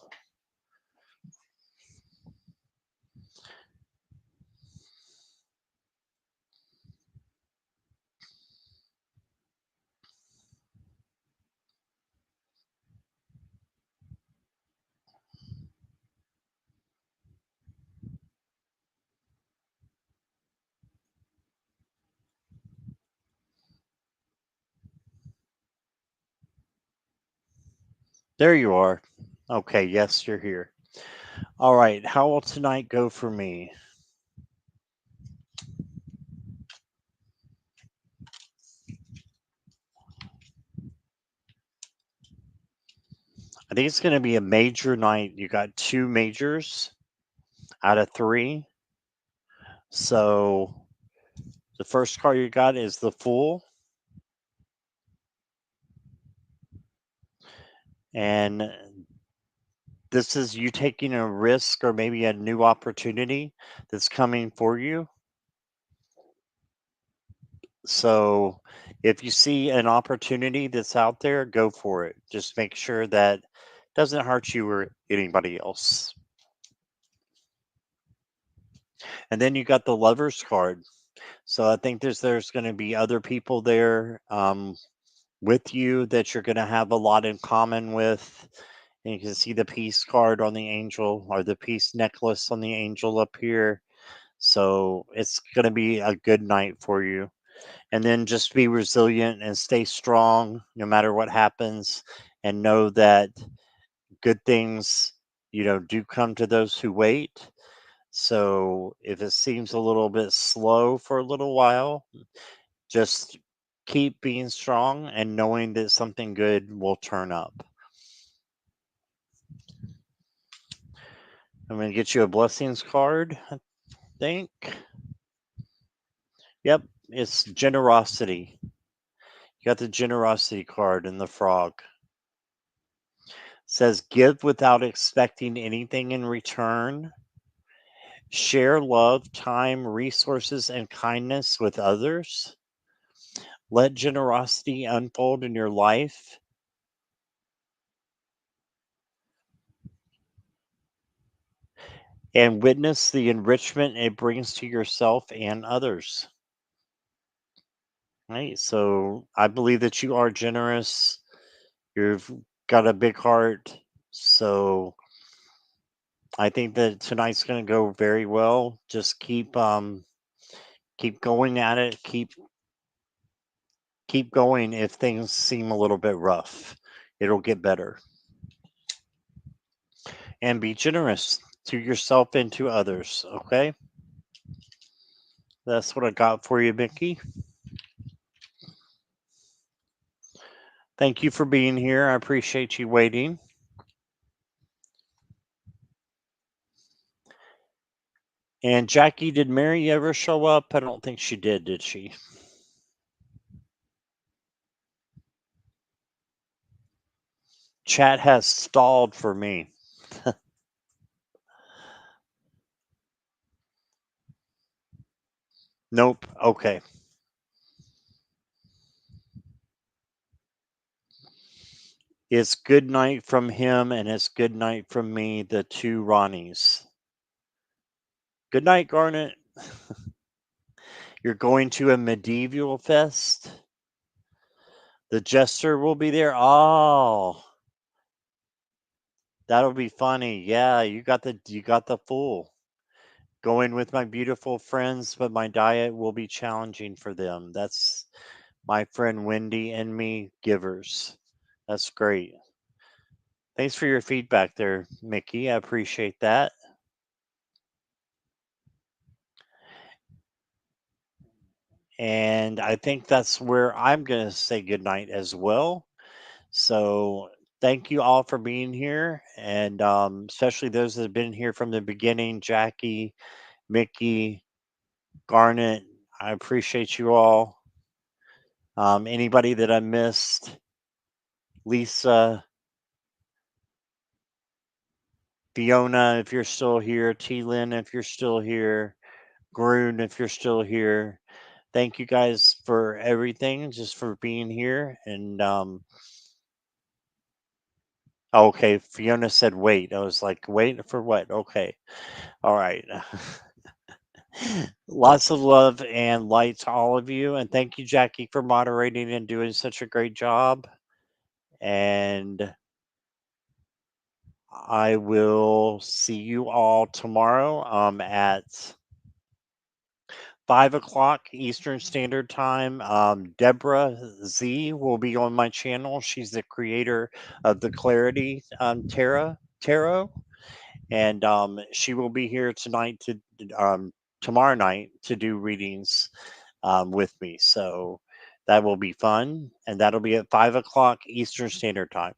There you are. Okay, yes, you're here. All right, how will tonight go for me? I think it's going to be a major night. You got two majors. out of three. So the first card you got is the Fool, and this is you taking a risk or maybe a new opportunity that's coming for you. So if you see an opportunity that's out there, go for it. Just make sure that it doesn't hurt you or anybody else. And then you got the Lovers card. So I think there's going to be other people there with you that you're going to have a lot in common with. And you can see the peace card on the angel or the peace necklace on the angel up here. So it's going to be a good night for you. And then just be resilient and stay strong no matter what happens, and know that good things, do come to those who wait. So if it seems a little bit slow for a little while, just keep being strong and knowing that something good will turn up. I'm going to get you a blessings card, I think. Yep, it's generosity. You got the generosity card and the frog. It says give without expecting anything in return. Share love, time, resources, and kindness with others. Let generosity unfold in your life. And witness the enrichment it brings to yourself and others. Right. So I believe that you are generous. You've got a big heart. So I think that tonight's going to go very well. Just keep going at it. Keep going. If things seem a little bit rough, it'll get better. And be generous to yourself and to others. Okay. That's what I got for you, Mickey. Thank you for being here. I appreciate you waiting. And Jackie, did Mary ever show up? I don't think she did she? Chat has stalled for me. Nope. Okay. It's good night from him and it's good night from me, the two Ronnies. Good night, Garnet. You're going to a medieval fest? The jester will be there. Oh, that'll be funny. Yeah, you got the fool. Going with my beautiful friends, but my diet will be challenging for them. That's my friend Wendy and me givers. That's great. Thanks for your feedback there, Mickey. I appreciate that. And I think that's where I'm going to say goodnight as well. So thank you all for being here, and especially those that have been here from the beginning, Jackie, Mickey, Garnet. I appreciate you all. Anybody that I missed, Lisa, Fiona, if you're still here, T Lynn, if you're still here, Groon, if you're still here. Thank you guys for everything, just for being here. And okay, Fiona said wait. I was like, wait for what? Okay. All right. Lots of love and light to all of you. And thank you, Jackie, for moderating and doing such a great job. And I will see you all tomorrow at 5 o'clock Eastern Standard Time. Deborah Z will be on my channel. She's the creator of the Clarity Tarot. And she will be here tonight tomorrow night to do readings with me. So that will be fun, and that'll be at 5 o'clock Eastern Standard Time.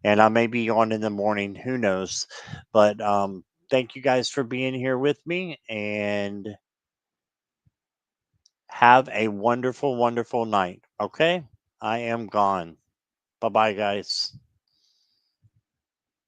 And I may be on in the morning, who knows? But thank you guys for being here with me, and have a wonderful, wonderful night. Okay? I am gone. Bye bye, guys.